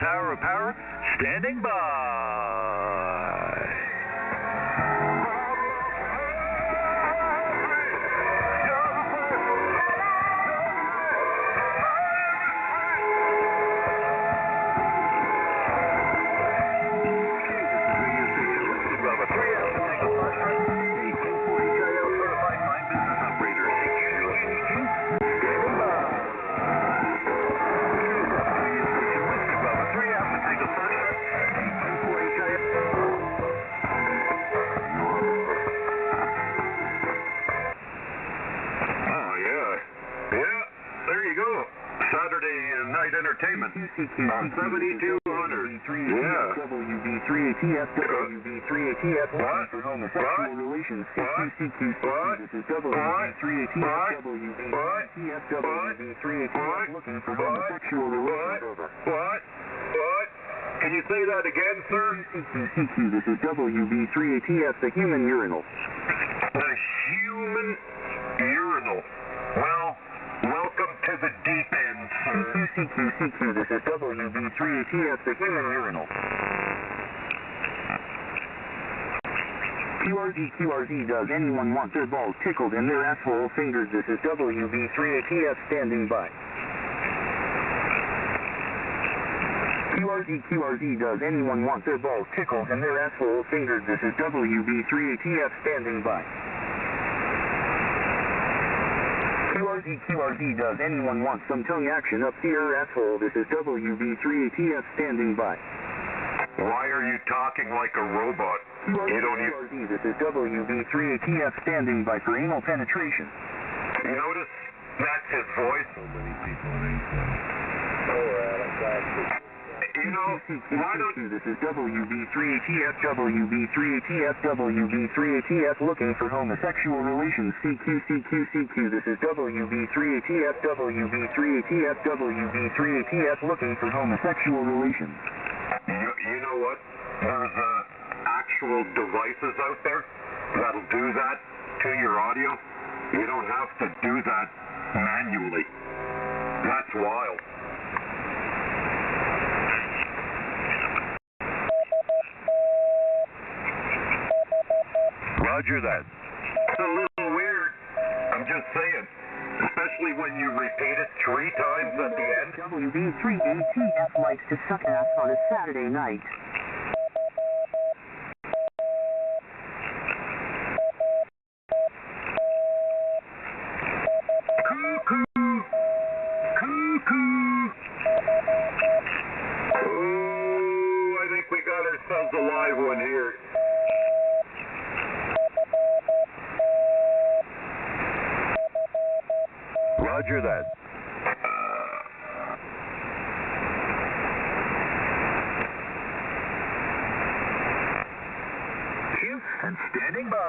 Power of power, standing by. Saturday night entertainment on 7200. Yeah. WB3ATF, WB3ATF, What? for homosexual relations. What? This is WB3ATF, WB3ATF, WB3ATF, looking for homosexual relations. What? Can you say that again, sir? CQ, this is WB3ATF, the human urinal. The human urinal. Well, welcome to the deep end, sir. CQ, this is WB3ATF, the human urinal. QRZ, does anyone want their balls tickled and their asshole fingered? This is WB3ATF standing by. QRZ, does anyone want their balls tickled and their asshole fingered? This is WB3ATF standing by. QRZ, does anyone want some tongue action up your asshole? This is WB3ATF standing by. Why are you talking like a robot? QRZ, this is WB3ATF standing by for anal penetration. Notice that's his voice. So many people in England. You know, why don't This is WB3ATF, WB3ATF, looking for homosexual relations. CQ, this is WB3ATF, WB3ATF, looking for homosexual relations. You know what? There's actual devices out there that'll do that to your audio. You don't have to do that manually. That's wild. Roger that. It's a little weird. I'm just saying. Especially when you repeat it 3 times at the end. WB3ATF likes to suck ass on a Saturday night. Cuckoo! Oh, I think we got ourselves a live one here. Roger that. And standing by.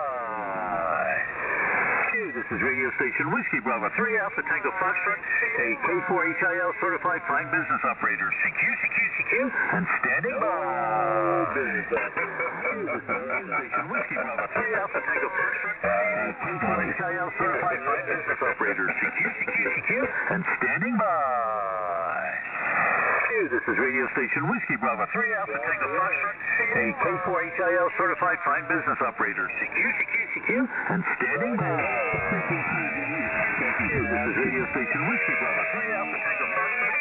This is radio station Whiskey Bravo 3 Alpha Tango Foxtrot, a K4HIL certified fine business operator. CQ. And standing by. This is radio station Whiskey Bravo 3 Alpha Tango Foxtrot, a K4HIL certified fine business operator. CQ. And standing by. This is radio station Whiskey Bravo 3 Alpha Tango Foxtrot, a K4HIL certified fine business operator. CQ. And standing by. This is radio station Whiskey Bravo 3 Alpha Tango Foxtrot, a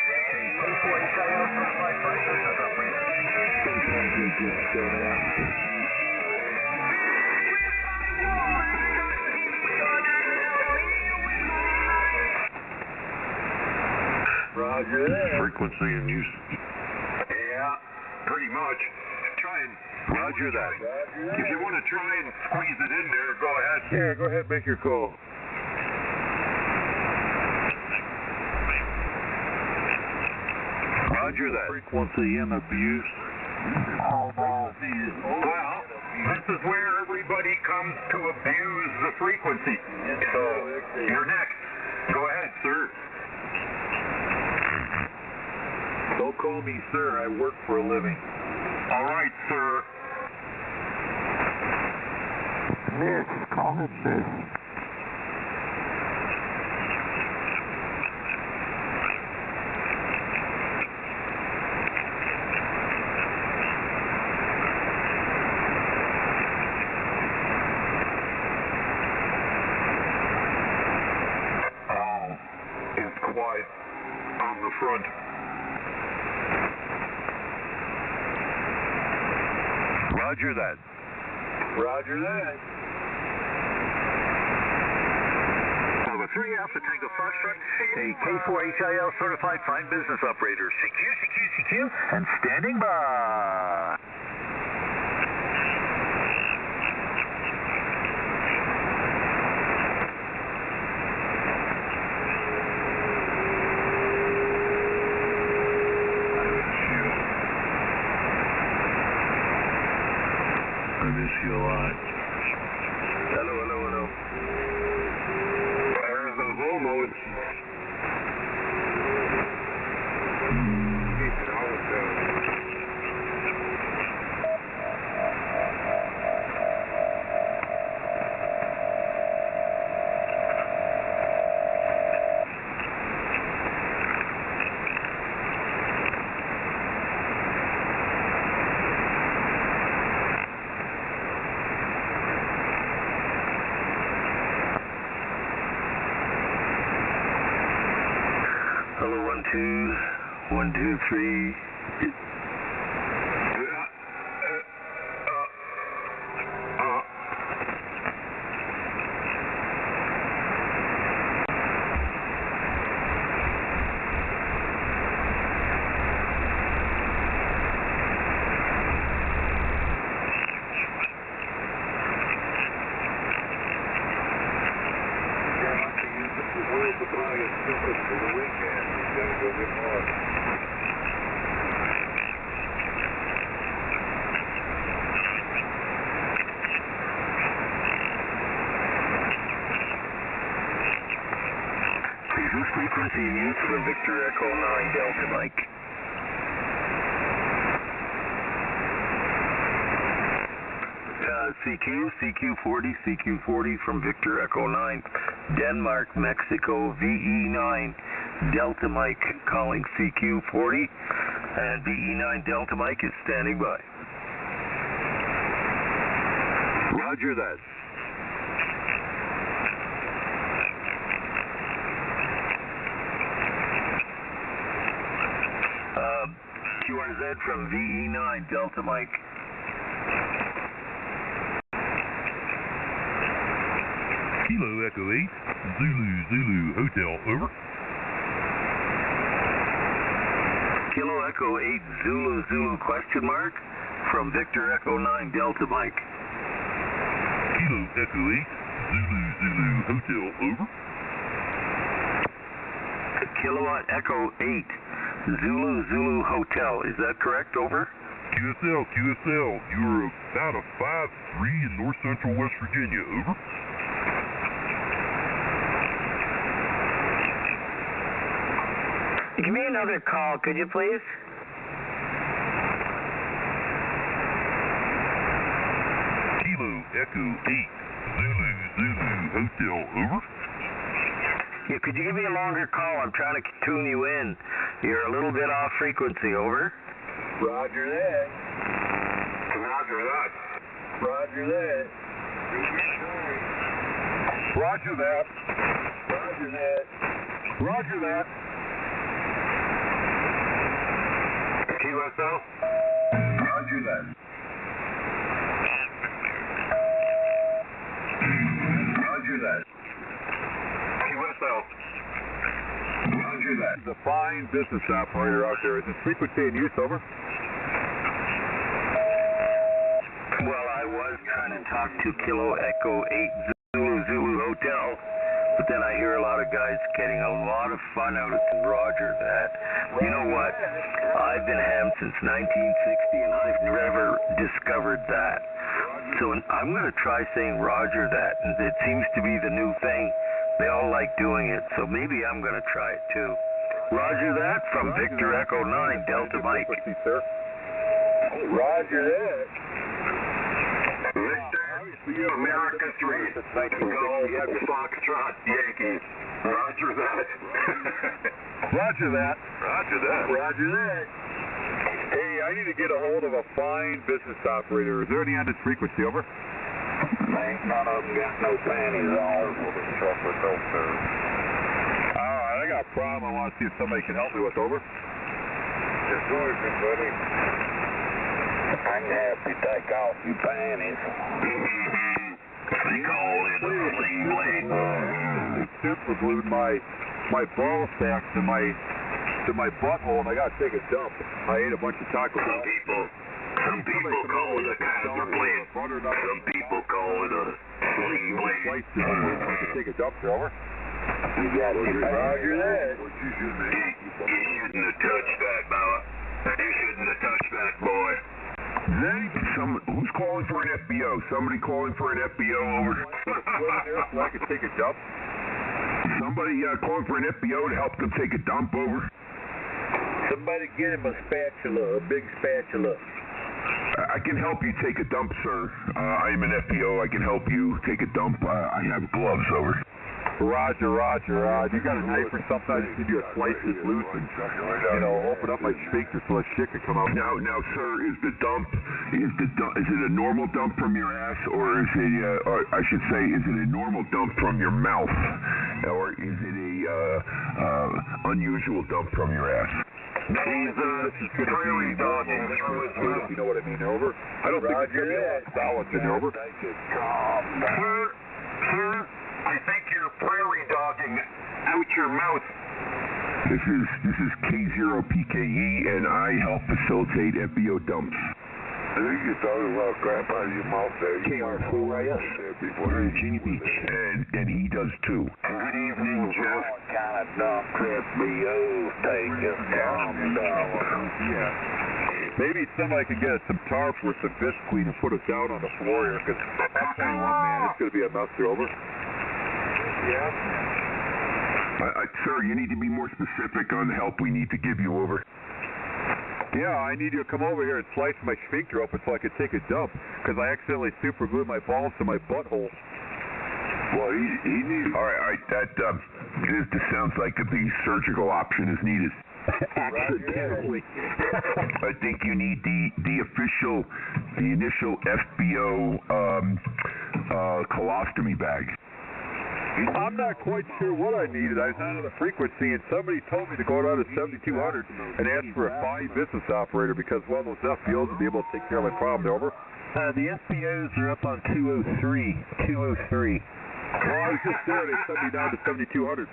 K4HIL certified fine business operator. Roger that. Frequency and use. Yeah, pretty much. Try and... Roger that. If you want to try and squeeze it in there, go ahead. Yeah, go ahead, make your call. Roger that. Frequency and abuse. Well, this is where everybody comes to abuse the frequency. So, you're next. Go ahead, sir. Don't call me sir, I work for a living. All right, sir. Miss, call him miss. front. Roger that. Roger that. Bravo 3 Alpha Tango Foxtrot, a K4HIL certified fine business operator. CQ, and standing by. I miss you a lot. Hello. There's the homos. Hello, 1 2 3. Frequency used for Victor Echo 9 Delta Mike. CQ40 from Victor Echo 9, Denmark, Mexico, VE9 Delta Mike calling CQ40, and VE9 Delta Mike is standing by. Roger that. QRZ from VE9 Delta Mike. Kilo Echo 8, Zulu Hotel, over. Kilo Echo 8 Zulu question mark from Victor Echo 9 Delta Mike. Kilo Echo 8, Zulu Hotel, over. Kilowatt Echo 8 Zulu Hotel, is that correct, over? QSL, you're about a 5-3 in north central West Virginia, over. Give me another call, could you please? Kilo Echo 8, Zulu Hotel, over. Yeah, could you give me a longer call? I'm trying to tune you in. You're a little bit off frequency, over. Roger that. Roger that. Roger that. Roger that. Roger that. Roger that. QSL? Roger that. Roger that. QSL? Roger that. The fine business operator out there. Is it frequency in use, over? Well, I was trying to talk to Kilo Echo 8 Zulu Hotel, but then I hear a lot of guys getting a lot of fun out of it. Roger that. You know what? I've been ham since 1960 and I've never discovered that. So I'm going to try saying Roger that, and it seems to be the new thing. They all like doing it, so maybe I'm going to try it too. Roger that from Victor Echo 9 Delta Mike. Roger that. Victor, America 3, Golf Foxtrot Yankee. Roger that. Roger that. Roger that. Roger that. Hey, I need to get a hold of a fine business operator. Is there any on this frequency, over? Ain't none of them got no panties on for the truck with no sir. Alright, I got got a problem I want to see if somebody can help me with. Over. Just join me, buddy. I'm gonna have to take off your panties. They call it a clean blade. Super glued my ball sacks to my butthole, and I gotta take a dump. I ate a bunch of Taco Bell. Some people call it a caliber blade. Some people call it a clean blade. I can take a dump, over. You got to Roger that. You shouldn't have touched that, Bella. You shouldn't have touched that, boy. Who's calling for an FBO? Somebody calling for an FBO, over. So I can take a dump. Somebody calling for an FBO to help them take a dump, over. Somebody get him a spatula, a big spatula. I can help you take a dump, sir. I am an FBO. I can help you take a dump. I have gloves, over. Roger. You got a knife or something? I just need you to slice this loose and, open up my sphincter so that shit can come out. Now, sir, is it a normal dump from your ass, or is it, I should say, is it a normal dump from your mouth, or is it a unusual dump from your ass? He's prairie dogging through his mouth. You know what I mean, over? I don't think it's going to be a lot of solids in, over. Sir, I think you're prairie dogging out your mouth. This is K0PKE, and I help facilitate FBO dumps. I think you're talking about crap out of your mouth there. KR4IS. We're in Genie Beach, and he does too. Good evening, Jeff. What kind of dump FBOs take a dump? Yeah. Maybe somebody could get some tarp or some biscuit and put us down on the floor here, because I'll tell you what, man, it's going to be a mess, over. Yeah. Sir, you need to be more specific on the help we need to give you, over. Yeah, I need you to come over here and slice my sphincter open so I can take a dump, because I accidentally super glued my balls to my butthole. Well, he needs... All right, this sounds like the surgical option is needed. Accidentally. I think you need the initial FBO colostomy bag. I'm not quite sure what I needed. I was on the frequency, and somebody told me to go down to 7200 and ask for a fine business operator, because one of those FBOs would be able to take care of my problem. Over. The FBOs are up on 203. Well, I was just there. They sent me down to 7200.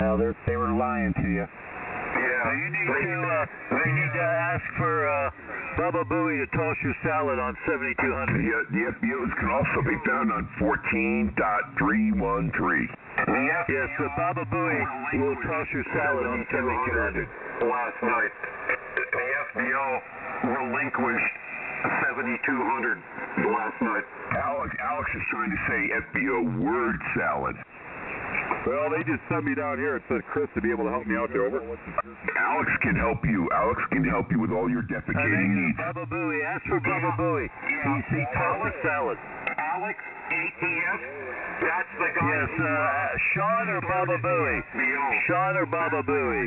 Now they were lying to you. Yeah. So you need to ask for Bubba Booey to toss your salad on 7200. The FBOs can also be found on 14.313. Yes, so Bubba Booey will toss your salad on 7200. Last night, the FBO relinquished 7200 last night. Alex is trying to say FBO word salad. Well, they just sent me down here and said Chris to be able to help me out there. Over. Alex can help you. Alex can help you with all your defecating needs. Bubba Booey. Ask for Bubba Booey. He tosses salad. Alex, ATF, that's the guy. Yes, Sean or Bubba Booey. Sean or Bubba Booey.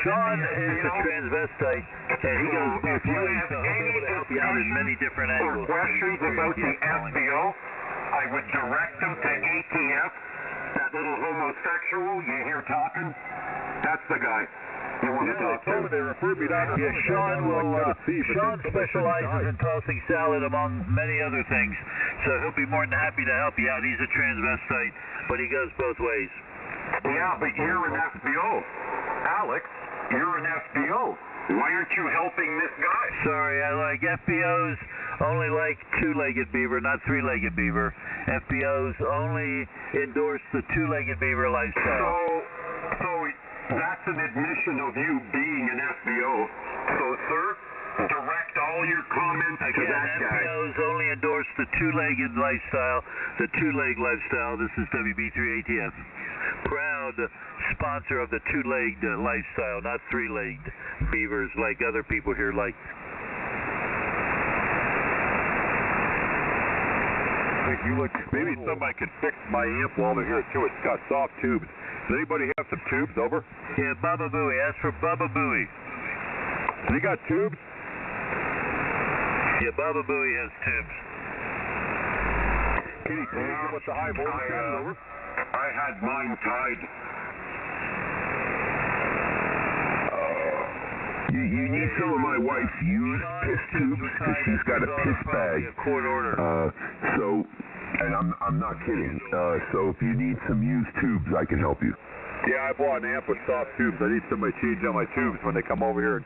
Sean is a transvestite, and he goes both ways, so he'll be able to help you out in many different angles. Questions about the FBO, I would direct them to ATF. That little homosexual you hear talking, that's the guy you want to talk to. They referred me down to Sean specializes in tossing salad among many other things, so he'll be more than happy to help you out. He's a transvestite, but he goes both ways. Yeah, but you're an FBO. Alex, you're an FBO. Why aren't you helping this guy? Sorry, I like FBOs only like two-legged beaver, not three-legged beaver. FBOs only endorse the two-legged beaver lifestyle. So that's an admission of you being an FBO. So, sir, direct all your comments to that guy. FBOs only endorse the two-legged lifestyle, the two-leg lifestyle. This is WB3ATF. Proud sponsor of the two-legged lifestyle, not three-legged beavers like other people here like. You look, maybe somebody could fix my amp while they're here too. It's got soft tubes. Does anybody have some tubes? Over. Yeah, Bubba Booey. Ask for Bubba Booey. They got tubes? Yeah, Bubba Booey has tubes. Can you give us the high voltage? I had mine tied. You need some of my wife's used piss tubes because she's got a piss bag. Court order. And I'm not kidding. So if you need some used tubes, I can help you. Yeah, I bought an amp with soft tubes. I need somebody to change out my tubes when they come over here and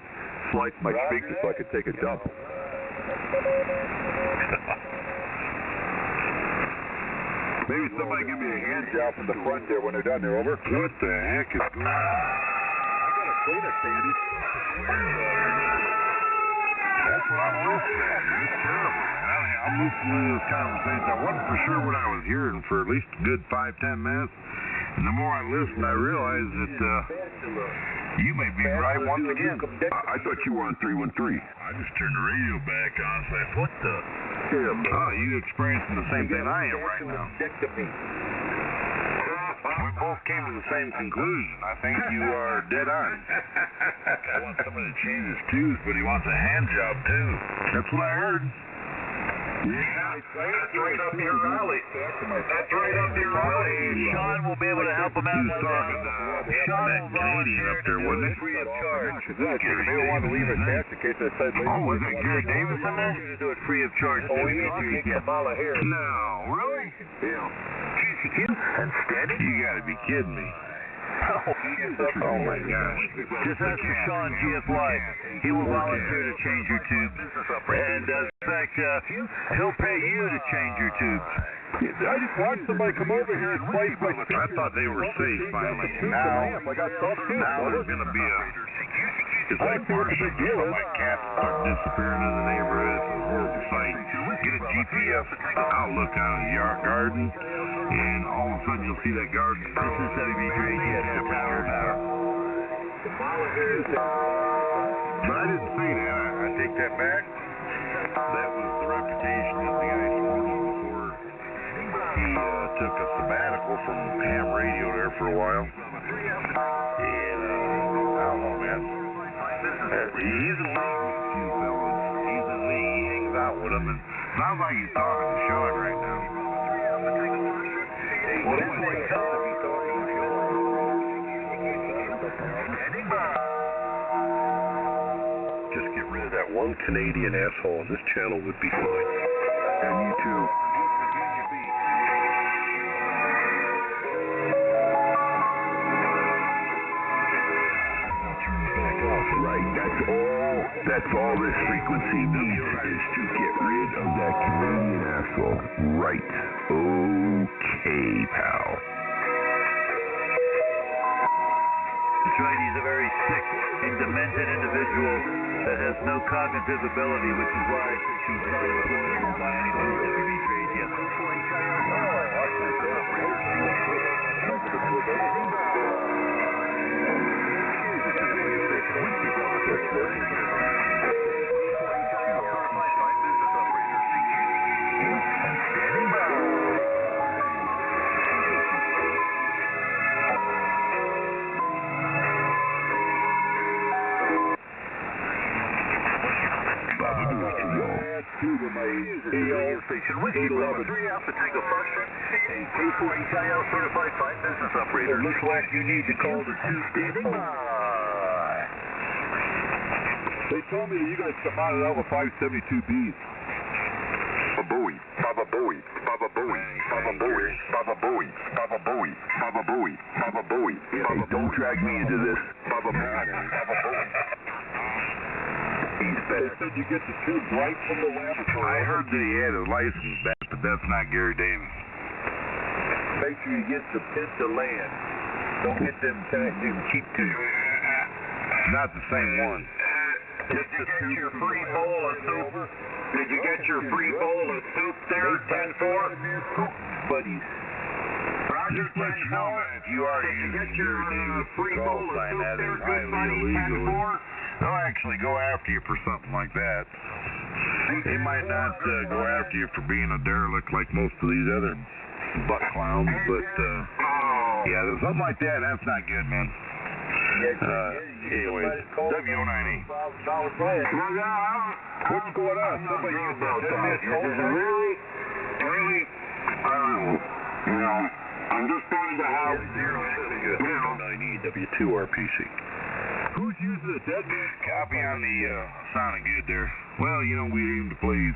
slice my speakers so I can take a dump. Maybe somebody give me a hand job from the front there when they're done. They're over. What the heck is going on? I got a cleaner, Sandy. That's what I'm listening to. It's terrible, man. I'm listening to this conversation. I wasn't for sure what I was hearing for at least a good 5-10 minutes. And the more I listened, I realized that you may be right once again. I thought you were on 313. I just turned the radio back on and said, what the? Oh, you experiencing the same thing I am right now. We both came to the same conclusion. I think you are dead on. I want somebody to change his tubes, but he wants a hand job too. That's what I heard. Yeah, that's right up your alley. That's right up your alley. Sean will be able to help him out. He was talking to that Canadian up there, wasn't he? Free of charge. They don't want to leave a cash in case I said later. Oh, was it Gary Davis in there? To do it free of charge. Oh, he takes a ball of hair. No, really? Yeah. And standing? You gotta be kidding me. Oh my gosh. Just ask for Sean GF Live. He will volunteer to change your tubes. And in fact, he'll pay you to change your tubes. I just watched somebody come over here and slice my speakers. I thought they were safe finally. Now, I got soft tubes. Now there's gonna be a... It's like Martian. My cats start disappearing in the neighborhood. It's a horrible sight. Get a GPS outlook on his yard garden, and all of a sudden you'll see that garden. This is WB3ATS for Power. But I didn't say that. I take that back. That was the reputation that the guy sported before he took a sabbatical from ham radio there for a while. And I don't know, man. He's in league with a few fellas. He's in league. He hangs out with them, and sounds like he's talking to Sean right now. Well, that's what he tells him he's talking to Sean. Standing by. Just get rid of that one Canadian asshole, and this channel would be fine. And you too. Right, that's all this frequency needs is to get rid of that Canadian asshole. Right. Okay, pal. That's right, he's a very sick and demented individual that has no cognitive ability, which is why he's not employable by any WB3ATS. Station Whiskey Bravo 3 Alpha Tango Foxtrot, a K4HIL certified fine business operator. It looks like you need to call the two standing by. They told me that you guys mounted out with 572Bs. Booey, Baba Booey, Baba Booey, Baba Booey, Baba Booey, Baba Booey, Baba Booey, Baba Booey. Hey, don't drag me into this. Baba Booey, Baba Booey. He's They said you get the tubes right from the laboratory. I heard that he had his license back, but that's not Gary Davis. Make sure you get the pins of land. Don't get them cheap tubes. Not the same one. Did you get your free bowl of soup? Did you get your free bowl of soup there, 10-4? Buddies. Roger, Just let you know, man, if you are using Gary Davis for call sign, that is highly illegal. They'll actually go after you for something like that. They might not go after you for being a derelict like most of these other butt clowns, but yeah, something like that, that's not good, man. Anyways, W09E. What's going on? Somebody used that 10-minute call sign? Really, you know, I'm just going to have 09E W2RPC. Who's using a dead man? Copy on the sounding good there. Well, you know, we aim to please.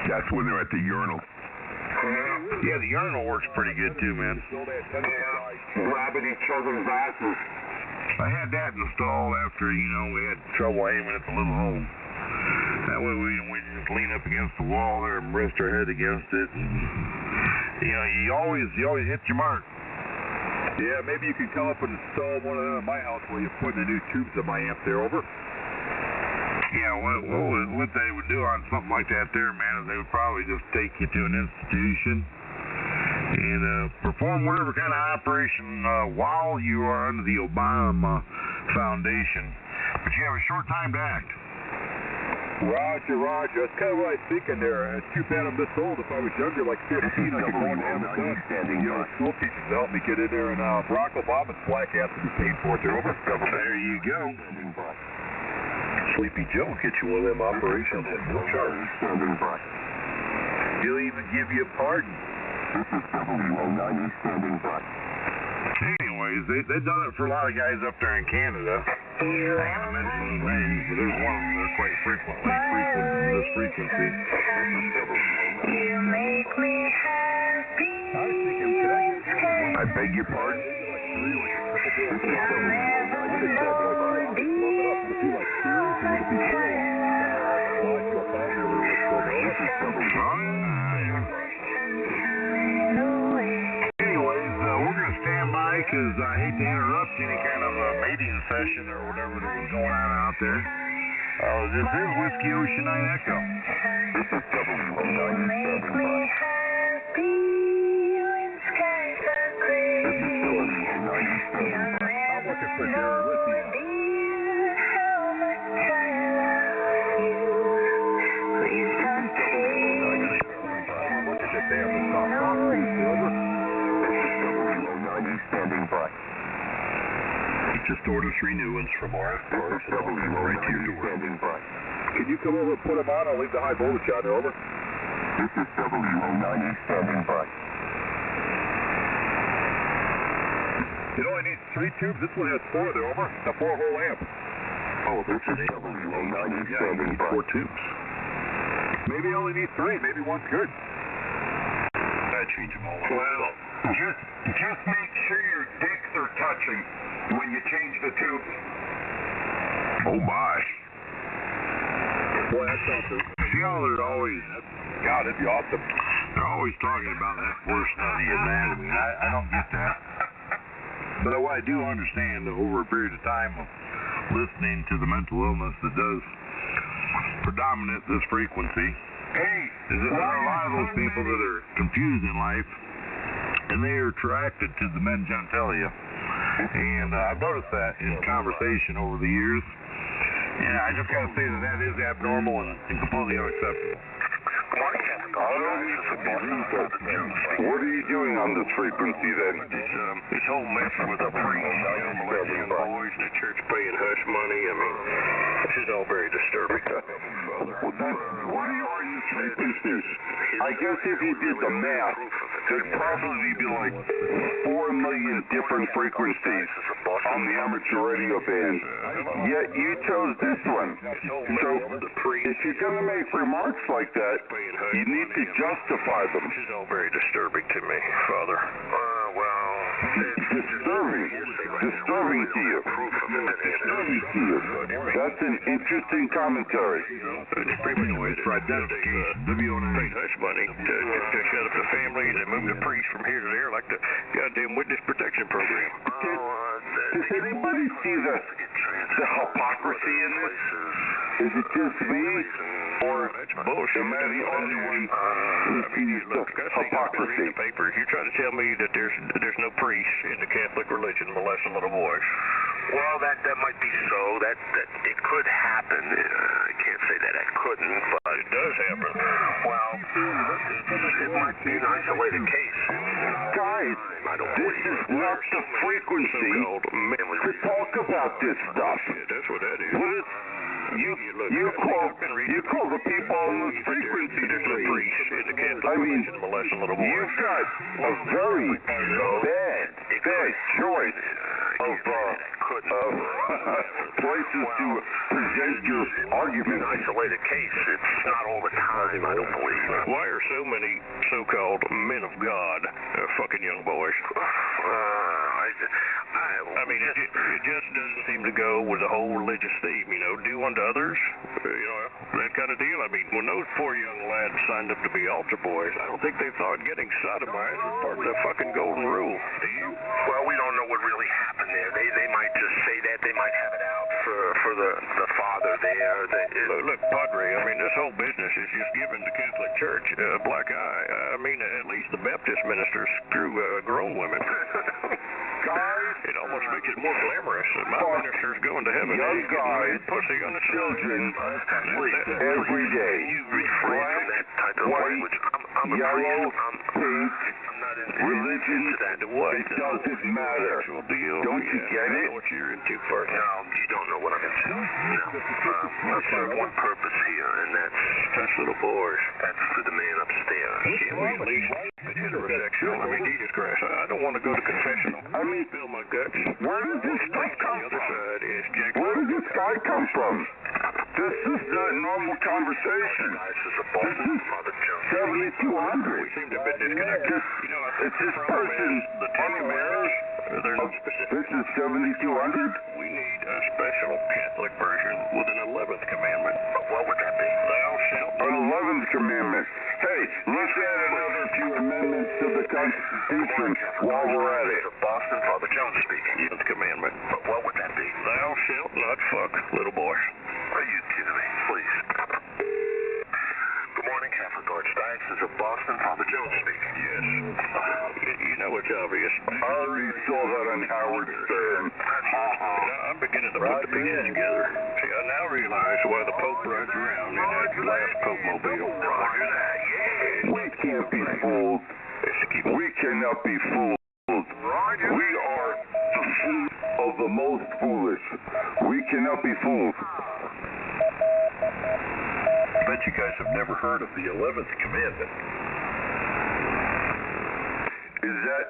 That's when they're at the urinal. Yeah, the urinal works pretty good too, man. Grabbing each other's asses. I had that installed after, you know, we had trouble aiming at the little hole. That way we just lean up against the wall there and rest our head against it. And, you know, you always hit your mark. Yeah, maybe you can come up and install one of them at my house where you're putting the new tubes in my amp there, over. Yeah, what they would do on something like that there, man, is they would probably just take you to an institution and perform whatever kind of operation while you are under the Obama Foundation. But you have a short time to act. Roger. That's kind of what I was thinking there. It's too bad I'm this old. If I was younger, like 15, I could go and have it done. You know, school teachers to help me get in there, and Barack Obama's black ass to be paid for it there, over. There you go. Sleepy Joe will get you one of them operations at no charge. He'll even give you a pardon. This is WO90 standing by. Anyways, they've done it for a lot of guys up there in Canada. I can't mention the names, but there's one of them that's quite frequent this frequency. You make me happy. I was thinking, could I get I beg your pardon? Because I hate to interrupt any kind of a mating session or whatever that was going on out there. This is Whiskey Ocean Night Echo. This is WO90 standing by. This is WO90 standing by. I'm looking for Darren with you. Look at that damn soft silver. Standing by. Just order 3 new ones from RF Parts and I'll come right to your door. Standing by. Can you come over and put them on? I'll leave the high voltage on there, over. This is WO90 standing by. You know, I need 3 tubes. This one has 4 there, over. A 4-hole amp. Oh, this is WO90 standing by. 4 tubes. Maybe I only need 3. Maybe one's good. I change them all. Well, just make sure your dicks are touching when you change the tubes. Oh my. Boy, that sounds good. See how they're always, God, that'd be awesome. they're always talking about that portion of the anatomy. I don't get that. But what I do understand over a period of time of listening to the mental illness that does predominate this frequency, is that there are a lot of those people that are confused in life and they are attracted to the men genitalia. And I've noticed that in conversation over the years. And I just gotta say that is abnormal and completely unacceptable. What are you doing on this frequency then? This whole mess with the priest, molesting boys, the church paying hush money, I mean, this is all very disturbing. What are your frequencies? I guess if you did the math, there'd probably be like 4 million different frequencies on the amateur radio band. Yet you chose this one. So if you're going to make remarks like that, you need to justify them. This is all very disturbing to me, Father. Disturbing to you. That's an interesting commentary. Anyways, for identification, WO90. Hush money to shut up the families and move the priest from here to there like the goddamn witness protection program. Does anybody see the hypocrisy in this? Is it just me? Or Bullshit. am I the only one who sees the hypocrisy? The papers. You're trying to tell me that there's no priest in the Catholic religion molesting little boys. Well, that might be so. That it could happen. I can't say that it couldn't, but It does happen. well, it might be an isolated case. Guys, this is not the frequency to talk about this stuff. Yeah, that's what that is. What is you call the people on this frequency There's no priest in the Catholic I mean, religion molesting little boys. you've got a very bad choice places to present your argument. Isolated case. It's not all the time, I don't believe. Why are so many so-called men of God fucking young boys? I mean, it just doesn't seem to go with the whole religious theme, you know, do unto others, that kind of deal. I mean, when those poor young lads signed up to be altar boys, I don't think they thought getting sodomized was part of the fucking golden rule. Do you? Well, we don't know what really happened there. They might just say that. They might have it out for the father there. Look, Padre, I mean, this whole business is just giving the Catholic Church a black eye. I mean, at least the Baptist ministers screw grown women. It almost makes it more glamorous. My minister's going to heaven. Young guys, pussy on the children, every day. You refrain from that type of language. I'm a yellow, priest. pink, I'm not into religion, that. What? it doesn't matter. Don't you get it? What you're into first. No, you don't know what I'm into. No. I serve one purpose here, and that's little boys. That's for the man upstairs. Can we at least heterosexual? I mean, Jesus Christ, I don't want to go to confessional. I mean, spill my guts. where did this stuff come The other from? side is Jack. Where did this guy come from? This is not normal conversation. This is 7200. We seem to have been disconnected. You know, I think It's this the problem person is the Ten Commandments. They're not specific. This is 7200? We need a special Catholic version with an 11th commandment. What would that be? Thou shalt An 11th commandment. Hey, let's add another few amendments to the Constitution while we're at it. Boston, Father Jones speaking. 11th commandment. What would that be? Thou shalt not fuck little boys. Are you kidding me? Please. Good morning, Catholic Archdiocese of Boston, Father Jones speaking. Yes. You know it's obvious. I already saw that on Howard Stern. Now, I'm beginning to put the pieces together. See, I now realize why the Pope rides around in that last Pope mobile. Roger that, yeah. We can't be fooled. We cannot be fooled. We are the fool of the most foolish. We cannot be fooled. I bet you guys have never heard of the 11th commandment. Is that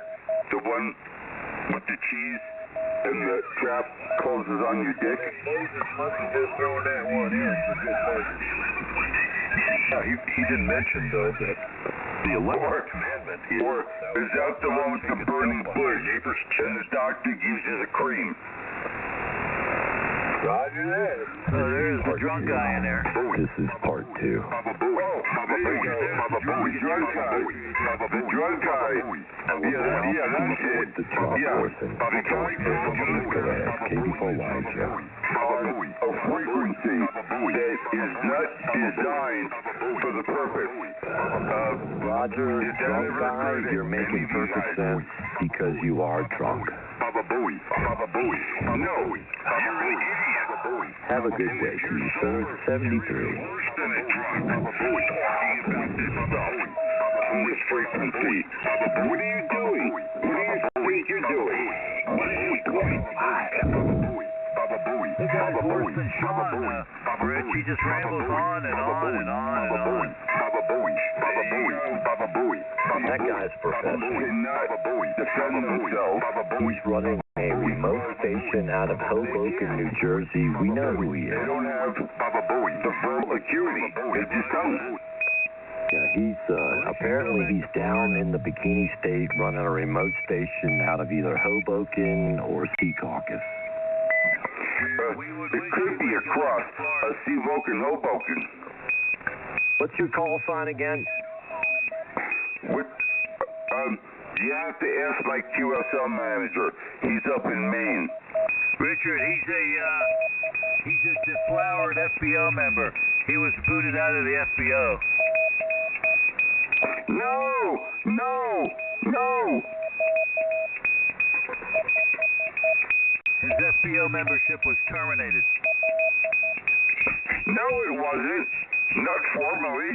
the one with the cheese and the trap closes on your dick? Moses must have just thrown that one in for good measure. Yeah, he didn't mention, though, that the 11th commandment is... Or is that the one with the burning bush and the doctor uses a cream? Roger that. Oh, there's the drunk guy in there. This is part 2. Oh, there you go. The drug guy. The drug guy. Yeah, that's it. The top person. Go ahead, KB4 Live Show. A frequency that is not designed for the purpose of... Roger, drunk guy, you're making perfect sense because you are drunk. Baba Booey. Baba Booey. No. Baba Booey. Have a good day to you, sir. 73. Baba Booey. On this frequency. What are you doing? What do you think you're doing? What are you doing? Baba Booey. Baba Booey. Baba Booey. Rich, he just rambles on and on and on and on. Baba Booey. Baba Booey. Baba Booey. That guy's professor. Cannot defend himself. He's running a remote station out of Hoboken, New Jersey. We know who he They is. don't have Baba Booey. The full acuity. They just don't. Yeah, he's apparently he's down in the Bikini State running a remote station out of either Hoboken or Secaucus. It could be across Seawoken, Hoboken. What's your call sign again? What? You have to ask my QSL manager. He's up in Maine. Richard, he's a deflowered FBO member. He was booted out of the FBO. No! His FBO membership was terminated. No, it wasn't. Not formally.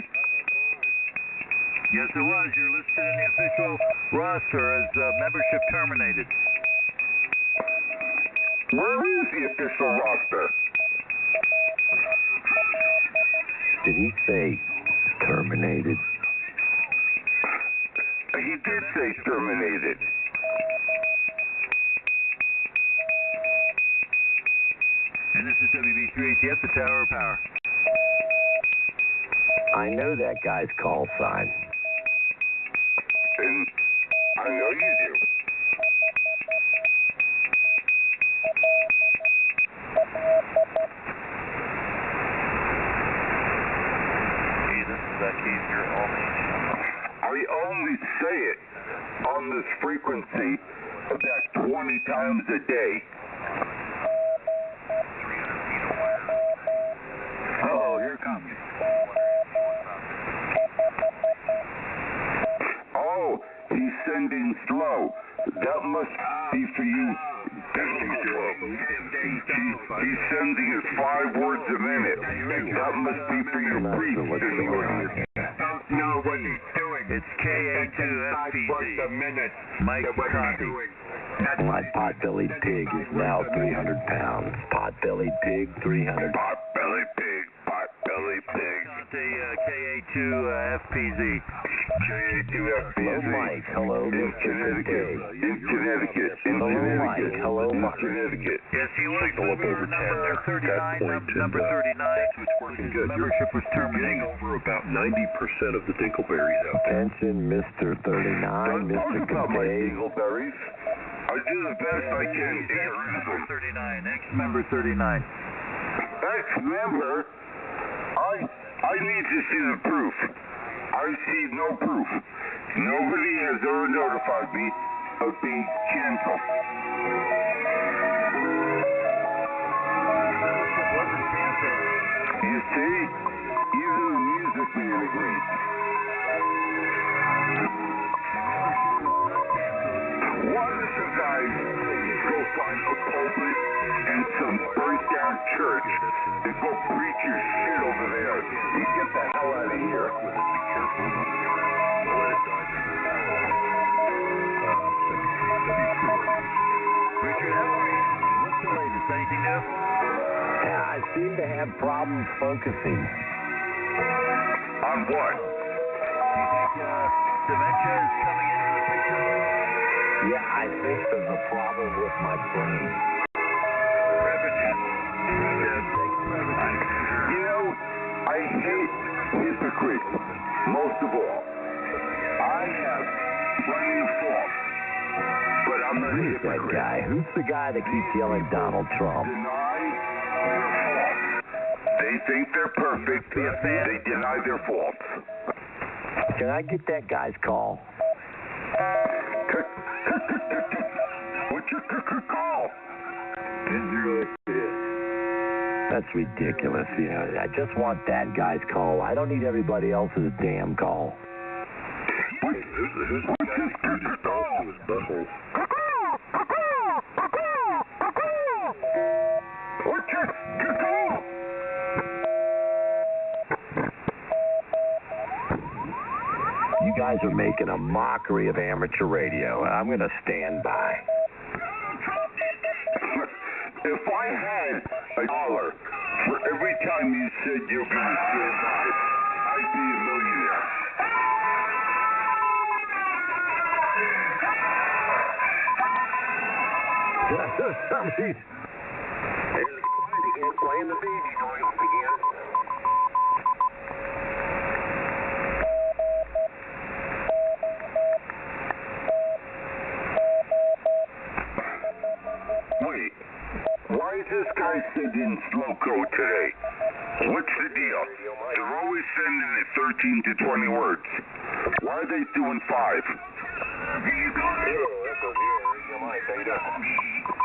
Yes, it was. You're listed in the official roster as membership terminated. Where is the official roster? Did he say terminated? He did say terminated. And this is WB3ATF, the Tower of Power. I know that guy's call sign. And I know you do. I only say it on this frequency about 20 times a day. Oh, here it comes. Oh, he's sending slow. That must be for you. He's sending us 5 words a minute. That must be for your brief. Know what he's doing. It's KA2FPZ. Mike copy. My pot-bellied pig is now 300 pounds. Pot-bellied pig, 300. Pot-bellied pig. Pot-bellied pig. KA2FPZ. Hello, Mike. Hello, In Mr. Connecticut. In Connecticut. Hello, Mike. Hello, Mike. Connecticut. Yes, he was number 39, number 39, which Working good. membership was You're getting terminated. over about 90% of the Dinkleberries out there. Attention, Mr. 39, Don't Mr. talk about my Kincaid. dingleberries. I do the best I can to get rid of them. 39, ex-member 39. Ex-member? I need to see the proof. I see no proof. Nobody has ever notified me of being canceled. You see? Even the music man agrees. Why does the guy go find a pulpit and some burnt down church and go preach your shit over there? You get the hell out of here. Richard, how are you? What's the latest? Anything new? Yeah, I seem to have problems focusing. On what? Do you think dementia is coming into the picture? Yeah, I think there's a problem with my brain. You know, I hate hypocrites most of all. I have plenty of faults, but I'm not a Who's that hypocrite. guy? Who's the guy that keeps yelling Donald Trump? Deny their faults. They think they're perfect. They deny their faults. Can I get that guy's call? What's your call? That's ridiculous. You know, I just want that guy's call. I don't need everybody else's damn call. What's his call? What's your call? You guys are making a mockery of amateur radio. I'm going to stand by. If I had $1 for every time you said you're going to stand by, I'd be a millionaire. Somebody's... Again, playing the baby noise again. Wait, why is this guy sending slow code today? What's the deal? They're always sending it 13 to 20 words. Why are they doing 5?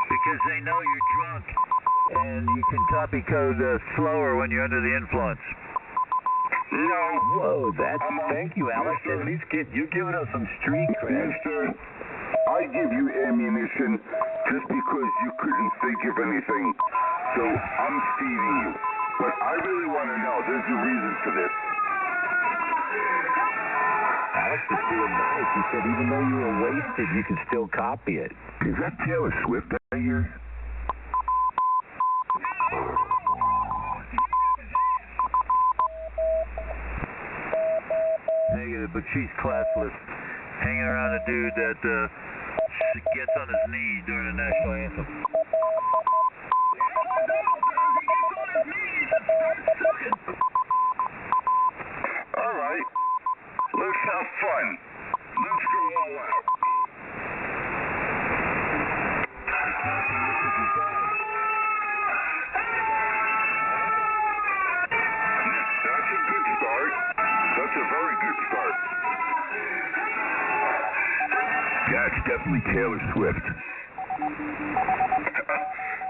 Because they know you're drunk, and you can copy code slower when you're under the influence. No. Whoa, thank you, Alex. At least you're giving us some street cred. Mister, I give you ammunition just because you couldn't think of anything. So I'm feeding you. But I really want to know, there's a reason for this. Alex was being nice. He said even though you were wasted, you could still copy it. Is that Taylor Swift I hear? Negative, but she's classless. Hanging around a dude that gets on his knee during the national anthem. fun. Let's go all out. That's a good start. That's a very good start. Yeah, it's definitely Taylor Swift.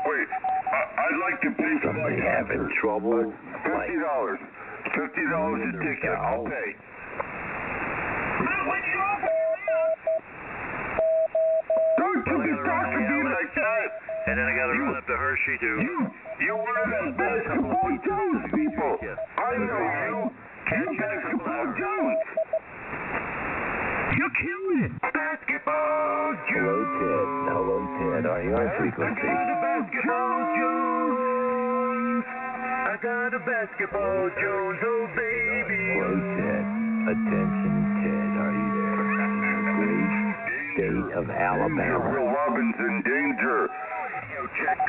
Wait, I'd like to pay for my Somebody having trouble? Like, $50. $50 a ticket. I'll pay. Don't you be talking to me like that. And then I got to run up to Hershey to... You one of the basketball Jones people. I know you. You basketball Jones. You killed it! Basketball hello, Ted. Hello, Ted. Are you on frequency? Basketball Jones. I got a basketball Jones, oh baby. Hello, Ted. Attention, Ted. Are you there? Great state of Alabama. Will Robinson, danger.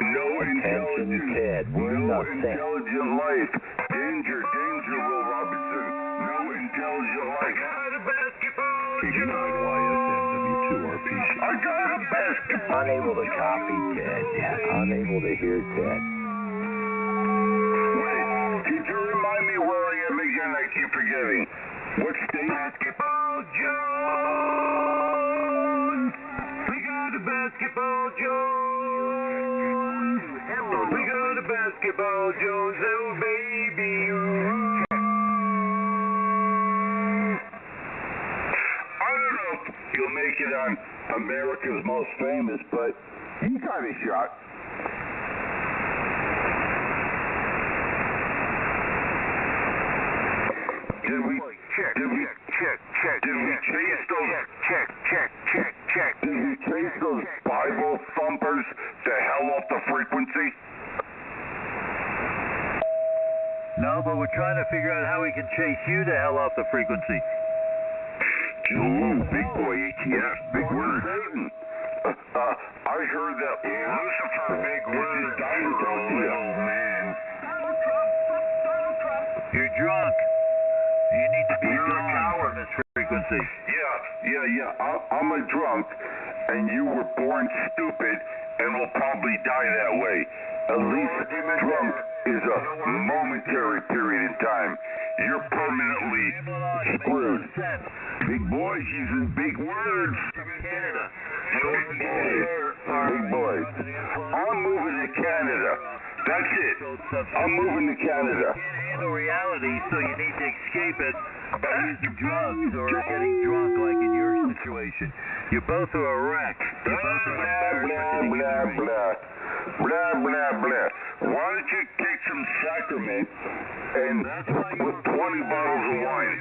No Attention, intelligent. Ted. We do No not think. intelligent life. Danger, danger, Will Robinson. No intelligent life. I got a basketball Jones. YSMW2RPC. I got a basketball. Unable to copy, Ted. Unable to hear, Ted. Wait, could you remind me where I am again? I keep forgetting. What state? Basketball Jones. We got a basketball Jones. We got a basketball Jones, oh baby. I don't know if you'll make it on America's Most Famous, but you got a shot. Did we chase those Bible thumpers to hell off the frequency? No, but we're trying to figure out how we can chase you to hell off the frequency. Ooh, big boy ATF, big word. Satan. I heard that Lucifer, big word, is dying to talk to you. Oh, man. You're drunk. You need to be gone from this frequency. Yeah. I'm a drunk, and you were born stupid, and will probably die that way. At least drunk is a momentary period in time. You're permanently screwed. Big boys using big words. Canada. Big boys. I'm moving to Canada. That's it. I'm moving to Canada. You can't handle reality, so you need to escape it by using drugs or getting drunk like in your situation. You both are a wreck. You both are embarrassment to the human race. Why don't you take some sacrament and with 20 bottles of wine?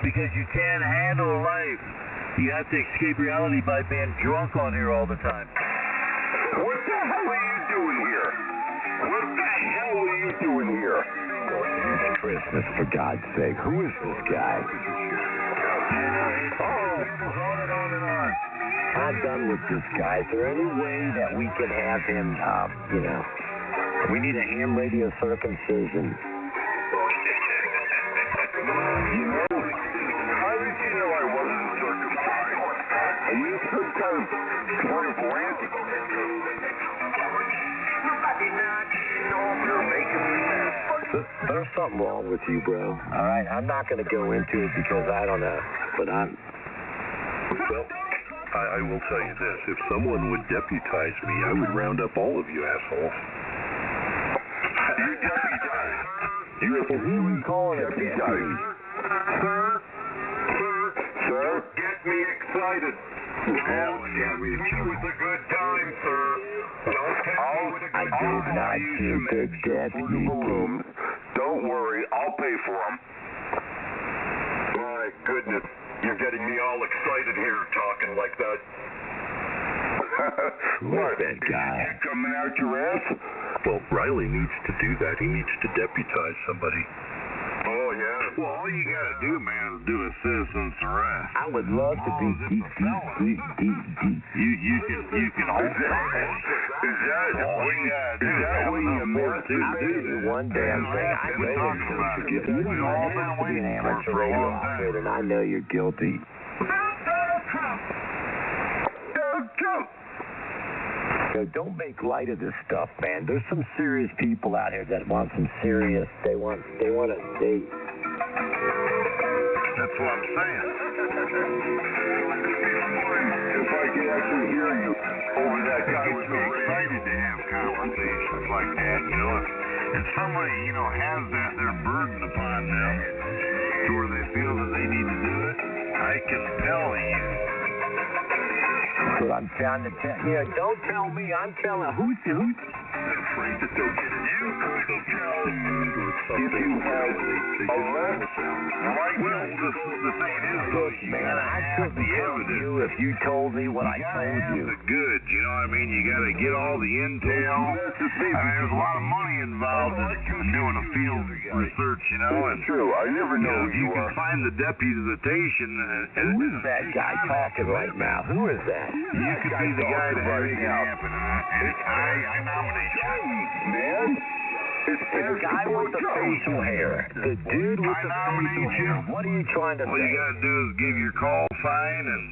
Because you can't handle life. You have to escape reality by being drunk on here all the time. What the hell are you doing here? What the hell are you doing here? It's Christmas, for God's sake. Who is this guy? I'm done with this guy. Is there any way that we can have him, we need a ham radio circumcision. How did you know I wasn't circumcised? Are you some kind of clairvoyant? You're making me mad. There's something wrong with you, bro. All right, I'm not going to go into it because I don't know, but I'm... Well, I will tell you this. If someone would deputize me, I would round up all of you assholes. You're deputized. Who are you calling a deputy? Sir, get me excited. Hell yeah, we It was a good time, sir. I did not shoot the deputy. Don't worry, I'll pay for them. My goodness, you're getting me all excited here talking like that. Who's that guy? Coming out your ass? Well, Riley needs to do that. He needs to deputize somebody. Oh, yeah. Well, all you got to do, man, is do a citizen's arrest. I would love to be deep. You can hold that. Is that when you meant to I'll tell you one damn thing. I know you're guilty. If you don't have to be an amateur radio operator, and I know you're guilty. So don't make light of this stuff, man. There's some serious people out here that want some serious. They want to. That's what I'm saying. If I could actually hear you over that guy It's excited to have conversations like that, you know. If somebody, you know, has that, they're burdened upon them to where they feel that they need to do it, I can tell you. That's what I'm trying to tell you. Don't tell me. I'm telling who's They're afraid that they'll get in trouble, they'll get sued or something. If you had a left, Right, well, the thing is, though, you man, gotta I have couldn't the tell evidence. you if you told me what I told have you. the goods, you know what I mean? You gotta get all the intel. There's a lot of money involved in doing a field research, you know. And true. I never know who if you you can are. find the deputization. Who is that guy talking right now? Who is that? You could be the guy to make it happen, and I nominate you. Man, The guy with the facial hair. The dude with the facial hair. What are you trying to All you say? gotta do is give your call sign and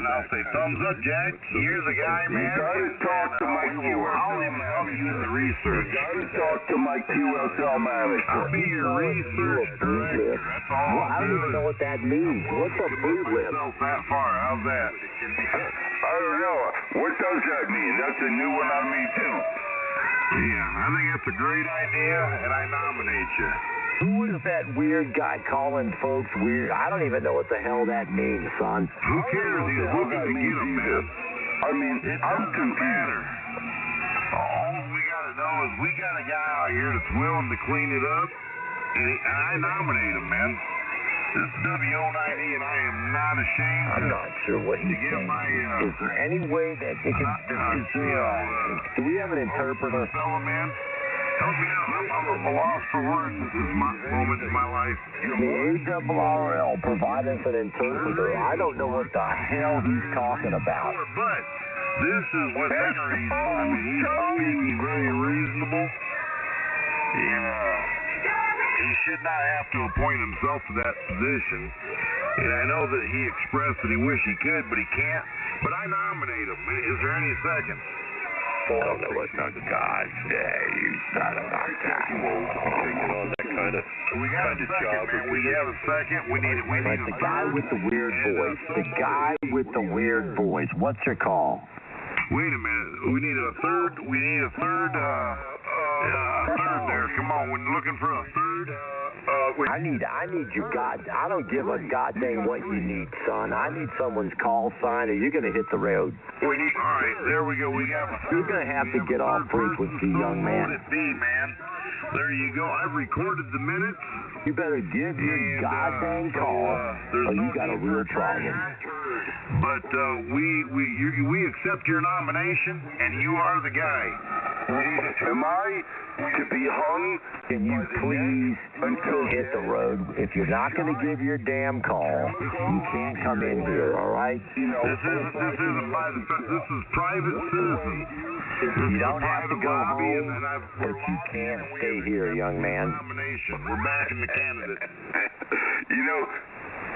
I'll say thumbs up, Jack. You're the guy, man. You gotta talk to my I'll even help you in the research. You gotta talk to my QSL manager. I'll be your research director. That's all Well, I I'll don't do. even know what that means. What's a boot lift? Myself that far. How's that? I don't know. What does that mean? That's a new one on me, too. Yeah, I think that's a great idea, and I nominate you. Who is that weird guy calling folks weird? I don't even know what the hell that means, son. Who cares? He's looking to get them, man. I mean, It I'm doesn't confused. matter. All we gotta know is we got a guy out here that's willing to clean it up, and I nominate him, man. This is WO90, and I am not ashamed I'm not sure what he's to give saying. my, Is there any way that it can... do we have an interpreter? fellow man. Help me out. I'm a loss for words. This is my moment in my life. The ARRL provide us an interpreter. I don't know what the hell he's talking about. But this is what Henry's, I mean, he's speaking very reasonable. Yeah. He should not have to appoint himself to that position. And I know that he expressed that he wished he could, but he can't. But I nominate him. Is there any seconds? I don't know what the God say. You son of a guy. Taking on that kind of We got a second, man. We have a second. We need But the guy with the weird voice. The guy with the weird voice. What's your call? Wait a minute. We need a third. We need a third. Third there. Come on. We're looking for a third. I need your God. I don't give a goddamn what you need, son. I need someone's call sign, or you're gonna hit the road. All right. There we go. We got. You're gonna have to get off frequency, young man. Let it be, man. There you go. I've recorded the minutes. You better give your goddamn call, or you got a real problem. But we accept your nomination, and you are the guy. Am I to be hung? Can you please hit the road? If you're not going to give your damn call, you can't come in here, all right? This isn't by the fence. This is private citizens. You don't have to go home, and I've but you can't stay here, young man. nomination. We're backing the candidate. You know,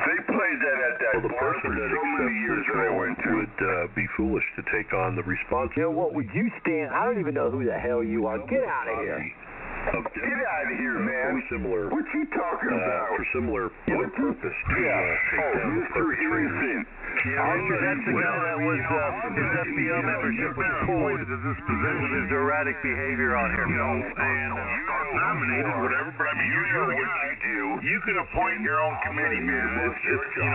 they played that at that Well, the bar person for that so many accepts years this that I role went to. would be foolish to take on the responsibility. You know what? Would you stand? I don't even know who the hell you are. Get out of here. Of Get out of here, man. similar, What you talking about? for similar purpose to take down the Mr. perpetrators. Innocent. That's the guy that was his FBO membership was pulled to this position. with his erratic behavior on here. You know, and nominated, whatever, but I mean, you're the What guy. you do You can appoint your own committee, man. It's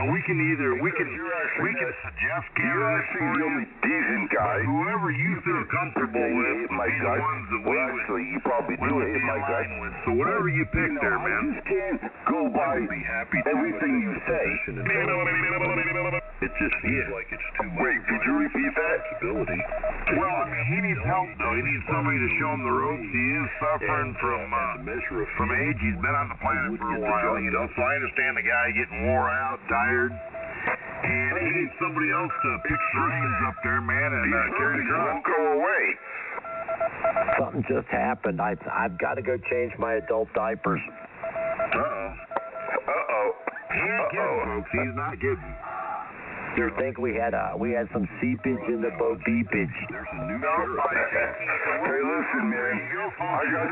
we can suggest candidates for you. Decent guy. Whoever you feel comfortable with would be the ones that we would be aligned with. So whatever you pick there, man. You just can't go by everything you say. It just seems like it's too much. Wait, could you repeat that? Responsibility. Well, I mean, he needs help, though. He needs somebody to show him the ropes. He is suffering from age. He's been on the planet for a while, so I understand the guy getting wore out, tired. And he needs somebody else to pick the reins up there, man, and carry the Don't go away. Something just happened. I've got to go change my adult diapers. He ain't kidding, folks. He's not kidding. You think we had some seepage in the boat beepage? There's a new Hey, listen, man. I got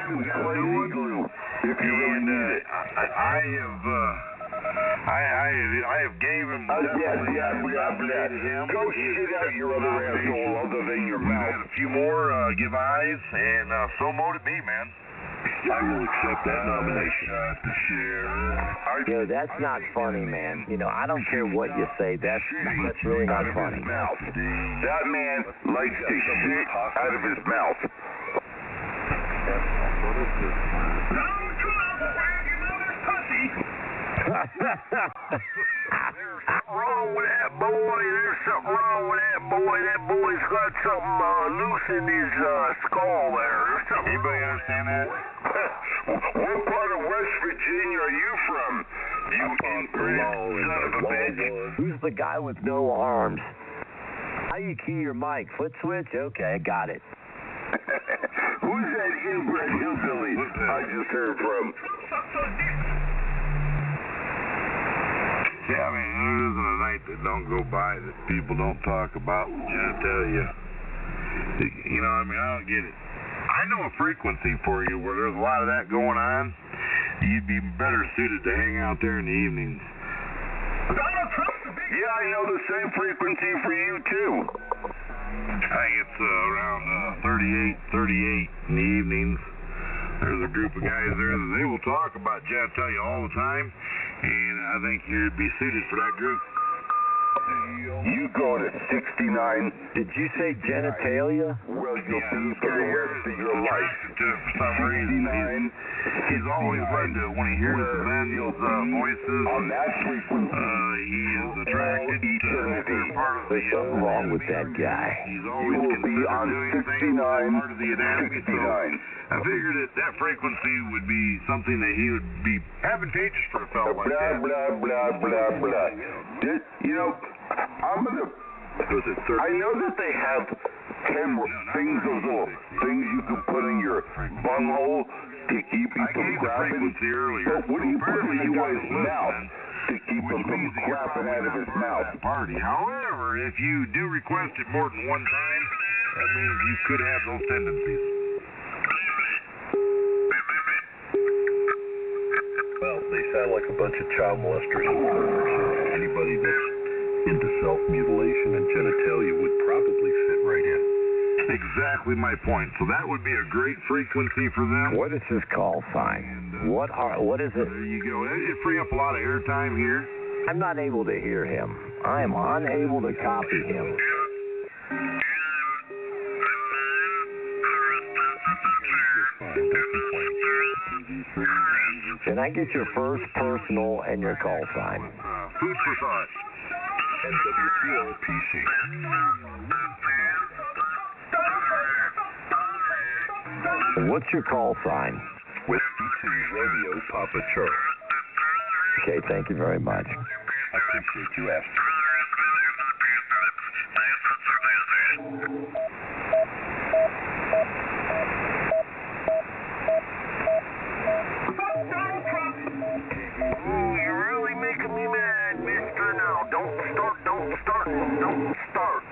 some clay glue if you really need it. I have gave him. Go shit out your other asshole other than your We've had mouth. a few more give eyes, and so mote it be, man. I will accept that nomination. That's not funny, man. I don't care what you say. That's really not funny. That man likes to shit out of his mouth. Wrong with that boy. There's something wrong with that boy. That boy's got something loose in his skull there. Anybody understand that? What part of West Virginia are you from? You inbred son of a bitch. Who's the guy with no arms? How you key your mic? Foot switch? Okay, got it. Who's that inbred hillbilly I just heard from? Yeah, I mean, there isn't a night that don't go by that people don't talk about. I tell you. I mean, I don't get it. I know a frequency for you where there's a lot of that going on. You'd be better suited to hang out there in the evenings. Yeah, I know the same frequency for you, too. I think it's around 38 in the evenings. There's a group of guys there that they will talk about genitalia all the time, and I think you'd be suited for that group. You go to 69. Did you say genitalia? Well, you'll be for the rest of your life. For some reason, he's always led to, when he hears the men's voices, On that frequency, he is attracted to their part of the There's something wrong with that guy. He's you always will be considered on doing things 69. part of the anatomy. So I figured that frequency would be something that he would be advantageous for a fellow like Blah, that. blah, blah, blah, blah. I'm gonna... I know that they have 10 things, those little things you can put in your bunghole to keep you I from gave the crapping. frequency earlier. But what do you put in the guy's Apparently mouth to keep which him from means that you're crapping probably out of not his part mouth? that party. However, if you do request it more than one time, that means you could have those tendencies. Well, they sound like a bunch of child molesters and perverts. Anybody that's into self-mutilation and genitalia would probably fit right in. Exactly my point. So that would be a great frequency for them. What is his call sign? And, What is it? there you go. It'd free up a lot of airtime here. I'm not able to hear him. I am unable to copy him. Can I get your first personal and your call sign? Food for thought. NWPRPC. What's your call sign? Whiskey 2 Romeo Papa Charlie. Okay, thank you very much. I appreciate you asking. You're really making me mad, mister. Now, don't start.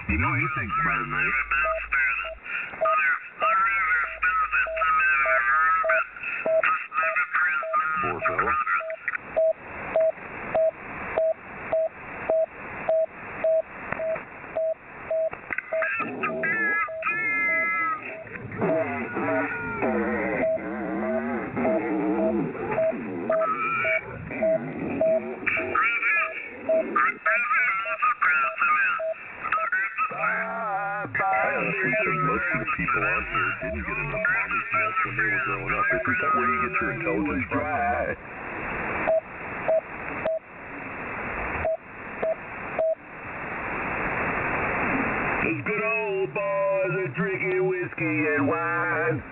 You know, he thinks about it, man. Poor fella. honestly think most of the people on here didn't get enough mommy's milk when they were growing up. Isn't that where you get your intelligence from? Those good old boys are drinking whiskey and wine.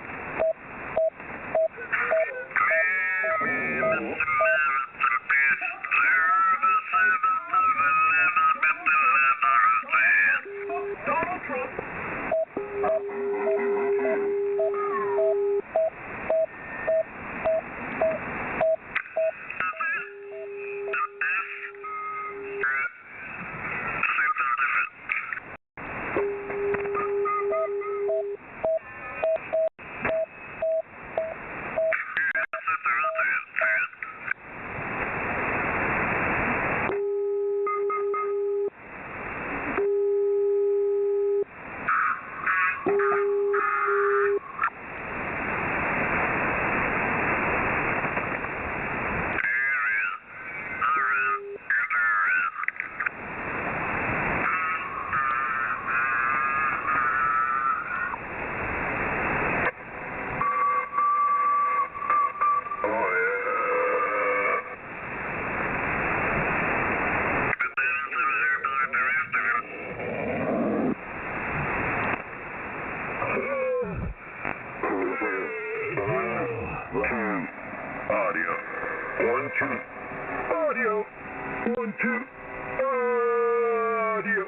Donald Trump. Audio. 1, 2. Audio. 1, 2. Audio.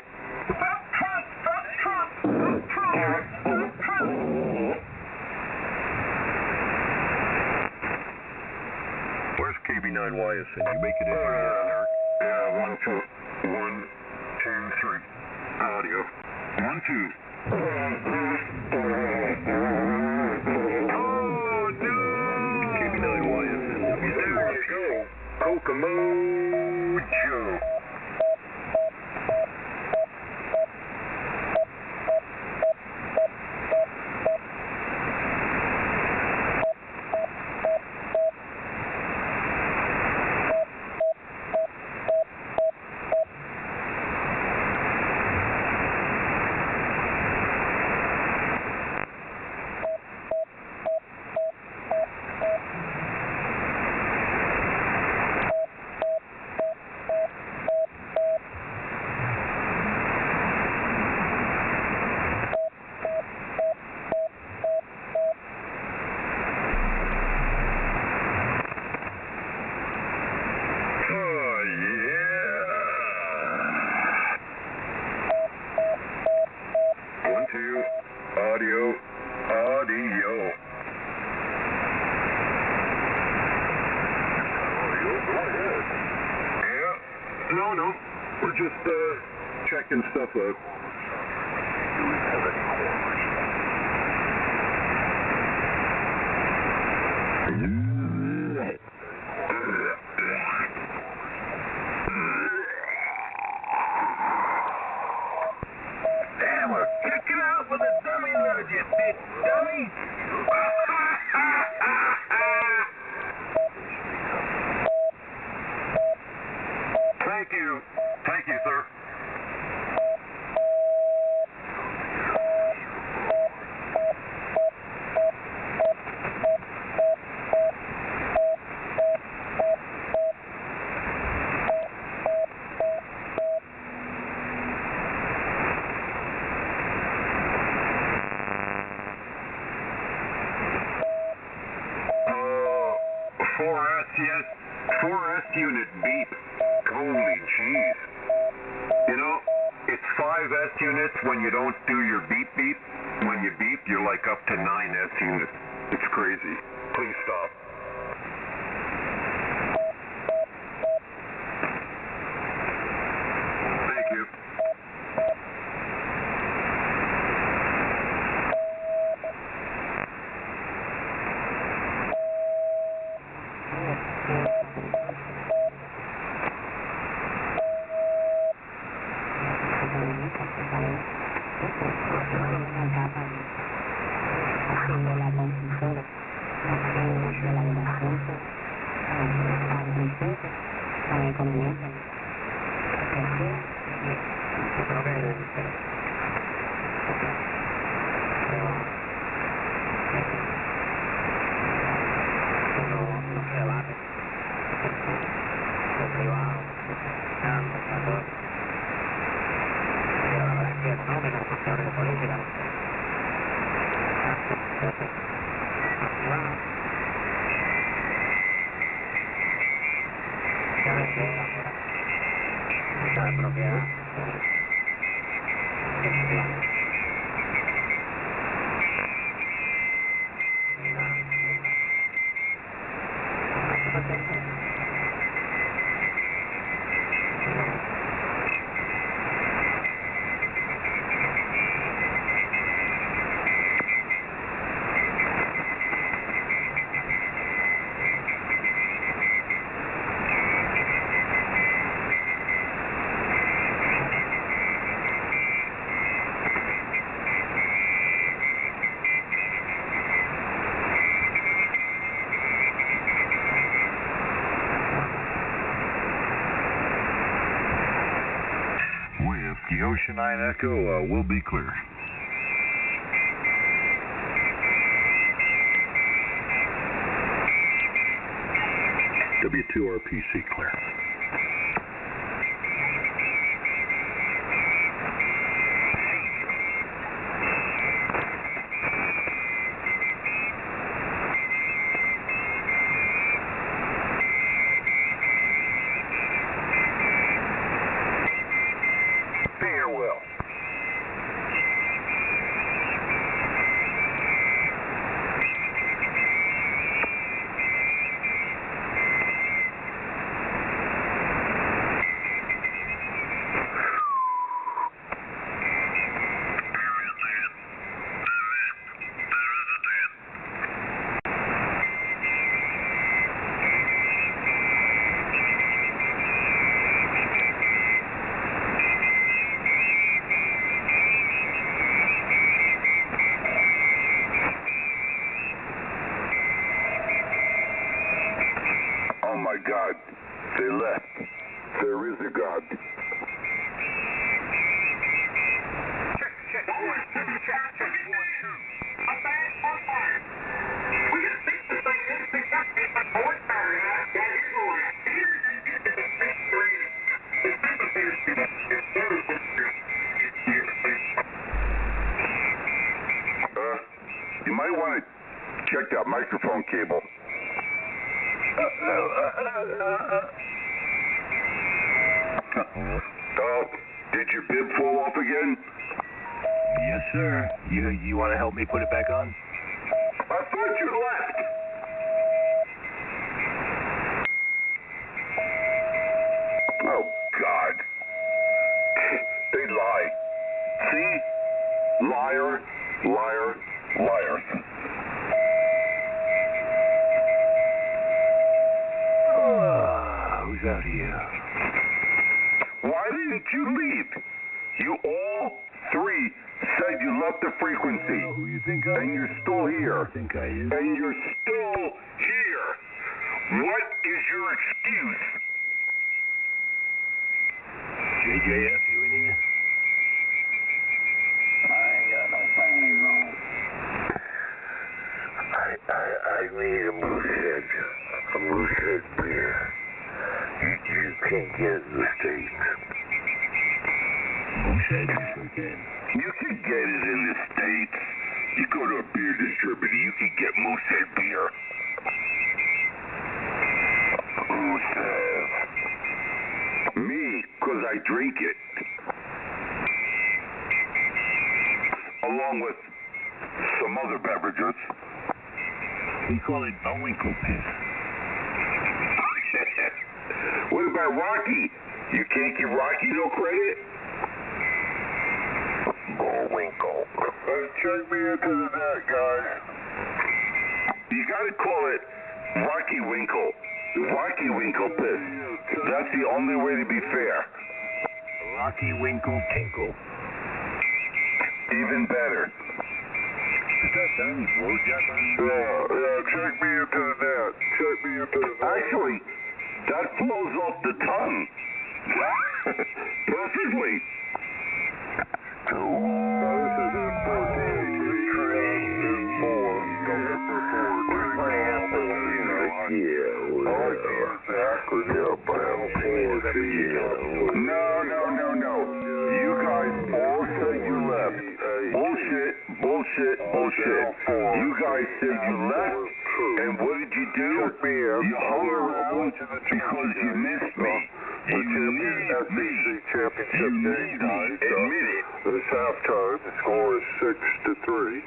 Where's KB9YSN? You make it in here yet, Eric? Yeah, 1, 2. 1, 2, 3. Audio. 1, 2. KB9YSN will be there. There you go. Kokomo Joe. Audio. Audio. Go ahead. Yeah. No. We're just, checking stuff out. Do we have any callers? Damn, we're kicking out with a dummy load, you big dummy. Thank you, sir. Four S unit beep. Holy jeez. You know, it's 5 S units when you don't do your beep beep. When you beep, you're like up to 9 S units. It's crazy. Please stop. Thank you. The Ocean 9 Echo will be clear. W2RPC clear. Farewell. Oh my God, they left. There is a God. You might want to check that microphone cable. Oh, did your bib fall off again? Yes, sir. You want to help me put it back on? I thought you left. Oh, God. They lie. See? Liar, liar, liar. Who's out here? Why didn't you leave? You all three said you left the frequency. Who you think I am? And you're still here. I think I is. And you're still here. What is your excuse? JJF, you in here? I ain't got no family home. I need a moosehead beer. You can't get it in the States. Moosehead? Yes, I can. You can get it in the States. You go to a beer distributor, you can get Moosehead beer. Moosehead. Me, because I drink it. Along with some other beverages. We call it a winkle piss. What about Rocky? You can't give Rocky no credit? Bullwinkle. Check me into the net, guys. You gotta call it Rocky Winkle. Rocky Winkle piss. That's the only way to be fair. Rocky Winkle Tinkle. Even better. Is that Danny Blowjack on? Yeah, check me into the net. Check me into the net. Actually, that flows off the tongue. Perfectly. This is No. You guys all said you left. Bullshit. You guys said you left, and what did you do? You hung around because you missed me. the SEC championship game, guys. It's halftime. The score is 6-3.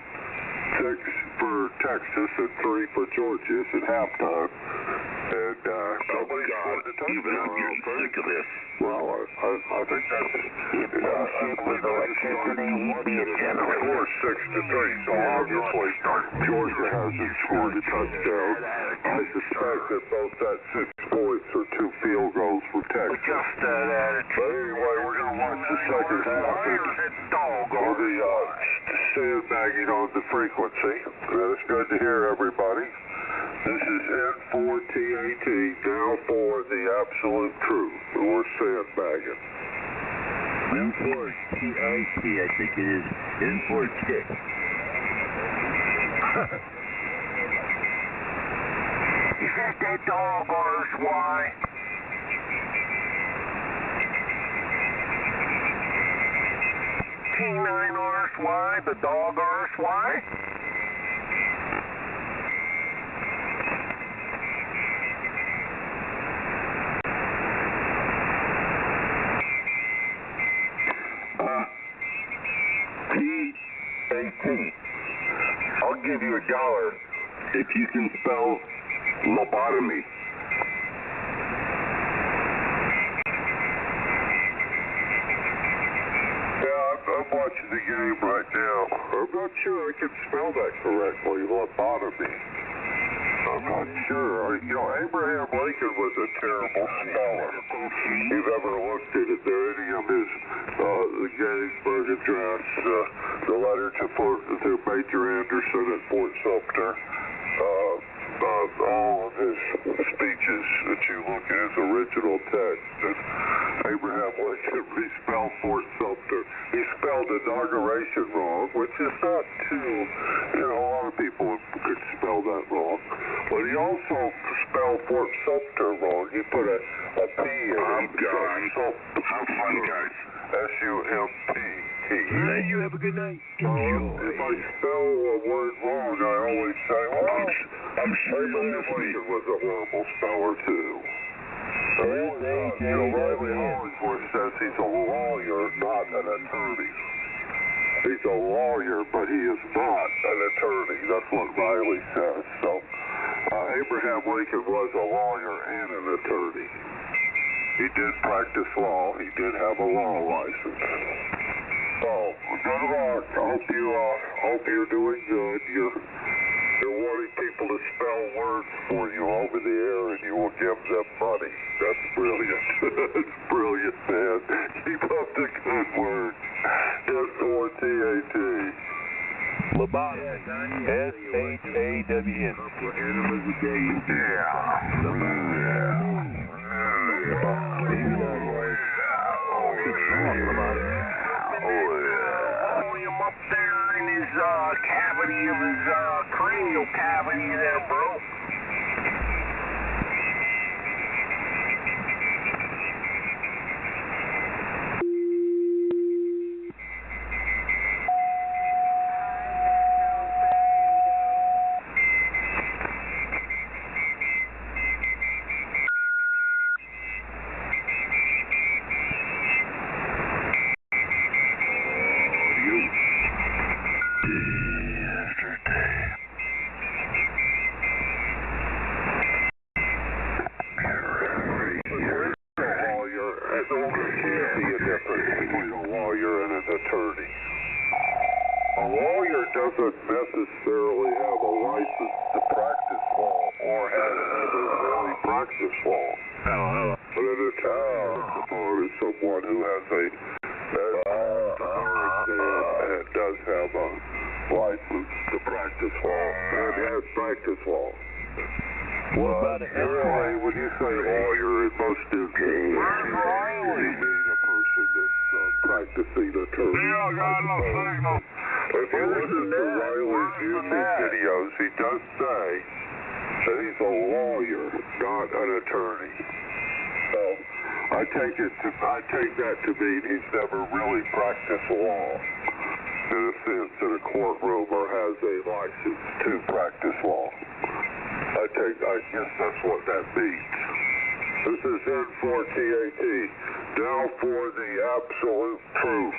6 for Texas and 3 for Georgia. It's at halftime. And nobody scored a touchdown. I'm getting sick of this. Well, I think that's... Score 6-3, so obviously Georgia hasn't scored a touchdown. I suspect that both that 6 points are 2 field goals for Texas. But anyway, we're going to watch the second half. We'll be sandbagging on the frequency. It's good to hear everybody. This is N4TAT, now for the absolute truth. We're sandbagging. N4TIT, I think it is. N4TIT. Is that dog RSY? T9 RSY, the dog RSY? T18. I'll give you $1 if you can spell lobotomy. Yeah, I'm watching the game right now. I'm not sure I can spell that correctly, lobotomy. I'm not sure. You know, Abraham Lincoln was a terrible speller. If you've ever looked at it, there any of his, the Gettysburg Address, the letter to Major Anderson at Fort Sumter, all of his speeches that you look at his original text, and Abraham Lincoln respelled Fort Sumter. He spelled inauguration wrong, which is not too, a lot of people could spell that wrong. But he also spelled Fort Sumter wrong. He put a P in it. I'm done. Have fun, guys. S-U-M-P. Hey, you have a good night. If I spell a word wrong, I always say, well, I'm sure you'll miss me. Lincoln was a horrible speller, too. Riley Hollingsworth says he's a lawyer, not an attorney. He's a lawyer, but he is not an attorney. That's what Riley says. So, Abraham Lincoln was a lawyer and an attorney. He did practice law. He did have a law license. So, good luck. I hope you're doing good. You're wanting people to spell words for you over the air, and you will give them money. That's brilliant. That's brilliant, man. Keep up the good work. N4TAT. Lobotomy. S-H-A-W-N. Him up there in his cavity of his cranial cavity there, bro. Doesn't necessarily have a license to practice law or has never really practiced law. But an attorney is someone who has and does have a license to practice law and has practiced law. What about an anyway, when you say lawyer, in most instances, you mean a person that's practicing attorney. If you listen to Riley's YouTube videos, he does say that he's a lawyer, not an attorney. So I take that to mean he's never really practiced law in a sense in a courtroom or has a license to practice law. I guess that's what that means. This is N4TAT. Now for the absolute truth.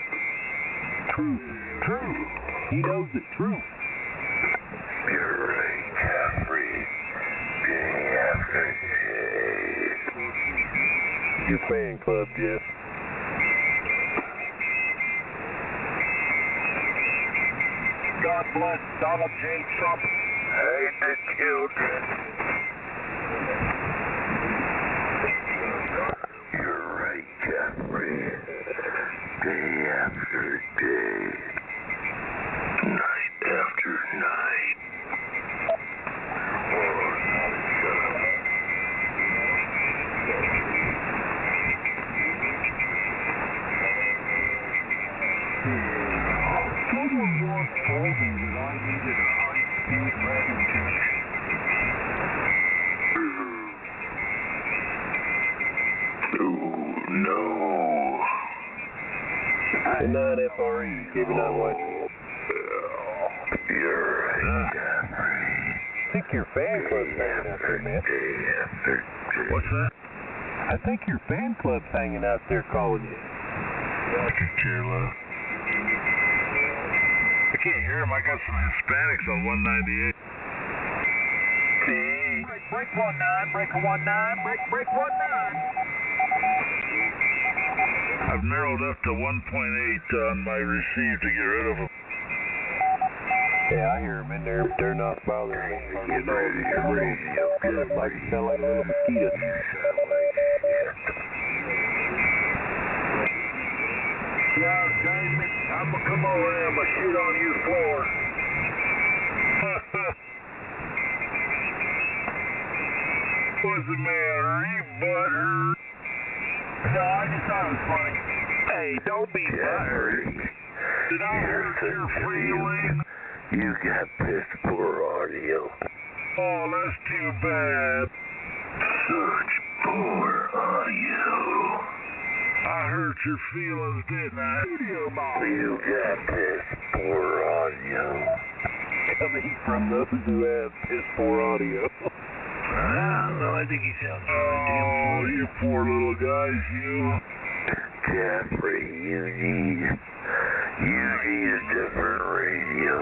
Truth. He knows the truth. You're right, Jeffrey. Day after day. Your fan club, Jeff. God bless Donald J. Trump. Hate the children. You're right, Jeffrey. Day after day. Night after night. Someone once told me that I needed a high-speed radio connection. Oh, no. Good night, FRE. Keep an eye watching. You're right, Jeffrey. I think your fan club's hanging out there, man. Day after day. What's that? I think your fan club's hanging out there calling you. I could care less. I can't hear him. I got some Hispanics on 198. Break 19, break 19, break 19. I've narrowed up to 1.8 on my receive to get rid of them. Yeah, I hear them in there, but they're not bothering me. Get ready, you're radio. Good, Like you sound like a little mosquito. You sound like shit. Yeah, David, I'm gonna come over there and I'm gonna shit on you floor. What's the matter? You butthurt? No, I just thought it was funny. Hey, don't be Jeffrey, Did I hurt your feelings? you got piss poor audio. Oh, that's too bad. Such poor audio. I hurt your feelings, didn't I? You got piss poor audio. coming from those who have piss poor audio. No, I think he sounds really damn funny. You poor little guys, you. Jeffrey, you need a different radio.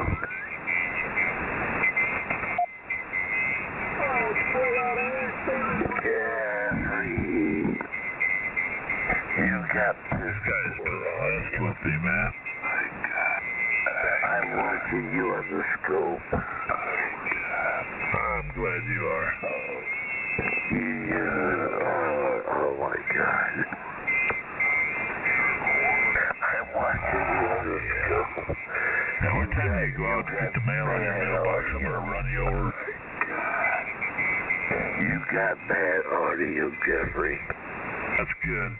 Jeffrey, you got This guy's possessed with me, man. I'm watching you on the scope. I'm glad you are. Oh my God. I'm watching you on the scope. Now, what time do you go out to get the mail on your mailbox? I'm going to run you over. You got bad audio, Jeffrey. That's good.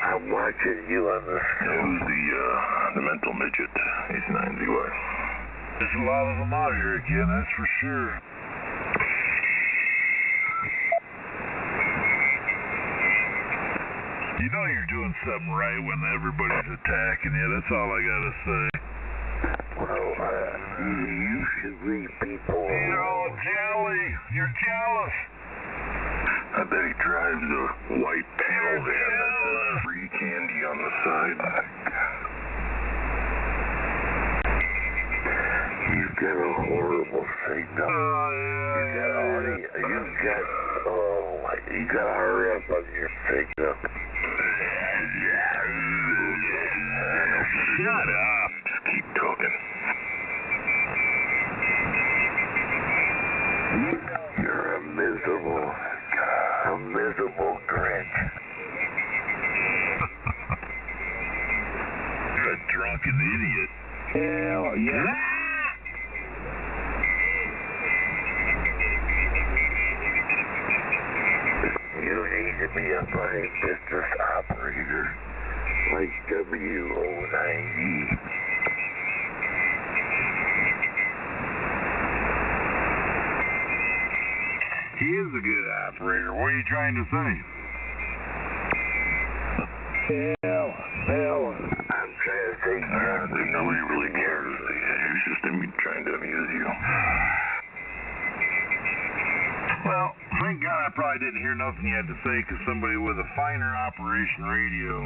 I'm watching you on the scope. The mental midget. He's 90 away. There's a lot of them out here again, that's for sure. You know you're doing something right when everybody's attacking you. That's all I gotta say. Well, you should leave people alone. You're all jelly. You're jealous. I bet he drives a white panel van that says free candy on the side. You've got a horrible signal. You gotta hurry up on your signal. Shut up. Just keep talking. You're a miserable Grinch. You're a drunken idiot. Hell yeah. You need to be a funny business operator like WO90. He is a good operator. What are you trying to say? Hell. I'm trying to say Nobody really cares. He was just trying to amuse you. Well, thank thank God I probably didn't hear nothing you had to say, because somebody with a finer operation radio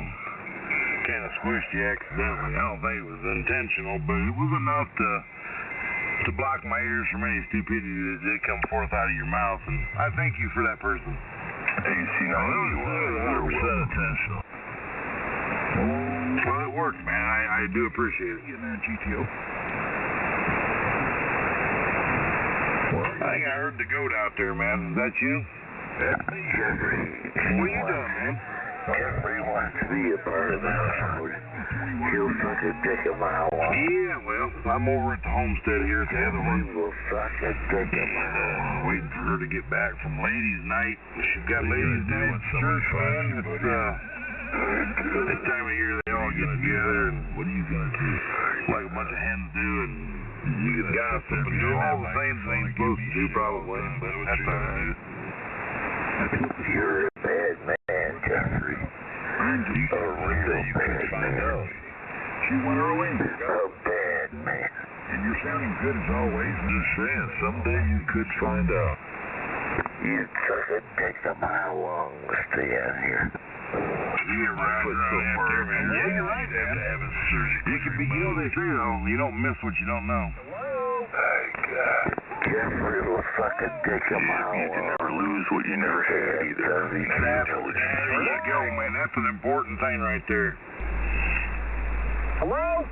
kind of squished you accidentally. I don't think it was intentional, but it was enough to block my ears from any stupidity that did come forth out of your mouth, and I thank you for that person. AC 91, 100% intentional. Well, it worked, man. I do appreciate it. Getting that GTO. I think I heard the goat out there, man. Is that you? Jeffrey. What are you doing, man? Jeffrey wants to be a part of the crowd. He'll suck a dick a mile long. Yeah, well, I'm over at the homestead here at the other one. Will suck a dick a mile long. Waiting for her to get back from ladies' night. She's got ladies' night at church, man. It's that time of year they all get together, and what are you gonna do? Like a bunch of hens do, and you can gossip and do all the things they ain't supposed to do, probably. But that's all right. You're a bad man, Jeffrey. A real bad man. She went early. A bad man. And you're sounding good as always. I'm just saying, someday you could find out. You'd suck a dick a mile long to stay out here. Yeah, right. Yeah, you're right, man. You can be guilty too, though. You don't miss what you don't know. My God. Jeffrey will suck a dick a mile long. You can never lose what you never had either. There you go, man. That's an important thing right there. Hello?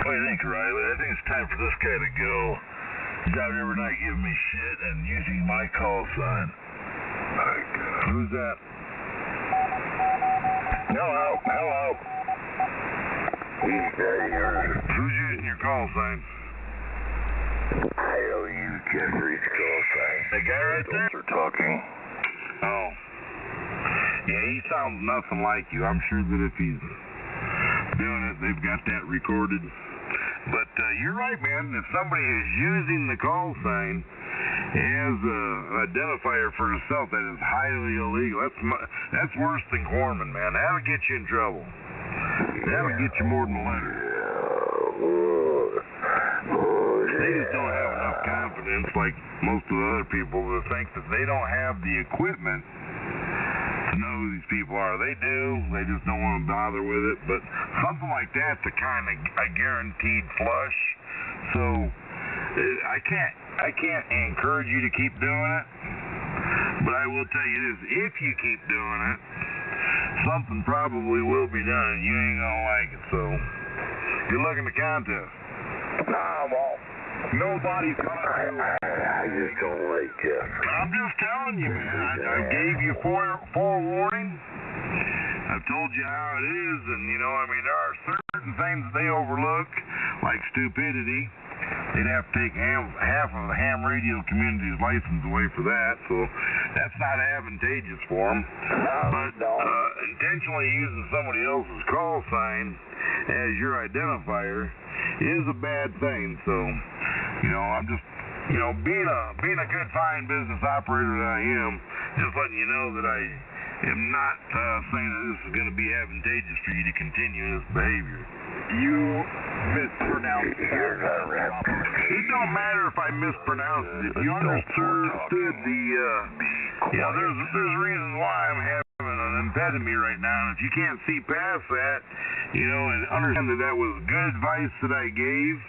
What do you think, Riley? I think it's time for this guy to go. He's out every night giving me shit and using my call sign. My God. Who's that? Hello. He's not here. Who's using your call sign? I owe you Jeffrey's call sign. The guy right there? They're talking. Oh. Yeah, he sounds nothing like you. I'm sure that if he's doing it, they've got that recorded. But you're right, man. If somebody is using the call sign as an identifier for himself, that is highly illegal. That's worse than Corman, man. That'll get you in trouble. That'll get you more than a letter. They just don't have enough confidence, like most of the other people, to think that they don't have the equipment to know who these people are. They do. They just don't want to bother with it. But something like that's a kind of a guaranteed flush. So I can't encourage you to keep doing it. But I will tell you this: if you keep doing it, something probably will be done, and you ain't gonna like it. So good luck in the contest. Nah, well, Nobody's gonna. I just don't like Jeffrey. I'm just telling you, man. I gave you forewarning. I've told you how it is, and there are certain things they overlook, like stupidity. They'd have to take half of the ham radio community's license away for that, so that's not advantageous for them. But intentionally using somebody else's call sign as your identifier is a bad thing. So, I'm just, being a good, fine business operator that I am, just letting you know that I am not saying that this is going to be advantageous for you to continue this behavior. You mispronounced You're not right. It don't matter if I mispronounce it. If you understood there's reasons why I'm having an impediment right now. And if you can't see past that, and understand that was good advice that I gave,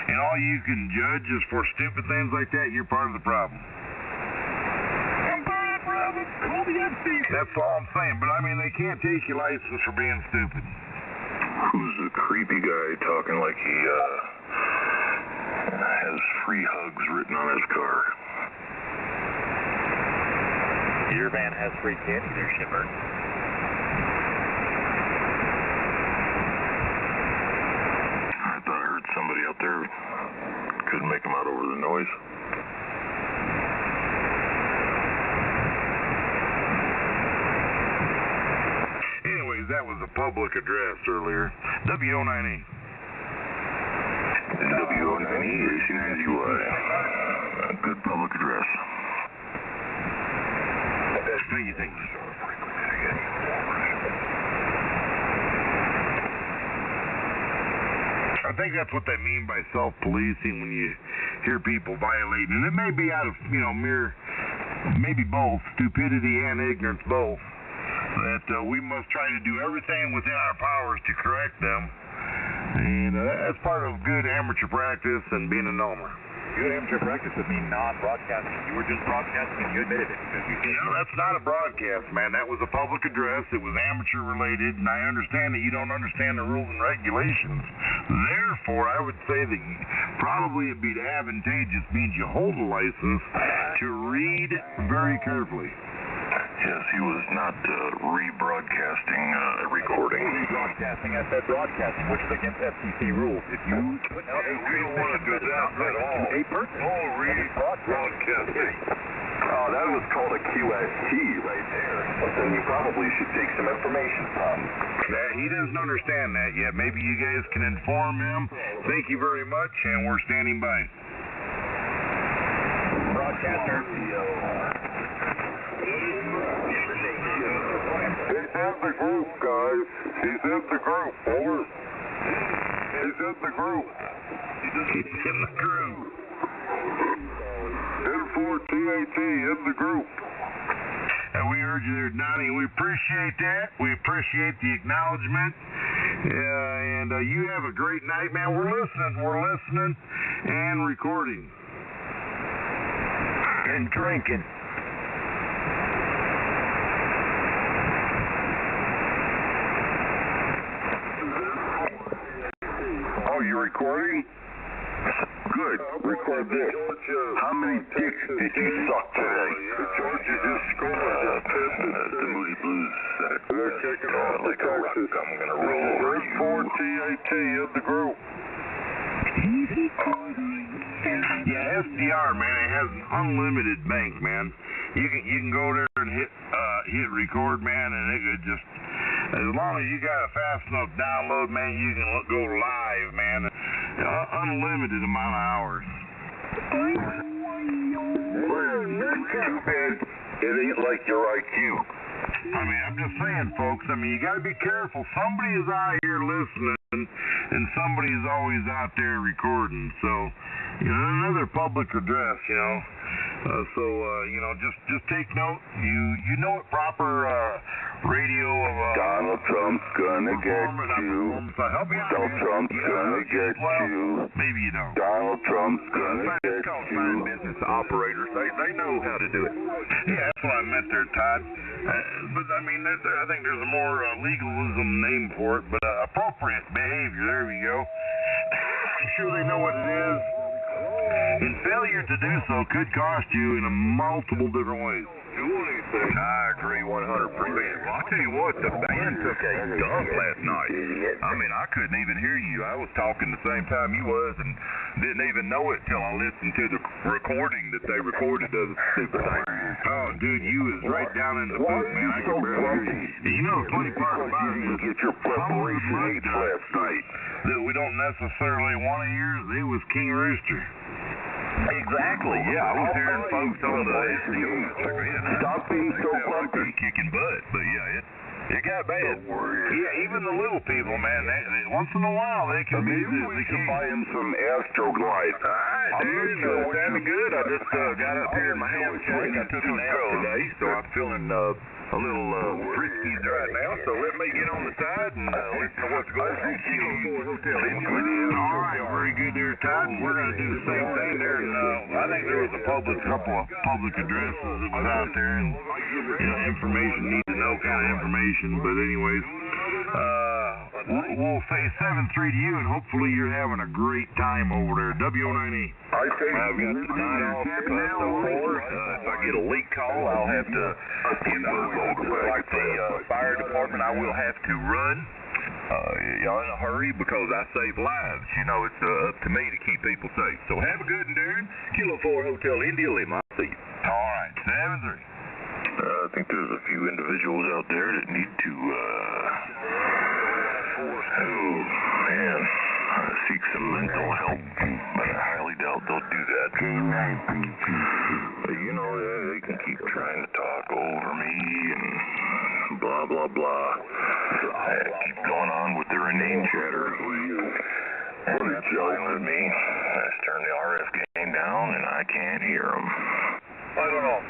and all you can judge is for stupid things like that, you're part of the problem. I'm part of the problem. Call the FC. That's all I'm saying. But they can't take your license for being stupid. Who's the creepy guy talking like he has free hugs written on his car? Your van has free candy there, Shipper. I thought I heard somebody out there. Couldn't make them out over the noise. Anyways, that was a public address earlier. WO9E. WO9E, AC9UY. Good public address. What do you think? I think that's what they mean by self-policing when you hear people violating. And it may be out of, maybe both, stupidity and ignorance, both. That we must try to do everything within our powers to correct them. And that's part of good amateur practice and being a gnomer. Good amateur practice would mean non-broadcasting. You were just broadcasting and you admitted it. That's not a broadcast, man. That was a public address. It was amateur related, and I understand that you don't understand the rules and regulations. Therefore, I would say that probably it'd be advantageous, means you hold a license, to read very carefully. Yes, he was not rebroadcasting a recording. Rebroadcasting, I said broadcasting, which is against FCC rules. If you put out a want to do that at all. A person, rebroadcasting. That was called a QST right there. Something you probably should take some information from. Yeah, he doesn't understand that yet. Maybe you guys can inform him. Thank you very much, and we're standing by. broadcaster. He's in the group, guys. He's in the group. Over. He's in the group. He's in the group. N4TAT in the group. And we urge you there, Donnie. We appreciate that. We appreciate the acknowledgement. And you have a great night, man. We're listening and recording. And drinking. Oh, you're recording? Good. Record this. How many dicks did you suck today? The Georgia just scored. The Moody Blues. They're kicking off the Texas. I'm going to roll. N4TAT in the group. Yeah, SDR, man, it has an unlimited bank, man. You can go there and hit record, man, and it could just, as long as you got a fast enough download, man, you can go live, man. Unlimited amount of hours. It ain't like your IQ. I mean, I'm just saying, folks, you got to be careful. Somebody is out here listening, and somebody is always out there recording. So, another public address, just take note. You know what proper radio of Donald Trump's gonna get you. Donald Trump's gonna get you. Maybe you don't. Donald Trump's gonna get you. Business operators, they know how to do it. Yeah, that's what I meant there, Todd. But I think there's a more legalism name for it, but appropriate behavior. There we go. I'm sure they know what it is. And failure to do so could cost you in multiple different ways. I agree 100%. Well, I'll tell you what, the band took a dump last night. I couldn't even hear you. I was talking the same time you was and didn't even know it till I listened to the recording that they recorded of the stupid thing. Oh, dude, you was right down in the booth, man. I could barely hear you. And you know the funny part about it is get your preparation age last night. That we don't necessarily want to hear, they was King Rooster. Exactly, yeah. I was hearing folks on the SDO. Stop being so grumpy. Kicking butt, but yeah, it got bad. Yeah, even the little people, man, once in a while they can be we can buy him some Astroglide. Alright, dude, sounding good. I just got up here in my hamstring. I took a nap today, so I'm feeling a little frisky right now, so let me get on the side and listen to what's going on. All right, very good there, Todd. We're going to do the same thing there. And, I think there was a couple of public addresses that was out there, and information, need to know kind of information. But anyways, we'll say 7-3 to you, and hopefully you're having a great time over there. WO9E. I think I've got the 9 off if I get a leak call, I'll have to, like the fire department, I will have to run. In a hurry because I save lives. It's up to me to keep people safe. So have a good one, dude. Kilo 4 Hotel India Lima. I'll see you. All right, 7-3. I think there's a few individuals out there that need to, seek some mental help, but I highly doubt they'll do that. They can keep trying to talk over me and blah, blah, blah. Keep going on with their inane chatter. silent me. I just turned the RF gain down and I can't hear them. I don't know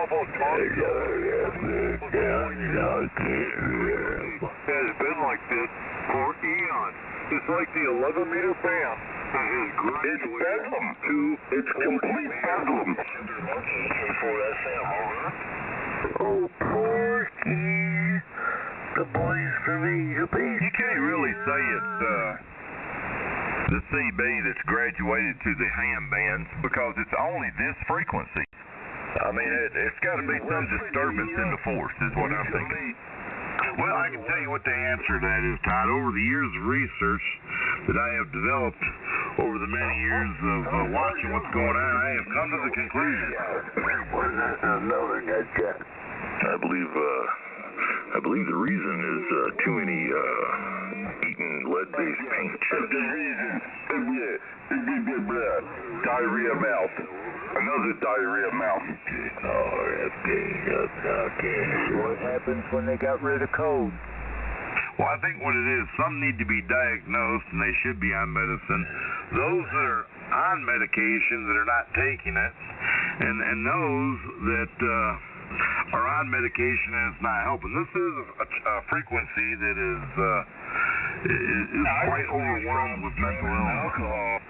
about talking. It's been like this for eons. It's like the 11-meter band. It's bedlam. It's complete bedlam. Oh, Porky. The boys from Asia Pacific. You can't really say it's the CB that's graduated to the ham bands because it's only this frequency. I mean, it's got to be some disturbance in the force is what I'm thinking. Well, I can tell you what the answer to that is, Todd. Over the years of research that I have developed over the many years of watching what's going on, I have come to the conclusion. I believe the reason is too many eating lead-based paint chips. The reason, diarrhea mouth. Another diarrhea mouth. What happens when they got rid of code? Well, I think what it is, some need to be diagnosed and they should be on medicine. Those that are on medication that are not taking it, and those that are on medication and it's not helping. This is a frequency that is quite overwhelmed with mental illness.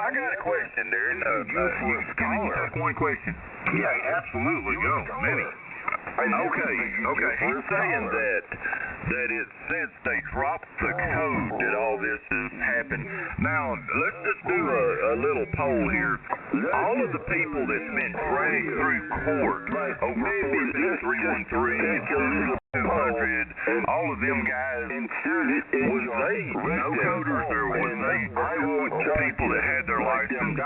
I got a question there. Can you take one question? Yeah, absolutely. Go. Many. Okay. He's saying that it's since they dropped the code that all this has happened. Now, let's just do a little poll here. All of the people that's been dragged through court over 46313, 200, all of them guys, was they no-coders or was they people that had their license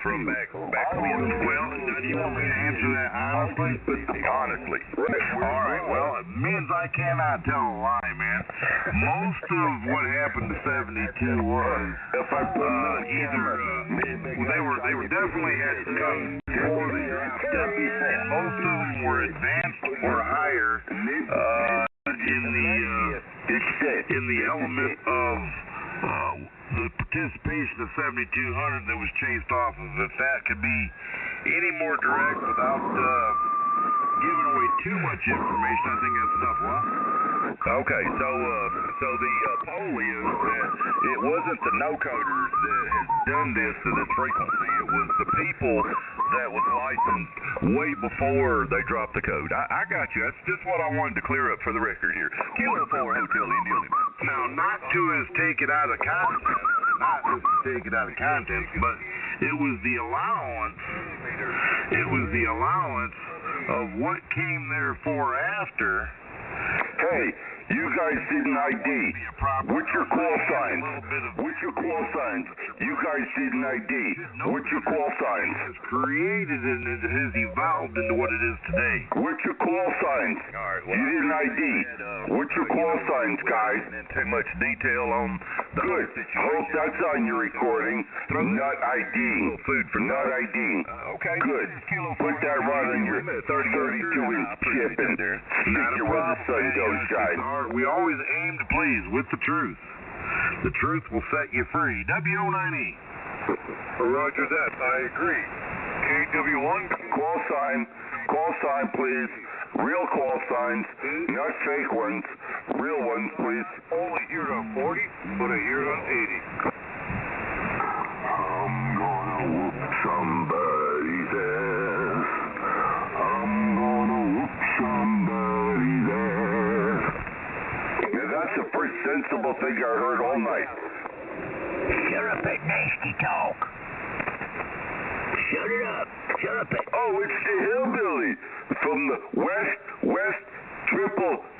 from back when? Well, do you want me to answer that honestly? Honestly. All right, well, it means I cannot tell a lie, man. Most of what happened to 72 was either they were definitely at code before they dropped it, and most of them were advanced or higher in the element of the participation of 7200 that was chased off of. If that could be any more direct without giving away too much information, I think that's enough. Well, okay, so the poll is that it wasn't the no-coders that has done this to this frequency. It was the people that was licensed way before they dropped the code. I got you. That's just what I wanted to clear up for the record here. Kilo 4 Hotel India Lima. Now, not to take it out of context, but it was the allowance. It was the allowance of what came therefore after. Hey, you guys didn't ID. What's your call signs? What's your call signs? You guys didn't ID. What's your call signs? It's created and it has evolved into what it is today. What's your call signs? You didn't ID. What's your call signs, guys? Too much detail on the Good. Hope that's on your recording. Not IDing. Not IDing. Okay. Good. Put that right on your 32-inch chip in there. Stick it where the sun don't shine. We always aim to please with the truth. The truth will set you free. WO9E. Roger that. I agree. KW1. Call sign, please. Real call signs, not fake ones. Real ones, please. Only here on 40, but I hear on 80. I'm gonna whoop somebody's ass. I'm gonna whoop somebody's ass. Yeah, that's the first sensible thing I heard all night. Shut up that nasty talk. Shut it up. Shut up that... Oh, it's the hillbilly from the west,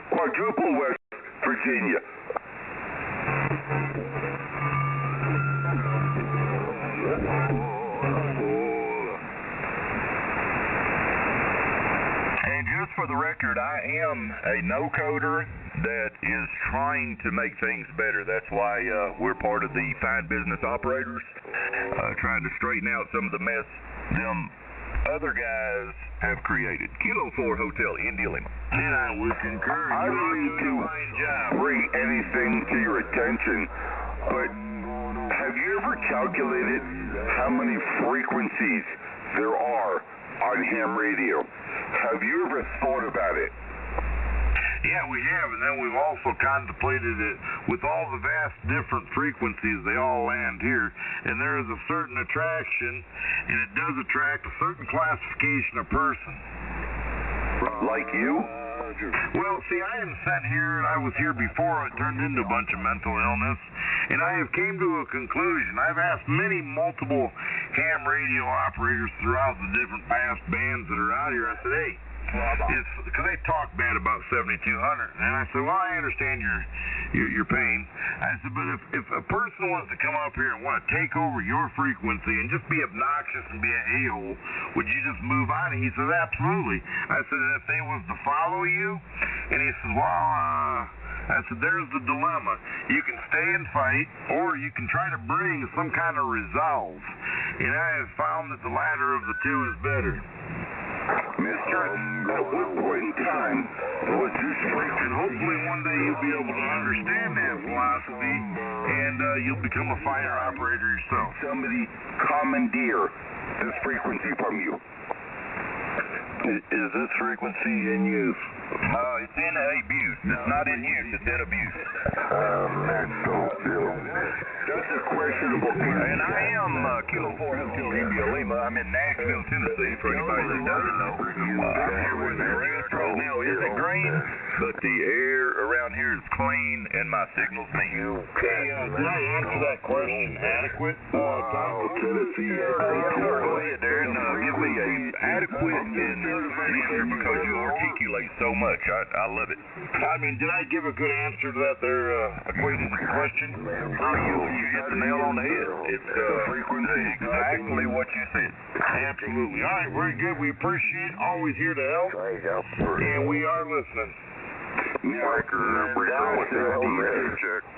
quadruple West Virginia. And just for the record, I am a no-coder that is trying to make things better. That's why we're part of the Fine Business Operators, trying to straighten out some of the mess them other guys have created. Kilo 4 Hotel India Lima. And I would concur. I don't mean to bring anything to your attention, but Have you ever calculated how many frequencies there are on ham radio? Have you ever thought about it? Yeah, we have, and then we've also contemplated it with all the vast different frequencies. They all land here, and there is a certain attraction, and it does attract a certain classification of person. Like you? Well, see, I am sent here, and I was here before it turned into a bunch of mental illness, and I have came to a conclusion. I've asked multiple ham radio operators throughout the different past bands that are out here. I said, hey, it's because they talk bad about 7200, and I said, well, I understand your pain. I said, but if a person wants to come up here and want to take over your frequency and just be obnoxious and be an a-hole, would you just move on? And he said, absolutely. I said, and if they was to follow you, and he said, well, I said, there's the dilemma. You can stay and fight, or you can try to bring some kind of resolve. And I have found that the latter of the two is better. Mister, at what point in time was this frequency? And hopefully one day you'll be able to understand that philosophy, and you'll become a fire operator yourself. Somebody commandeer this frequency from you. Is this frequency in use? It's in abuse. It's not in use. It's in abuse. That's a questionable case. And I am Kilo 402 India Lima. I'm in Nashville, Tennessee, for anybody that doesn't know. I'm here with the retro. Now, isn't green, but the air around here is clean, and my signal's mean. Hey, did I answer that question adequate? Tennessee. Go ahead there and give me a adequate answer because you articulate so much. I love it. I mean, did I give a good answer to that there equation question? You hit the nail on the head. It's exactly what you said. Absolutely. All right, very good. We appreciate it. Always here to help. And we are listening.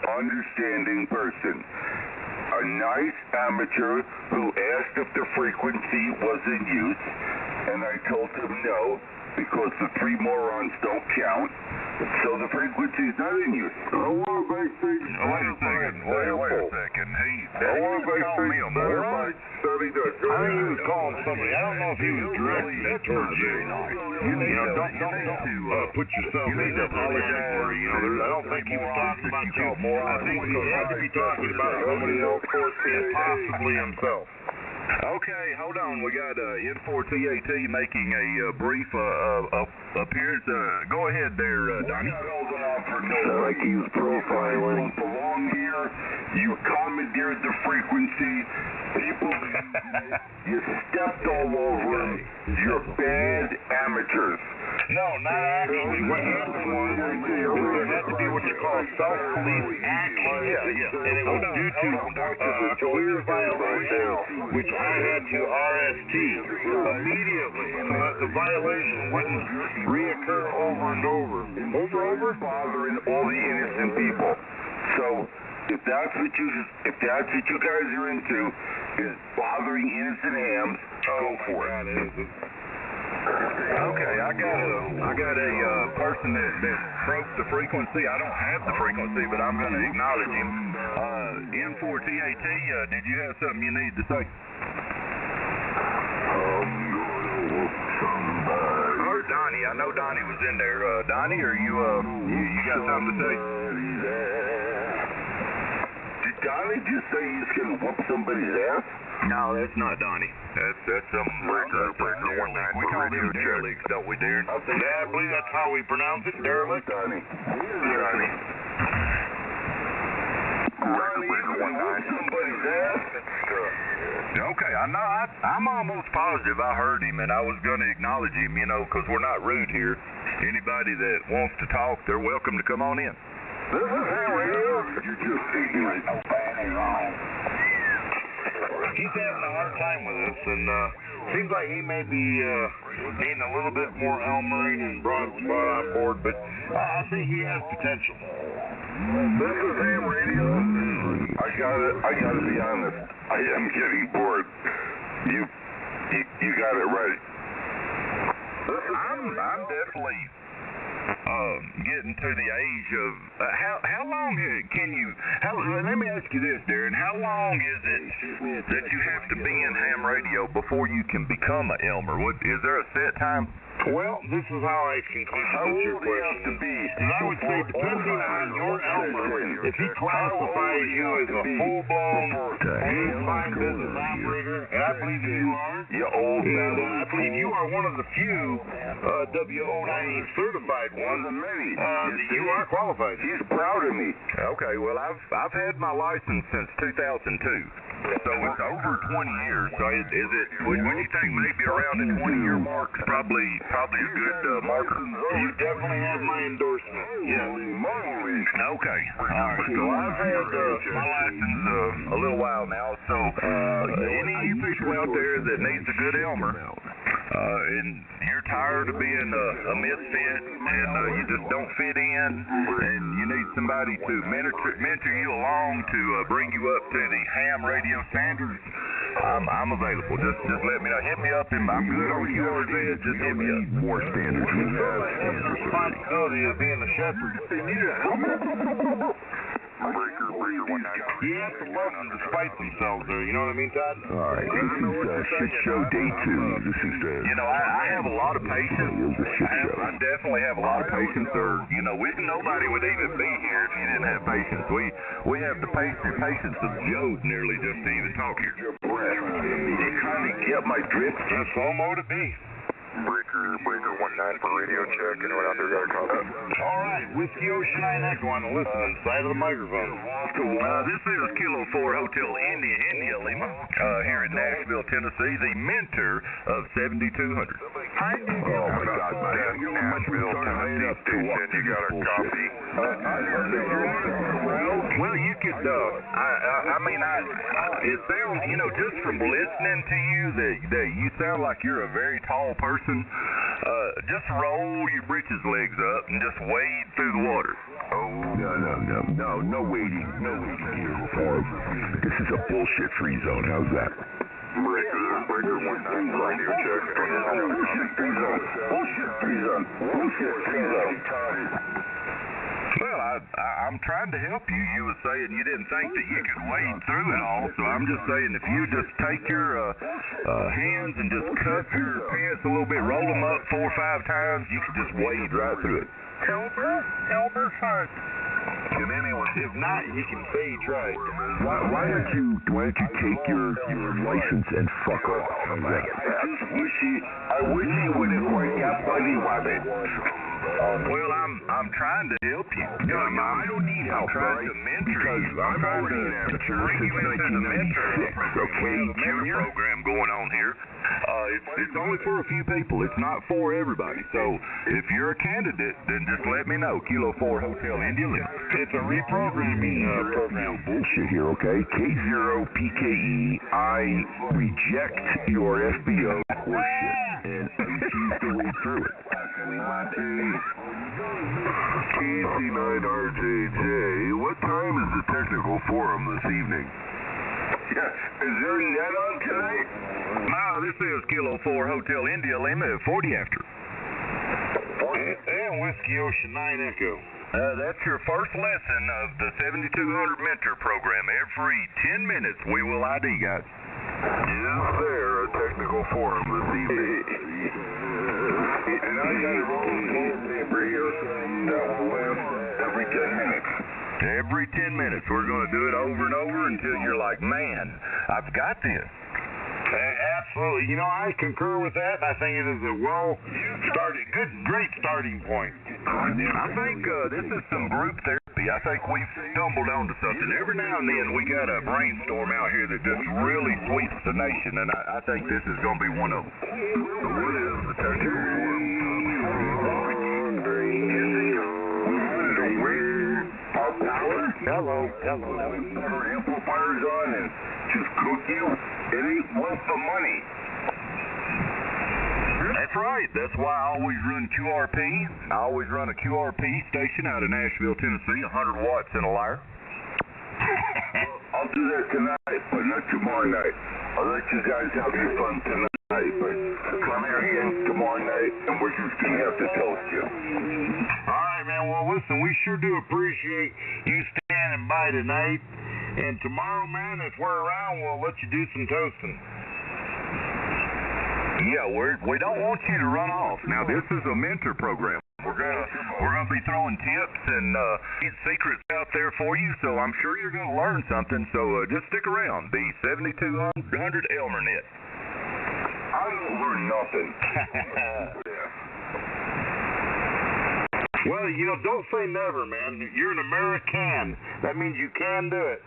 Understanding person. A nice amateur who asked if the frequency was in use, and I told him no, because the three morons don't count, so the frequency is not in use. Wait a second. Hey, you called me a moron? I think he was calling somebody. I don't know if he was directing that towards you. Don't put yourself in that category. I don't think he was talking about you. I think he had to be talking about somebody else and possibly himself. Okay, hold on. We got N4TAT making a brief appearance. Go ahead there, Donnie. Like he was profiling. Belong here. You commandeered the frequency. People, you stepped all over them. You're bad amateurs. No, not actually. What happened was there had to be what you call self-police action. Yeah. And it was due to a clear violation, which I had to RST immediately so that the violation wouldn't reoccur over and over. Bothering all the innocent people. So if that's what you guys are into, is bothering innocent hams, go for it. Okay, I got a person that broke the frequency. I don't have the frequency, but I'm going to acknowledge him. N4TAT, did you have something you need to say? Donnie, I know Donnie was in there. Donnie, are you got something to say? Did Donnie just say he's going to whoop somebody's ass? No, that's not Donnie. That's some derelict. We call them derelicts, don't we, Darren? Yeah, I believe that's how we pronounce it, derelict. Donnie. Okay, I'm almost positive I heard him, and I was going to acknowledge him, because we're not rude here. Anybody that wants to talk, they're welcome to come on in. This is You're just ignorant. He's having a hard time with us, and seems like he may be needing a little bit more Elmering and brought on board, but I think he has potential. This is Ham Radio. I gotta be honest. I am getting bored. You got it right. I'm definitely getting to the age of how long can you? Let me ask you this, Darren. How long is it that you have to be in ham radio before you can become an Elmer? Is there a set time? Well, this is how I can answer your question. And I would say, depending on your Elmer, if he classifies you as a full-blown full-time business operator, and I believe you are, and I believe you are one of the few WO98 certified ones, you are qualified. He's proud of me. Okay, well, I've had my license since 2002. So it's over 20 years. So is it? Would you think maybe around the 20-year mark is probably a good marker? You definitely have my endorsement. Yes. Okay. All right. So I've had my license a little while now. So any of you people out there that needs a good Elmer, and you're tired of being a misfit, and you just don't fit in, and you need somebody to mentor you along to bring you up to the ham radio standards, I'm available. Just let me know. Hit me up, and I'm good on yours. Just hit me up. More standards. We have standards. Responsibility of being a shepherd. They need a helmet. Breaker 191. You have to love them despite themselves there. You know what I mean, Todd? All right. This is Shit Show Day 2. This is I have a lot of patience. I definitely have a lot of patience. Nobody would even be here if you didn't have patience. We have the patience of Job nearly just to even talk here. You kind of get my drift. That's all more to be. Breaker 19 for radio check. Anyone out there got a copy? All right, Whiskey Ocean 9 Echo on the listening side of the microphone. This is Kilo 4 Hotel India Lima here in Nashville, Tennessee, the mentor of 7200. Oh my God, Nashville, Tennessee station. You got a copy? Well, you could. It sounds, just from listening to you, that you sound like you're a very tall person. Just roll your britches legs up and just wade through the water. No wading here, Favre. This is a bullshit free zone. How's that? Breaker 19 radio check. Bullshit free zone. Well, I'm trying to help you. You were saying you didn't think that you could wade through it all, so I'm just saying if you just take your hands and just cup your pants a little bit, roll them up 4 or 5 times, you can just wade right through it. Elmer Fun. Can anyone? If not, you can say you tried. Why don't you take your license and fuck off? I wish you wouldn't quite got buddy wabbit. Well, I'm trying to help you. I don't need help, I'm trying to mentor you. I'm already an amateur since 1996, okay? Mentor program going on here. It's only for a few people. It's not for everybody. So if you're a candidate, then just let me know. Kilo 4 Hotel India Lima. It's a reprogramming program. Bullshit here, okay? K0PKE. I reject your FBO horseshit, and I refuse to wade through it. KC9RJJ, what time is the technical forum this evening? Is there a net on tonight? No, this is Kilo 4 Hotel India Lima at 40 after. And Whiskey Ocean 9 Echo. That's your first lesson of the 7200 Mentor Program. Every 10 minutes we will ID, guys. Is there a technical forum this evening? And I got a roll of paper here that will last every 10 minutes. Every 10 minutes. We're going to do it over and over until you're like, man, I've got this. Absolutely. I concur with that. I think it is a great starting point. I think this is some group therapy. I think we've stumbled onto something. Every now and then we got a brainstorm out here that just really sweeps the nation, and I think this is going to be one of them. So what is the technical forum? Hello. Amplifiers on and just cook you. It ain't worth the money. That's right. That's why I always run QRP. I always run a QRP station out of Nashville, Tennessee, 100 watts in a wire. I'll do that tonight, but not tomorrow night. I'll let you guys have your fun tonight. Nite, but come here again tomorrow night, and we're just gonna have to toast you. All right, man. Well, listen, we sure do appreciate you standing by tonight. And tomorrow, man, if we're around, we'll let you do some toasting. Yeah, we don't want you to run off. Now, this is a mentor program. We're gonna be throwing tips and secrets out there for you, so I'm sure you're gonna learn something. So just stick around. The 7200 Elmer Net. I don't learn nothing. Well, you know, don't say never, man. You're an American. That means you can do it.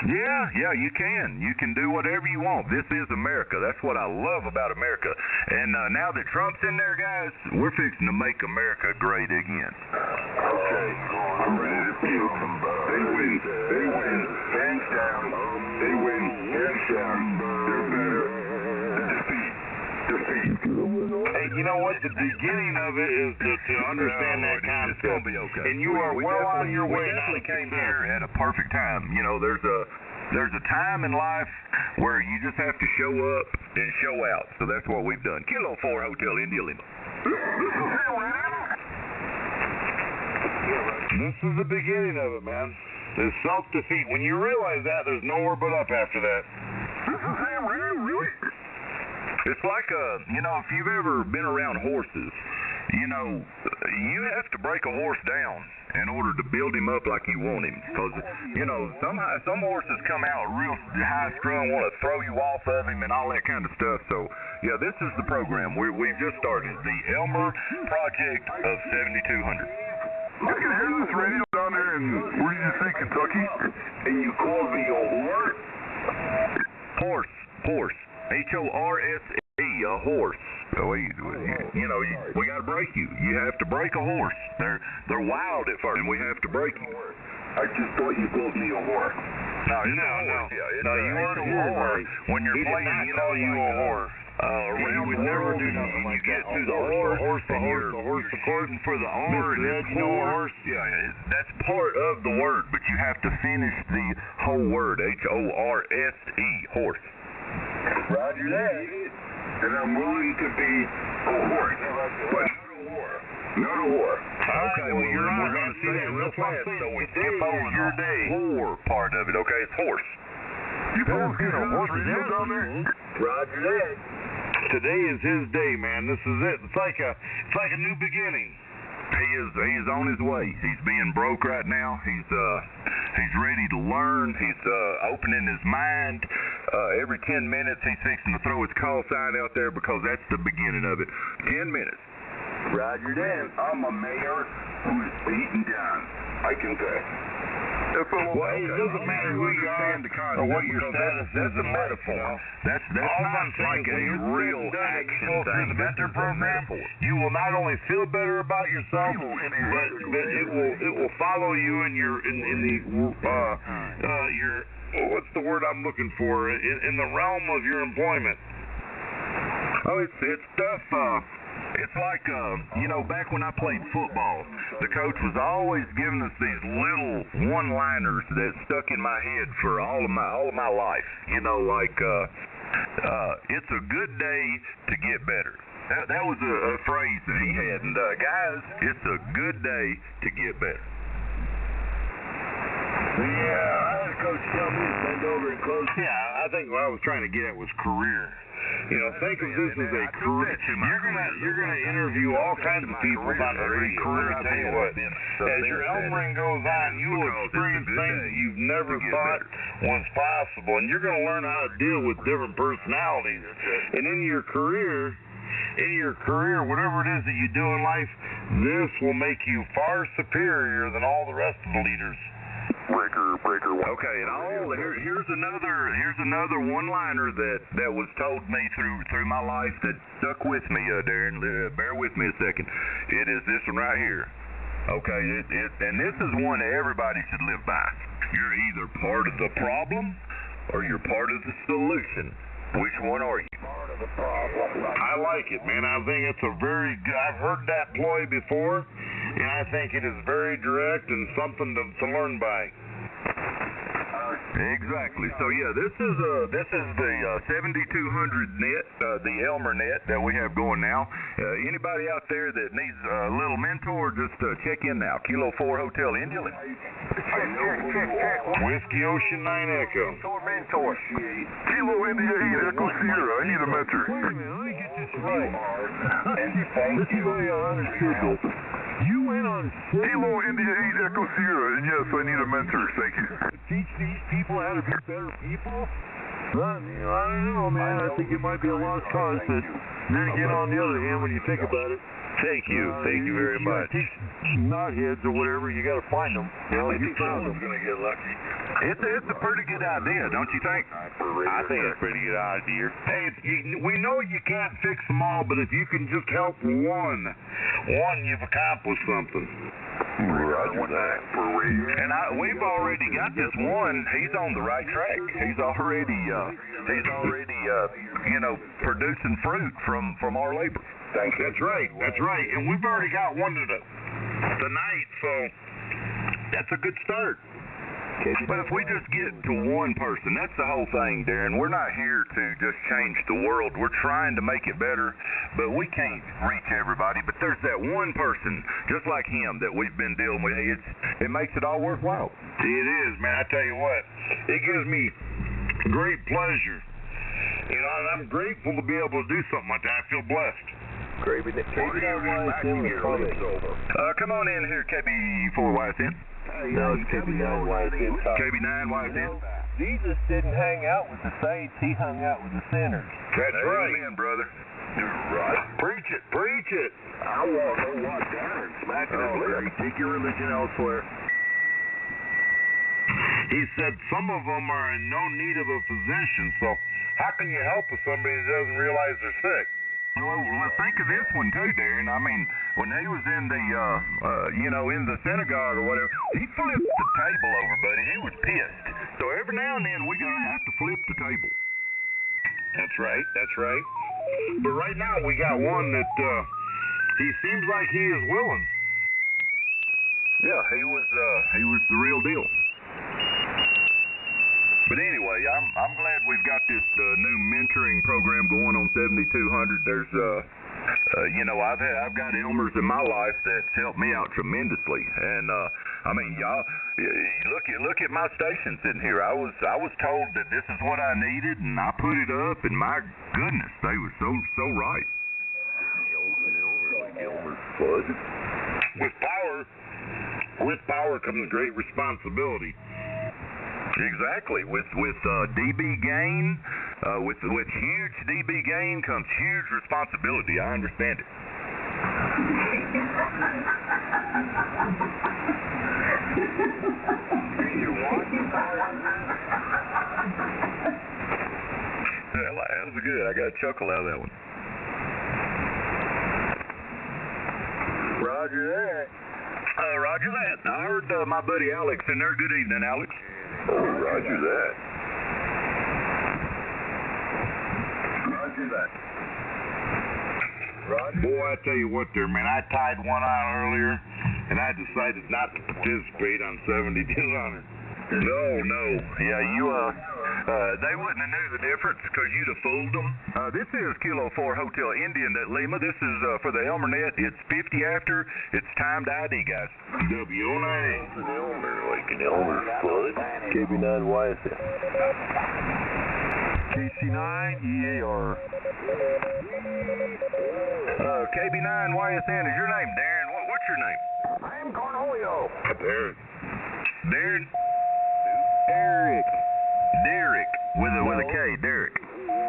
Yeah, you can. You can do whatever you want. This is America. That's what I love about America. And now that Trump's in there, guys, we're fixing to make America great again. Okay, I'm ready to puke. They win, hands down. They win, hands down. They're better. Defeat. Hey, you know what? The beginning of it is to understand that concept. It's gonna be okay. And you are well on your way. We definitely came here at a perfect time. You know, there's a time in life where you just have to show up and show out. So that's what we've done. Kilo 4 Hotel India Lima. This is the beginning of it, man. There's self-defeat. When you realize that, there's nowhere but up after that. It's like, you know, if you've ever been around horses, you know, you have to break a horse down in order to build him up like you want him. Because, you know, some horses come out real high-strung, want to throw you off of him and all that kind of stuff. So, yeah, this is the program. We've just started, the Elmer Project of 7200. I can hear this radio down there in, where did you say, Kentucky? And you called me a whore? Horse. H-O-R-S-E, a horse. You know, we got to break you. You have to break a horse. They're wild at first, and we have to break you. I just thought you called me a whore. No, you weren't a whore. When you're playing, you know, you a whore. Around the world, when you get to the horse, the course for the R, and it's horse. Yeah, that's part of the word, but you have to finish the whole word. H-O-R-S-E, horse. Roger that. And I'm willing to be a horse, but not a whore. Okay, well, we're going to say it real fast, so we skip over your day. Whore part of it, okay? It's horse. You fellas get a horse down there? Roger that. Today is his day, man. This is it. It's like a new beginning. He is on his way. He's being broke right now. He's ready to learn. He's opening his mind. Every 10 minutes he's fixing to throw his call sign out there because that's the beginning of it. 10 minutes. Roger that. I'm a mayor who's beaten down. I can say. Well, it doesn't matter who you are or what your status is. That's a metaphor. That's not like a real action thing. The mentor program, you will not only feel better about yourself, but it will follow you in your what's the word I'm looking for, in the realm of your employment. Oh, it's stuff. It's like, you know, back when I played football, the coach was always giving us these little one-liners that stuck in my head for all of my life. You know, like, it's a good day to get better. That was a phrase that he had. And, guys, it's a good day to get better. Yeah, I had a coach tell me to bend over and close. Yeah, I think what I was trying to get at was career. You know, think of this as a career. You're gonna interview all kinds of people on every career. I tell you what, as your Elmering goes on, you will experience things that you've never thought was possible, and you're gonna learn how to deal with different personalities. And in your career, whatever it is that you do in life, this will make you far superior than all the rest of the leaders. Breaker. Okay, and here's another one-liner that was told me through my life that stuck with me, Darren. Bear with me a second. It is this one right here. Okay, and this is one that everybody should live by. You're either part of the problem or you're part of the solution. Which one are you? Part of the problem. I like it, man. I think it's a very good. I've heard that ploy before, and I think it is very direct and something to learn by. Exactly. So yeah, this is the 7200 net, the Elmer net that we have going now. Anybody out there that needs a little mentor, just check in now. Kilo 4 Hotel India. Whiskey Ocean 9 Echo. Mentor. Kilo India 8 Echo Sierra. I need a mentor. Wait a minute, let me get this right. Let's see if I understood this. You went on Kilo India 8 Echo Sierra, and yes, I need a mentor. Thank you. to teach these people how to be better people? I don't know, man. I think it might be a lost cause, but then again, on the other hand, when you think about it, Thank you very much. Teach knotheads or whatever, you got to find them. You found them. Gonna get lucky. It's a pretty good idea, don't you think? I think it's a pretty good idea. Hey, we know you can't fix them all, but if you can just help one, you've accomplished something. Roger that. And we've already got this one. He's on the right track. He's already producing fruit from our labor. That's right. And we've already got one tonight, so that's a good start. But if we just get to one person, that's the whole thing, Darren. We're not here to just change the world. We're trying to make it better, but we can't reach everybody. But there's that one person, just like him, that we've been dealing with. It makes it all worthwhile. It is, man. I tell you what, it gives me great pleasure. You know, and I'm grateful to be able to do something like that. I feel blessed. Come on in here, KB4YSN. No, it's KB9YSN. KB9YSN. Jesus didn't hang out with the saints, he hung out with the sinners. That's right. Amen, brother. Right. Preach it. I want to walk down and smack it in the Take your religion elsewhere. He said some of them are in no need of a physician, so how can you help with somebody that doesn't realize they're sick? Well, think of this one too, Darren. I mean, when he was in the, in the synagogue or whatever, he flipped the table over, buddy. He was pissed. So every now and then we gotta have to flip the table. That's right. But right now we got one that he seems like he is willing. Yeah, he was the real deal. But anyway, I'm glad we've got this new mentoring program going on 7200. There's I've got Elmers in my life that's helped me out tremendously, and I mean, y'all, look at my station sitting here. I was told that this is what I needed, and I put it up, and my goodness, they were so right. Elmer's Bud. With power comes great responsibility. Exactly. With DB gain, with huge DB gain comes huge responsibility. I understand it. That was good. I got a chuckle out of that one. Roger that. Roger that. I heard my buddy Alex in there. Good evening, Alex. Oh, roger that. Boy, I tell you what there, man, I tied one on earlier, and I decided not to participate on 7200. No. Yeah, they wouldn't have knew the difference because you'd have fooled them. This is Kilo 4 Hotel India at Lima. This is for the Elmer net. It's 50 after. It's time to ID, guys. W09. Elmer, like an Elmer's Bud. KB9YSN. KC9EAR. KB9YSN is your name, Darren. What's your name? I am Cornholio. Darren? Derek. With a K, Derek.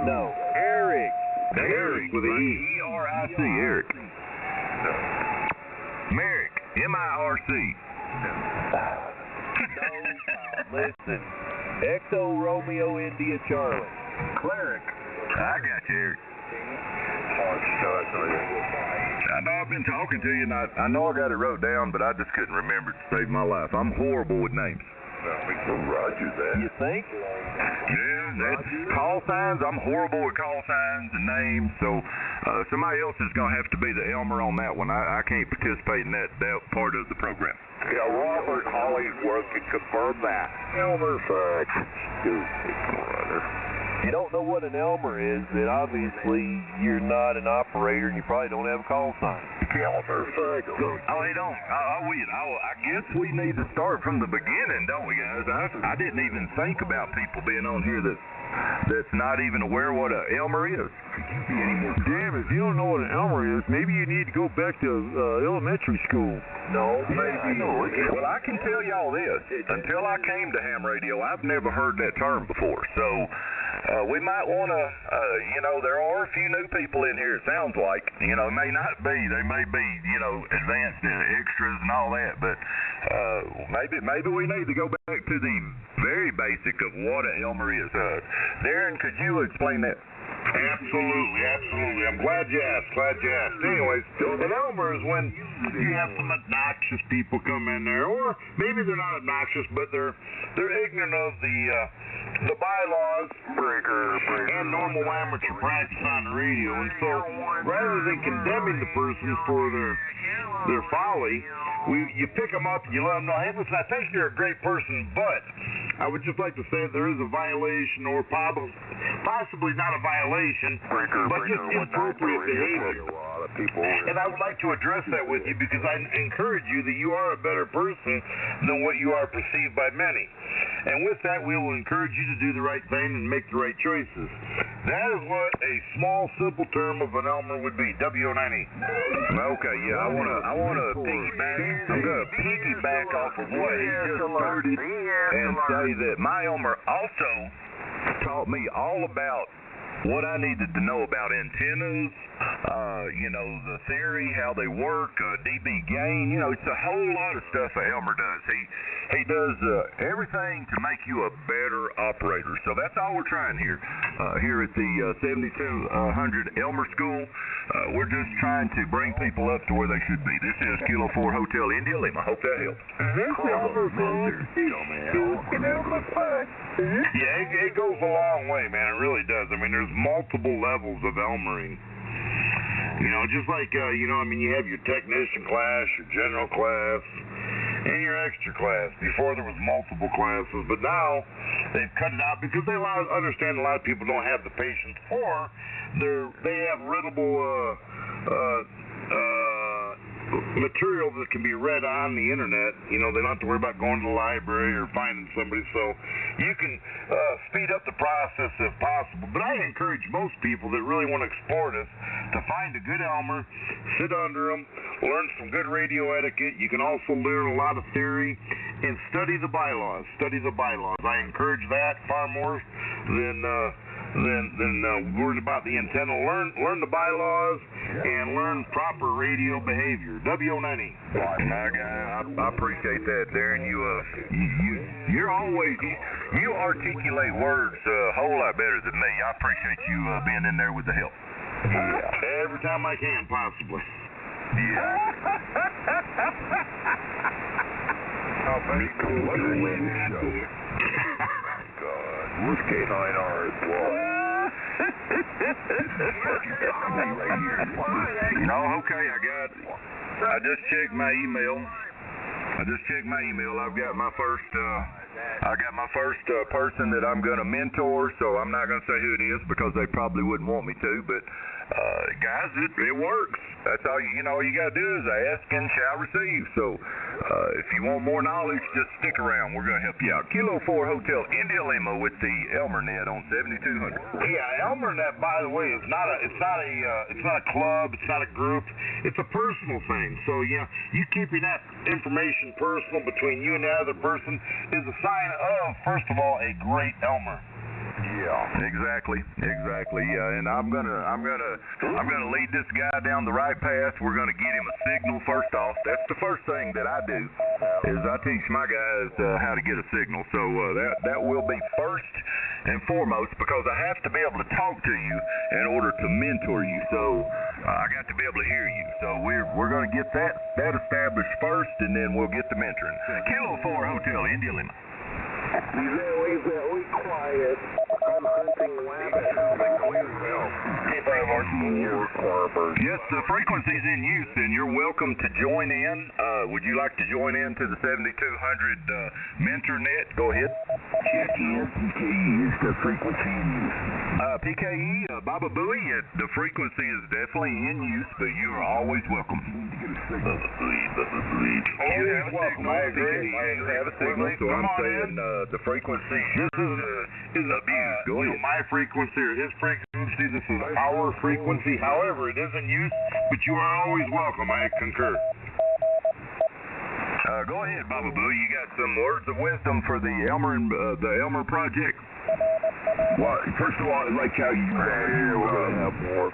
No, Eric. Derek with an E. E-R-I-C, Eric. Merrick, M-I-R-C. No, listen. Echo Romeo India Charlie. Cleric. I got you, Eric. I know I've been talking to you, and I know I got it wrote down, but I just couldn't remember it to save my life. I'm horrible with names. Roger that. You think? Yeah, that's call signs. I'm horrible with call signs and names, so somebody else is going to have to be the Elmer on that one. I can't participate in that part of the program. Yeah, Robert Hollingsworth can confirm that. Elmer fudge. Stupid brother. If you don't know what an Elmer is, then obviously you're not an operator and you probably don't have a call sign. Elmer fudge. Oh, hey, don't. I guess we need to start from the beginning, don't we, guys? I didn't even think about people being on here that's not even aware what an Elmer is. Damn, if you don't know what an Elmer is, maybe you need to go back to elementary school. No, maybe. Well, I can tell y'all this. Until I came to ham radio, I've never heard that term before. So we might want to, there are a few new people in here, it sounds like. It may not be. They may be, advanced extras and all that. But maybe we need to go back to the very basic of what an Elmer is. Darren, could you explain that? Absolutely. I'm glad you asked. Anyways, an Elmer is when you have some obnoxious people come in there, or maybe they're not obnoxious, but they're ignorant of the bylaws and normal amateur practice on the radio. And so, rather than condemning the person for their folly, you pick them up and you let them know, hey, listen, I think you're a great person, but I would just like to say that there is a violation, or possibly not a violation, but just inappropriate behavior. And I would like to address that with you because I encourage you that you are a better person than what you are perceived by many. And with that, we will encourage you to do the right thing and make the right choices. That is what a small, simple term of an Elmer would be. W-O-9-E. Okay, yeah, I want to piggyback. I'm going to piggyback off of what he just started and say that my Elmer also taught me all about what I needed to know about antennas, the theory, how they work, dB gain. It's a whole lot of stuff that Elmer does. He does everything to make you a better operator. So that's all we're trying here. Here at the 7200 Elmer School, we're just trying to bring people up to where they should be. This is Kilo 4 Hotel India Lima. Hope that helps. Yeah, it goes a long way, man. It really does. I mean, there's multiple levels of Elmering. Just like, you have your technician class, your general class, and your extra class. Before there was multiple classes, but now they've cut it out because they understand a lot of people don't have the patience, or they have readable material that can be read on the internet. They don't have to worry about going to the library or finding somebody, so you can speed up the process if possible. But I encourage most people that really want to explore this to find a good Elmer, sit under them, learn some good radio etiquette. You can also learn a lot of theory and study the bylaws. I encourage that far more than worried about the antenna. Learn the bylaws and learn proper radio behavior. W-O-9-E. My guy, I appreciate that, Darren. You're always you articulate words a whole lot better than me. I appreciate you being in there with the help. Yeah, every time I can, possibly. Yeah. What's K9R as well? No, okay, I just checked my email. I've got my first person that I'm going to mentor, so I'm not going to say who it is because they probably wouldn't want me to, but guys, it works. That's all all you got to do is ask and shall receive. So if you want more knowledge, just stick around. We're going to help you out. Kilo 4 Hotel India Lima with the ElmerNet on 7200. Yeah, ElmerNet, by the way, it's not a club, it's not a group, it's a personal thing. So you keeping that information personal between you and the other person is a sign of, first of all, a great Elmer. Yeah, exactly. Yeah, and I'm gonna lead this guy down the right path. We're gonna get him a signal first off. That's the first thing that I do, is I teach my guys how to get a signal. So that will be first and foremost, because I have to be able to talk to you in order to mentor you. So I got to be able to hear you. So we're gonna get that established first, and then we'll get the mentoring. Kilo 4 Hotel India Lima. Be very, very quiet. I'm hunting rabbits. Yes, the frequency's in use, and you're welcome to join in. Would you like to join in to the 7200 Mentor Net? Go ahead. Check in. PKE is the frequency in use. PKE, Baba Booey, the frequency is definitely in use, but you are always welcome. Always welcome. I agree. You have a signal, so I'm saying the frequency is abused. Go ahead. My frequency or his frequency, this is our frequency. However, it is in use, but you are always welcome. I concur. Go ahead, Baba Boo. You got some words of wisdom for the Elmer project. Well, first of all, I like how you we're going to have more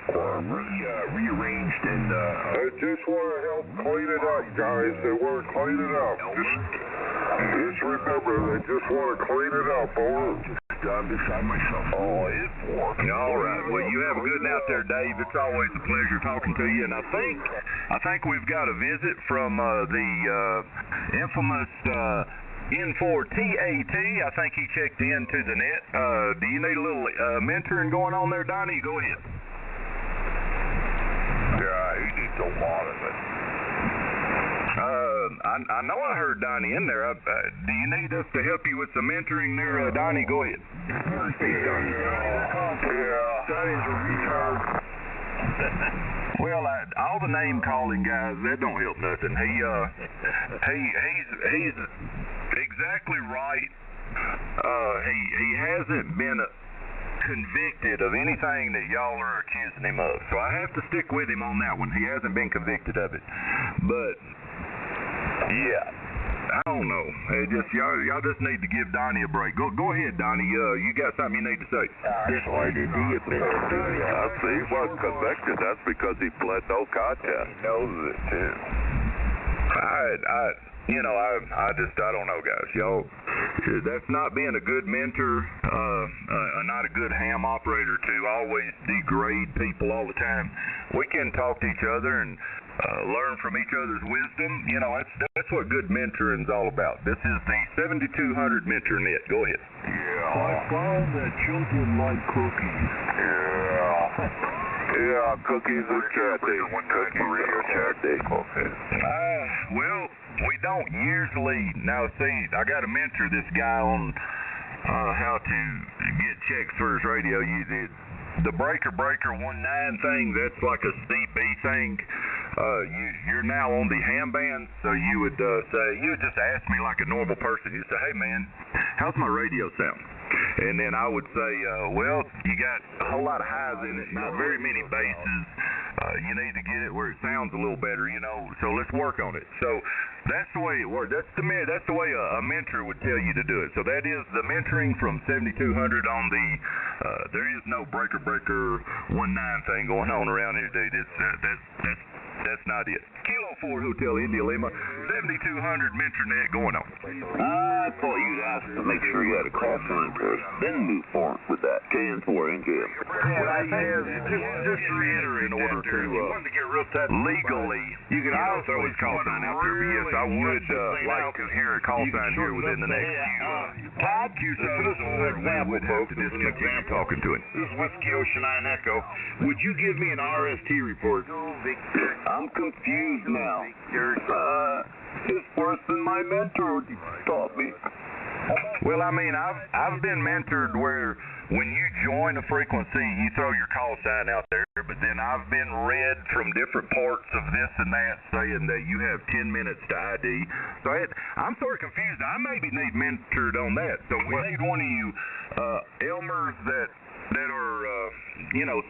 rearranged and I just want to help clean it up, guys. They want to clean it up. Just remember, they just want to clean it up. I'm beside myself. Oh, it's working. All right. Well, you have a good night there, Dave. It's always a pleasure talking to you. And I think we've got a visit from the infamous N4TAT. I think he checked into the net. Do you need a little mentoring going on there, Donnie? Go ahead. Yeah, he needs a lot of it. I know I heard Donnie in there. Do you need us to help you with some mentoring there, Donnie? Go ahead. Donnie's a retard. Well, all the name calling guys, that don't help nothing. He's exactly right. He hasn't been convicted of anything that y'all are accusing him of. So I have to stick with him on that one. He hasn't been convicted of it. But yeah, I don't know. Y'all just need to give Donnie a break. Go ahead, Donnie. You got something you need to say? Why did he admit to doing that? He wasn't convicted. That's because he pled no contest. He knows it too. I don't know, guys. Y'all, that's not being a good mentor, not a good ham operator to always degrade people all the time. We can talk to each other and learn from each other's wisdom. That's what good mentoring's all about. This is the 7200 Mentor Net. Go ahead. Yeah. I found that children like cookies. Yeah, cookies are candy. Cookies are candy. Okay. Well, we don't usually. Now, see, I got to mentor this guy on how to get checks for his radio. The breaker 19 thing, that's like a CB thing. You're now on the ham band, so you would just ask me like a normal person. You'd say, hey man, how's my radio sound? And then I would say, well, you got a whole lot of highs in it, not very many basses. You need to get it where it sounds a little better, so let's work on it. So that's the way it works. That's the way a mentor would tell you to do it. So that is the mentoring from 7200 on the, there is no breaker 19 thing going on around here, dude. That's not it. Kilo 4 Hotel India Lima, 7200 Mentor Net going on. I thought you'd ask to make sure you had a call sign first, then move forward with that. KN4 NJM. Just to reiterate, in order to legally, you can throw his call sign out there. But yes, I would like to hear a call sign here within the next few seconds, or we would have to discontinue talking to him. This is Whiskey Ocean 9 Echo. Would you give me an RST report? I'm confused now. This person my mentor taught me. Well, I mean, I've been mentored where when you join a frequency, you throw your call sign out there, but then I've been read from different parts of this and that saying that you have 10 minutes to ID. So I'm sort of confused. I maybe need mentored on that. So we need one of you Elmers that are,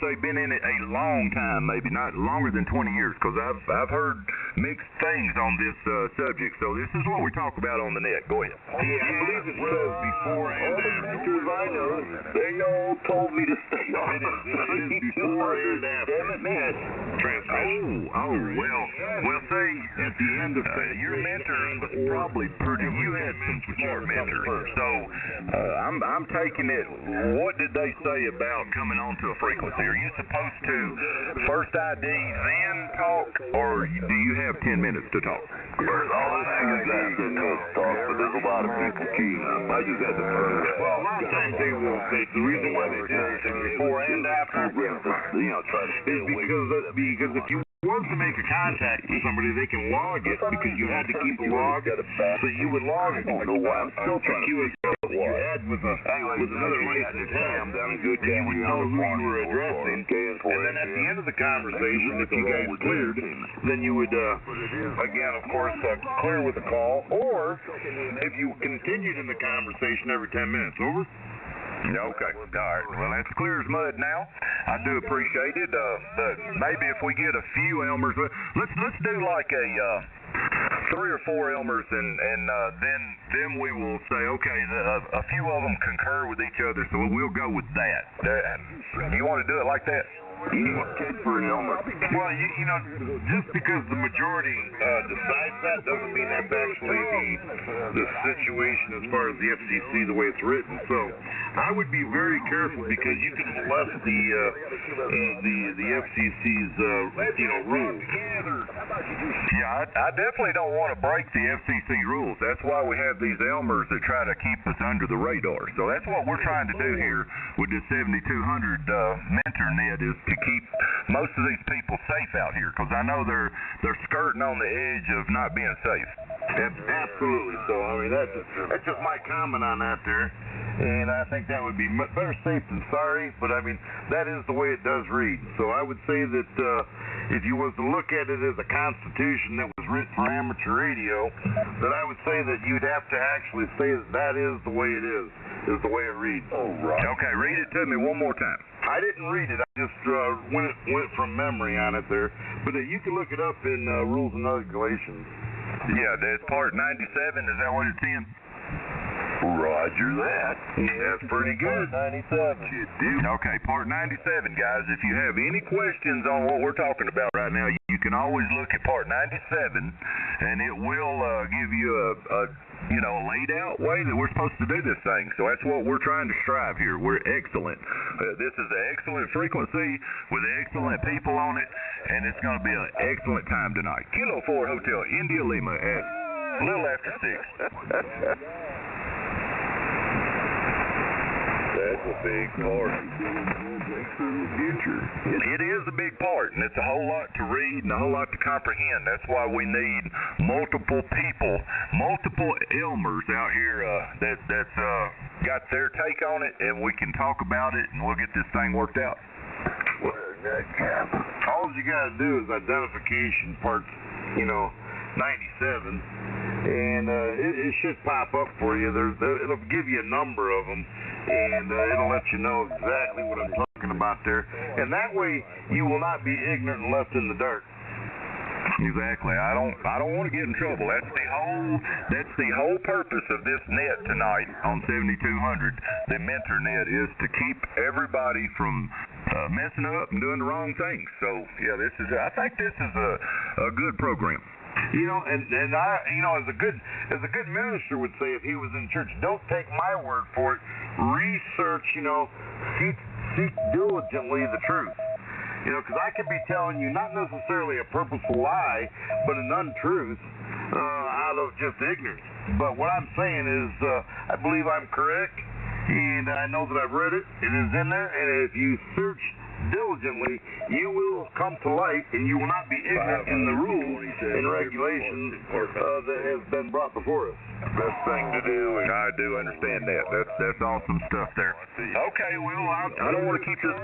say been in it a long time, maybe not longer than 20 years, because I've heard mixed things on this subject. So this is what we talk about on the net. Go ahead. I believe it says before and after. Mentors I know, they all told me to stay on. It is before and after. Transmission. Well, see, At the end of your mentor was probably pretty. You had some smart mentors, so I'm taking it. What did they say about coming onto a frequency? Are you supposed to first ID then talk, or do you have 10 minutes to talk? There's always 2 minutes to talk, but there's a lot of people keying up. I just had to turn it. Well, a lot of times they will say the reason why they did it before and after, Try to stay away because if you was to make a contact with somebody, they can log it because you had to keep a log. So you would log it. I'm still trying to you had with another licensed ham, you would know who you were addressing. And then at the end of the conversation, if you guys cleared, then you would, again, of course, clear with a call. Or if you continued in the conversation every 10 minutes. Over? Okay. All right. Well, that's clear as mud now. I do appreciate it. But maybe if we get a few Elmers, let's do like a 3 or 4 Elmers, and then we will say, okay, a few of them concur with each other, so we'll go with that. You want to do it like that? for an Elmer. Well, you know, just because the majority decides that doesn't mean that's actually the situation as far as the FCC the way it's written. So I would be very careful because you can molest the FCC's rules. Yeah, I definitely don't want to break the FCC rules. That's why we have these Elmers that try to keep us under the radar. So that's what we're trying to do here with this 7200 mentor net is to keep most of these people safe out here, because I know they're skirting on the edge of not being safe. Absolutely. So I mean that's just my comment on that there, and I think that would be better safe than sorry. But I mean that is the way it does read. So I would say that if you was to look at it as a constitution that was written for amateur radio, that I would say that you'd have to actually say that is the way it is the way it reads. Oh, right. Okay, read it to me one more time. I didn't read it. I just went from memory on it there. But you can look it up in Rules and Regulations. Yeah, that's part 97. Is that what it's in? Roger that. That's pretty good. 97. Okay, part 97, guys. If you have any questions on what we're talking about right now, you can always look at part 97, and it will give you a laid out way that we're supposed to do this thing. So that's what we're trying to strive here. We're excellent. This is an excellent frequency with excellent people on it, and it's going to be an excellent time tonight. Kilo 4 Hotel, India Lima at a little after 6. That's a big part. It is a big part, and it's a whole lot to read and a whole lot to comprehend. That's why we need multiple people, multiple Elmers out here that's got their take on it, and we can talk about it, and we'll get this thing worked out. All you got to do is identification parts, 97, and it should pop up for you. It'll give you a number of them, and it'll let you know exactly what I'm talking about there. And that way, you will not be ignorant and left in the dark. Exactly. I don't want to get in trouble. That's the whole purpose of this net tonight on 7200. The mentor net is to keep everybody from messing up and doing the wrong things. So yeah, I think this is a good program. And I, as a good minister would say if he was in church, don't take my word for it. Research, seek diligently the truth. Because I could be telling you not necessarily a purposeful lie, but an untruth out of just ignorance. But what I'm saying is I believe I'm correct, and I know that I've read it. It is in there, and if you search diligently, you will come to light, and you will not be ignorant in the rules and regulations that have been brought before us. Best thing to do, and I do understand that. That's awesome stuff there. Okay, well, I don't want to keep this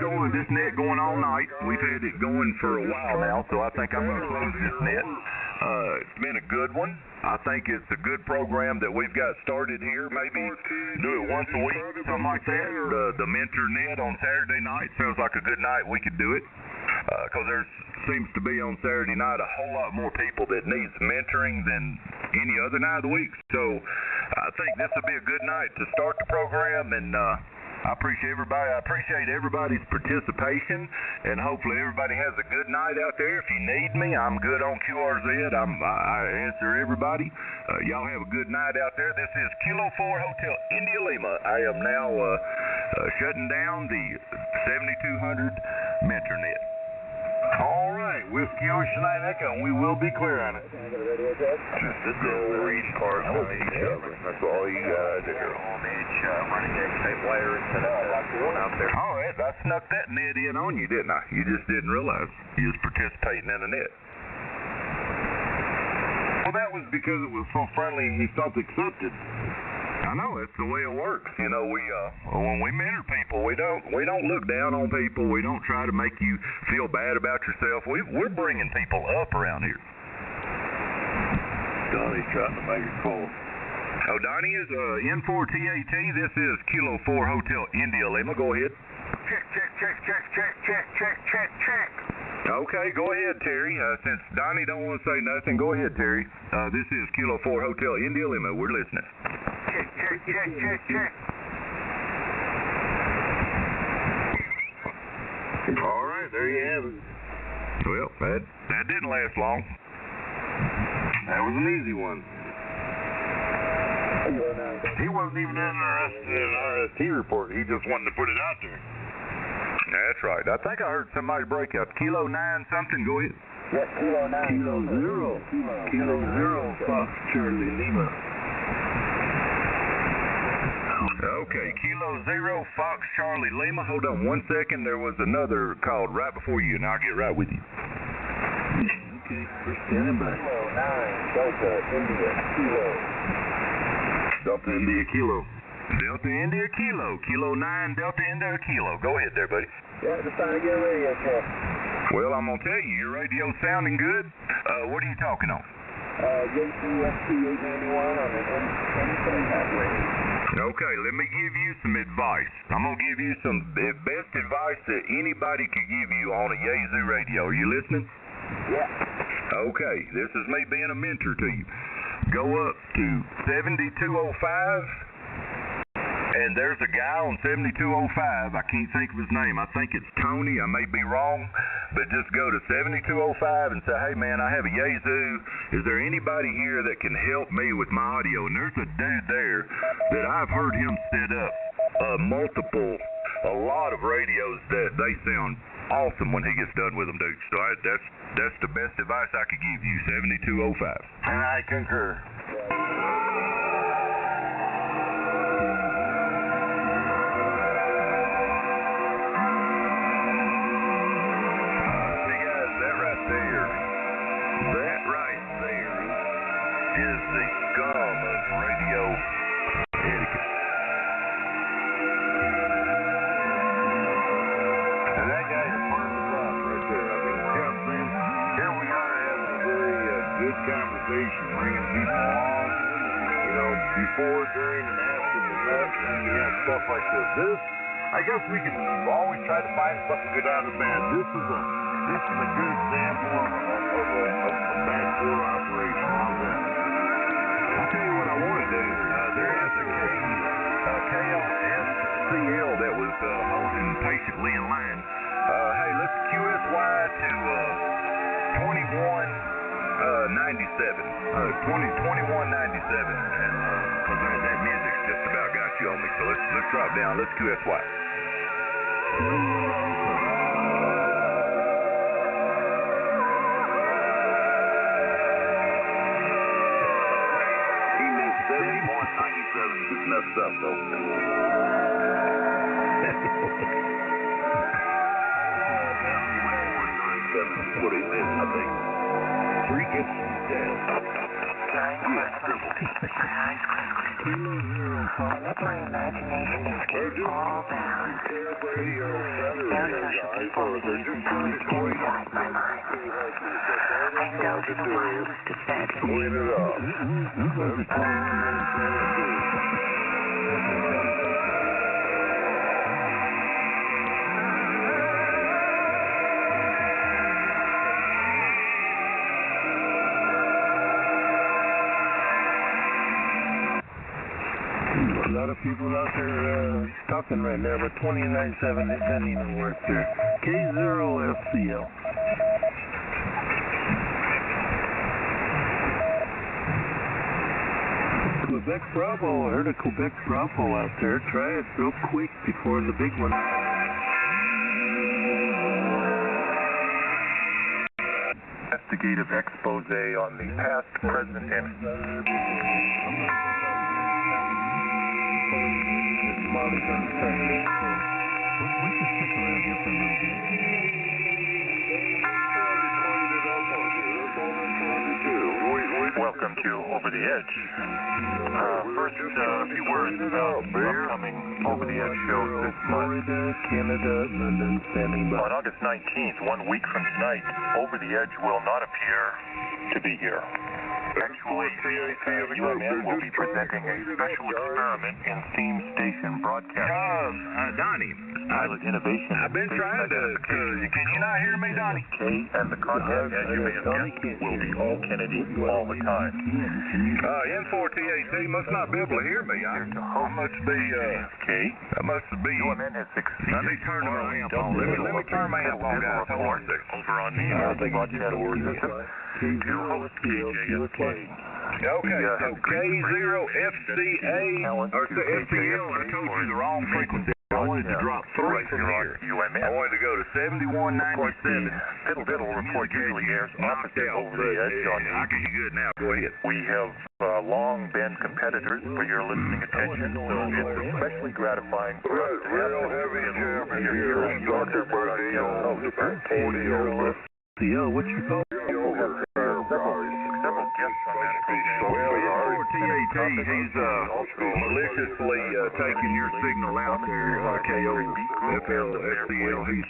net going all night. We've had it going for a while now, so I think I'm going to close this net. It's been a good one. I think it's a good program that we've got started here. Maybe do it once a week, something like that. The mentor net on Saturday night sounds like a good night. We could do it because there seems to be on Saturday night a whole lot more people that needs mentoring than any other night of the week. So I think this will be a good night to start the program, and I appreciate everybody. I appreciate everybody's participation, and hopefully everybody has a good night out there. If you need me, I'm good on QRZ. I answer everybody. Y'all have a good night out there. This is Kilo 4 Hotel, India Lima. Lima. I am now shutting down the 7200 Mentornet. All right, Whiskey Ocean Echo, and we will be clear on it. Just sit there reading cards on each other. That's all you guys do. On edge, running edge tape wire instead of one out there. All right, I snuck that net in on you, didn't I? You just didn't realize you was participating in a net. Well, that was because it was so friendly and he felt accepted. I know, that's the way it works. You know, when we mentor people, we don't look down on people. We don't try to make you feel bad about yourself. We're bringing people up around here. Donnie's trying to make a call. Oh, Donnie is N4TAT. This is Kilo 4 Hotel India Lima. Go ahead. Check. Okay, go ahead, Terry. Since Donnie don't want to say nothing, go ahead, Terry. This is Kilo 4 Hotel India Lima. We're listening. Check. All right, there you have it. Well, that didn't last long. That was an easy one. He wasn't even interested in an RST report. He just wanted to put it out there. That's right. I think I heard somebody break up. Kilo 9 something. Go ahead. Yeah, Kilo 9. Kilo 0, Fox Charlie Lima. Okay, Kilo 0, Fox Charlie Lima. Hold on 1 second. There was another called right before you, and I'll get right with you. Okay, we're standing by. Kilo 9, Delta India Kilo. Delta India Kilo. Delta India Kilo. Kilo 9, Delta India Kilo. Go ahead there, buddy. Yeah, just trying to get a radio check. Well, I'm going to tell you, your radio's sounding good. What are you talking on? UNSCRITED 891 on an unedited radio. Okay, let me give you some advice. I'm going to give you some best advice that anybody could give you on a Yazoo radio. Are you listening? Yeah. Okay, this is me being a mentor to you. Go up to 7205. And there's a guy on 7205, I can't think of his name. I think it's Tony. I may be wrong. But just go to 7205 and say, hey, man, I have a Yazoo. Is there anybody here that can help me with my audio? And there's a dude there that I've heard him set up a lot of radios that they sound awesome when he gets done with them, dude. So that's the best advice I could give you, 7205. I concur. That right there is the scum of radio etiquette. And that guy is part of the problem right there. I mean, here we are having a very good conversation, bringing people along, you know, before, during, and after the net, and we have stuff like this. I guess we can always try to find something good out of bad. This is a good example of a backdoor operation. How's that? I'll tell you what I want to do. There is a KLSCL that was holding patiently in line. Hey, let's QSY to 2197. 2197, and because that music's just about got you on me. So let's drop down. Let's QSY. Just messed up, though. What he meant, I think. 3 inches down. Kilo 0, let my imagination escape all bounds. There's such a people using things inside my mind. I know to the wildest of A lot of people out there talking right now, but 29.7, it doesn't even work there. K0FCL. Quebec Bravo. I heard a Quebec Bravo out there. Try it real quick before the big one. Investigative expose on the past, present, and welcome to Over the Edge. First, a few words about upcoming Over the Edge shows this month. Canada, London, standing by. On August 19th, 1 week from tonight, Over the Edge will not appear to be here. Actually, UMN will be presenting a special experiment in theme station broadcasting. Donnie, Pilot innovation. I've been trying to, can you not hear me, Donnie? And the content, as you may have guessed, will be all Kennedy all the time. N4TAT must not be able to hear me. I must be, I must be. UMN has succeeded. Let me turn my amp on. Let me turn my amp on, guys. Hold on a second. Over on the broadcast system to host KJFK. Okay, so K0FCA, or FCL, I told you the wrong frequency. I wanted to drop 3 from here. I wanted to go to 7197. Fiddle Diddle report usually airs opposite Over the Edge on I can hear good now. Go ahead. We have long been competitors for your listening attention, so it's especially gratifying for us to have your hero Yorker What's your call? Several guests on that station. Well, N4TAT, he's maliciously taking your signal out there, KOFLFCL. He's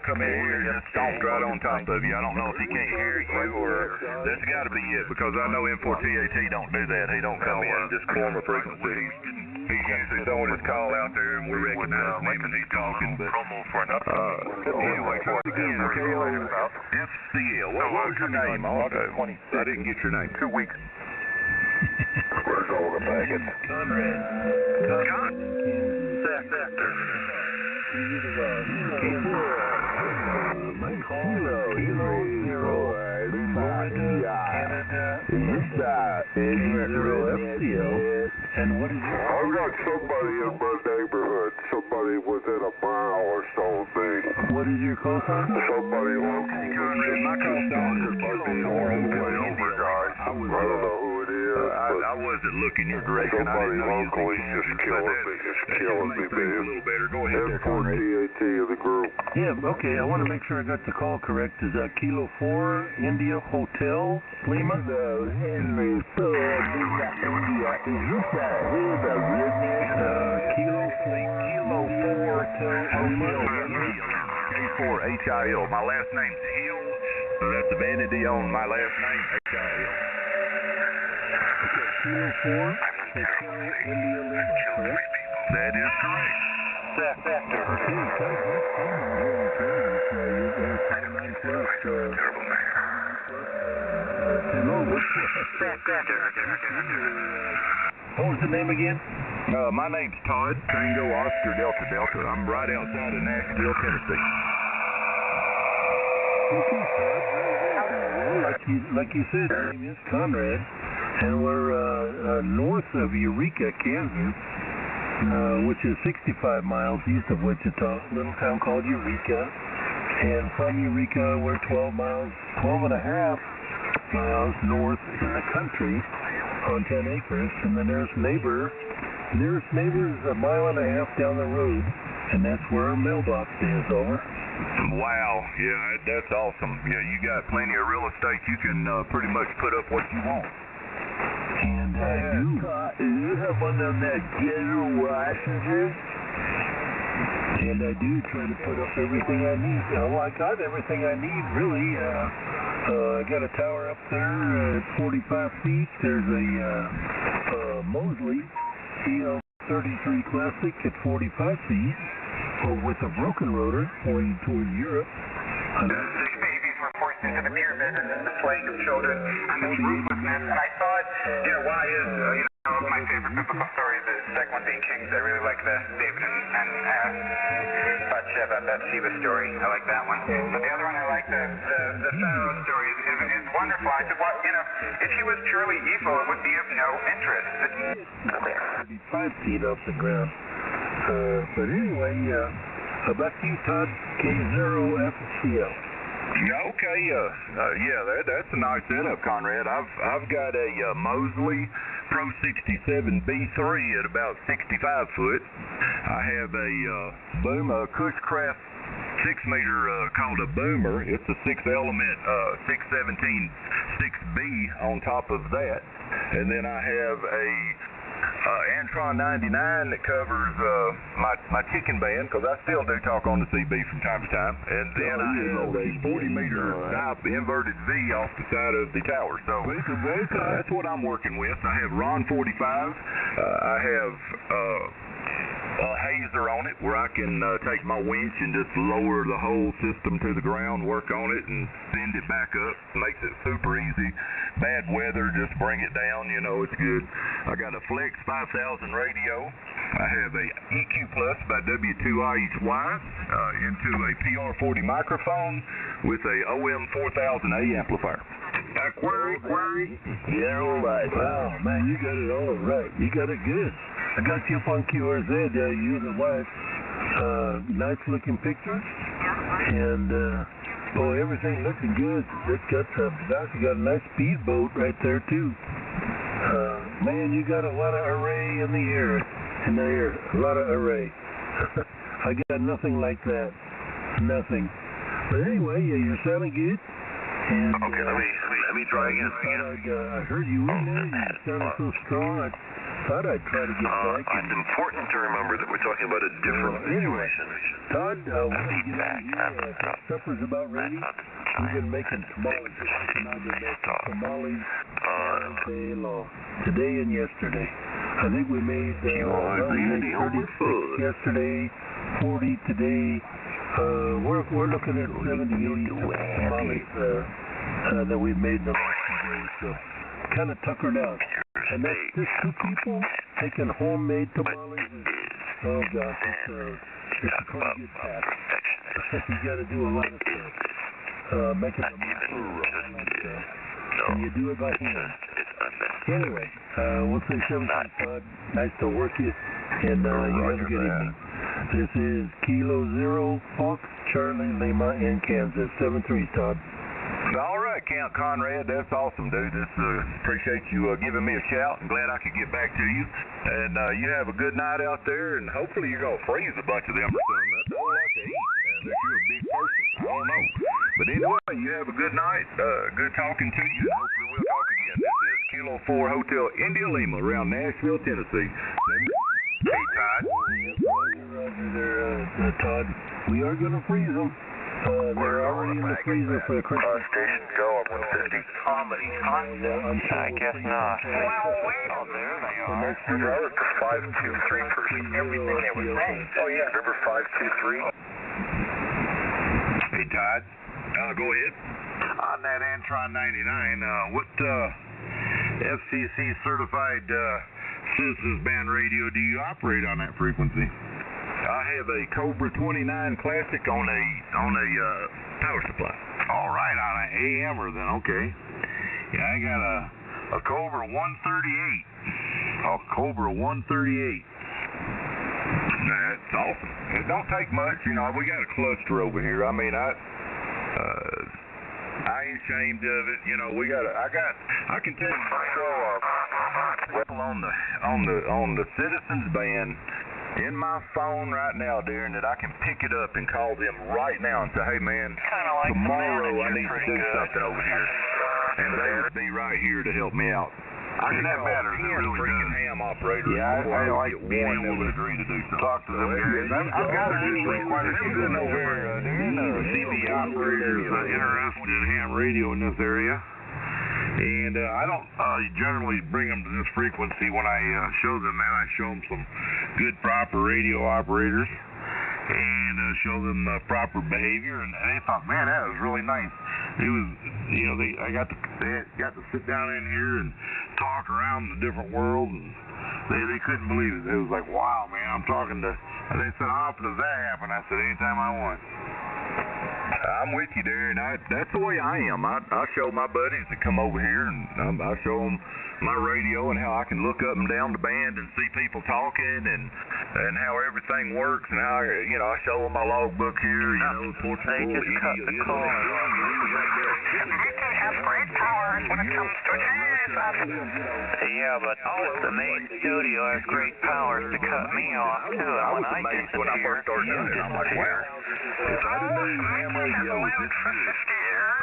come in here and just stomped right on top of you. I don't know if he can't hear you or that's got to be it, because I know N4TAT don't do that. He don't come in and just form a frequency. He's usually throwing his call out there and we recognize him and he's talking, but anyway, try it again. FCL. What was your name? I didn't get your name. 2 weeks. Where's all the baggage? Conrad. And what is it? I've got somebody in my neighborhood, somebody within a mile or so of me. What is your call sign? Somebody local. Conrad, my call sign is all the way over, guys. I don't know who it is. I wasn't looking your direction. Somebody locally just killing me, man. A little better. Go ahead there, Conrad. N4TAT of the group. Yeah, okay, I want to make sure I got the call correct. Is that Kilo 4, India Hotel, Lima? Henry Ford, India. Is this that with a redneck? Kilo 4, K4HIL. My last name's Hill. So that's the vanity on my last name, HIL. Kilo 4, Hotel, India, Lima, correct? That is correct. What was the name again? My name's Todd, Tango Oscar Delta Delta. I'm right outside of Nashville, Tennessee. Like you said, my name is Conrad, and we're north of Eureka, Kansas, which is 65 miles east of Wichita, a little town called Eureka. And from Eureka, we're 12 and a half miles north in the country on 10 acres. And the nearest neighbor is a mile and a half down the road, and that's where our mailbox is, over. Wow, yeah, that's awesome. Yeah, you got plenty of real estate. You can pretty much put up what you want. And I do. You have one of them that ghetto Washington? And I do try to put up everything I need. I got everything I need, really. I got a tower up there at 45 feet. There's a Mosley CL33 Classic at 45 feet with a broken rotor pointing toward Europe. Reports into the pyramid and the plague of children and the ruthlessness. And I thought, why is, my favorite biblical story is the second one being Kings. I really like the David and Bathsheba, Bathsheba story. I like that one. But the other one I like, the Pharaoh story is wonderful. I said, if he was purely evil, it would be of no interest. 35 feet off the ground. But anyway, how about you, Todd? K0FCL. Yeah, okay. That's a nice setup, Conrad. I've got a Mosley Pro 67 B3 at about 65 foot. I have a Boomer Cushcraft 6-meter called a Boomer. It's a 6-element 617 6B on top of that, and then I have a Antron 99 that covers my chicken band, because I still do talk on the CB from time to time, and then I have a 40-meter type inverted V off the side of the tower. So that's what I'm working with. I have Ron 45. I have hazer on it where I can take my winch and just lower the whole system to the ground, work on it, and send it back up. Makes it super easy. Bad weather, just bring it down, it's good. I got a Flex 5000 radio. I have a EQ Plus by W2IHY into a PR40 microphone with a OM 4000A amplifier. Query. Yeah, all right. Wow, man, you got it all right. You got it good. I got you up on QRZ, you and the wife. Nice looking pictures. And, boy, everything looking good. It's got you got a nice speedboat right there, too. Man, you got a lot of array in the air. A lot of array. I got nothing like that. Nothing. But anyway, you're sounding good. And, okay, let me try again. I heard you in there. You sounded so strong. I thought I'd try to get back. It's important to remember that we're talking about a different situation. Todd, when we get out of here, supper's about ready. We've been making tamales. I've been making tamales all day long. Today and yesterday. I think we made 36 yesterday, 40 today. We're looking at 70, 80 tamales that we've made in the last few days. So kind of tuckered out. And that's just 2 people making homemade tamales. Oh gosh, it's a pretty good task. You got to do a lot of stuff. Making the muscle and all that stuff. And you do it by hand. Anyway, we'll say 17, Todd. Nice to work you. And you have a good evening. This is Kilo 0 Fox Charlie Lima in Kansas. 73, Todd. All right, Count Conrad, that's awesome, dude. Just appreciate you giving me a shout. I'm glad I could get back to you. And you have a good night out there, and hopefully you're going to freeze a bunch of them or something. That's a whole lot to eat, unless you're a big person. I don't know. But anyway, you have a good night. Good talking to you, and hopefully we'll talk again. This is Kilo 4 Hotel India Lima around Nashville, Tennessee. Hey, Todd. Roger there, Todd. We are going to freeze them. They're already in the freezer for the Christmas. Station go at 150. Comedy, huh? I guess not. Oh, there they are. That was the 523 person. Everything they were saying. Oh, yeah, remember 523? Hey, Todd. Go ahead. On that Antron 99, what FCC certified citizens band radio do you operate on that frequency? I have a Cobra 29 Classic on a power supply. All right, on an AMer then, okay. Yeah, I got a Cobra 138. A Cobra 138. That's awesome. It don't take much, we got a cluster over here. I mean, I ain't ashamed of it. I can tell you on the Citizens Band in my phone right now, Darren, that I can pick it up and call them right now and say, hey man, tomorrow I need to do something over here. And they would be right here to help me out. That matters. It really does. Ham operator. Yeah, I like being able to agree to do something. Talk to them guys. I've got to do quite a few of them over CB operators interested in ham radio in this area. And I don't generally bring them to this frequency when I show them that. I show them some good, proper radio operators and show them proper behavior. And they thought, man, that was really nice. It was, they got to sit down in here and talk around the different world, and they couldn't believe it. It was like, wow, man, I'm talking to. And they said, how often does that happen? I said, anytime I want. I'm with you there, and that's the way I am. I show my buddies that come over here, and I show them my radio and how I can look up and down the band and see people talking and how everything works and how, I show them my logbook here, Portugal, They just cut the call. Have great powers when it comes to Yeah, but the main studio has great powers to cut me off, too, and when I disappear, you disappear. If I didn't know ham radio was this good,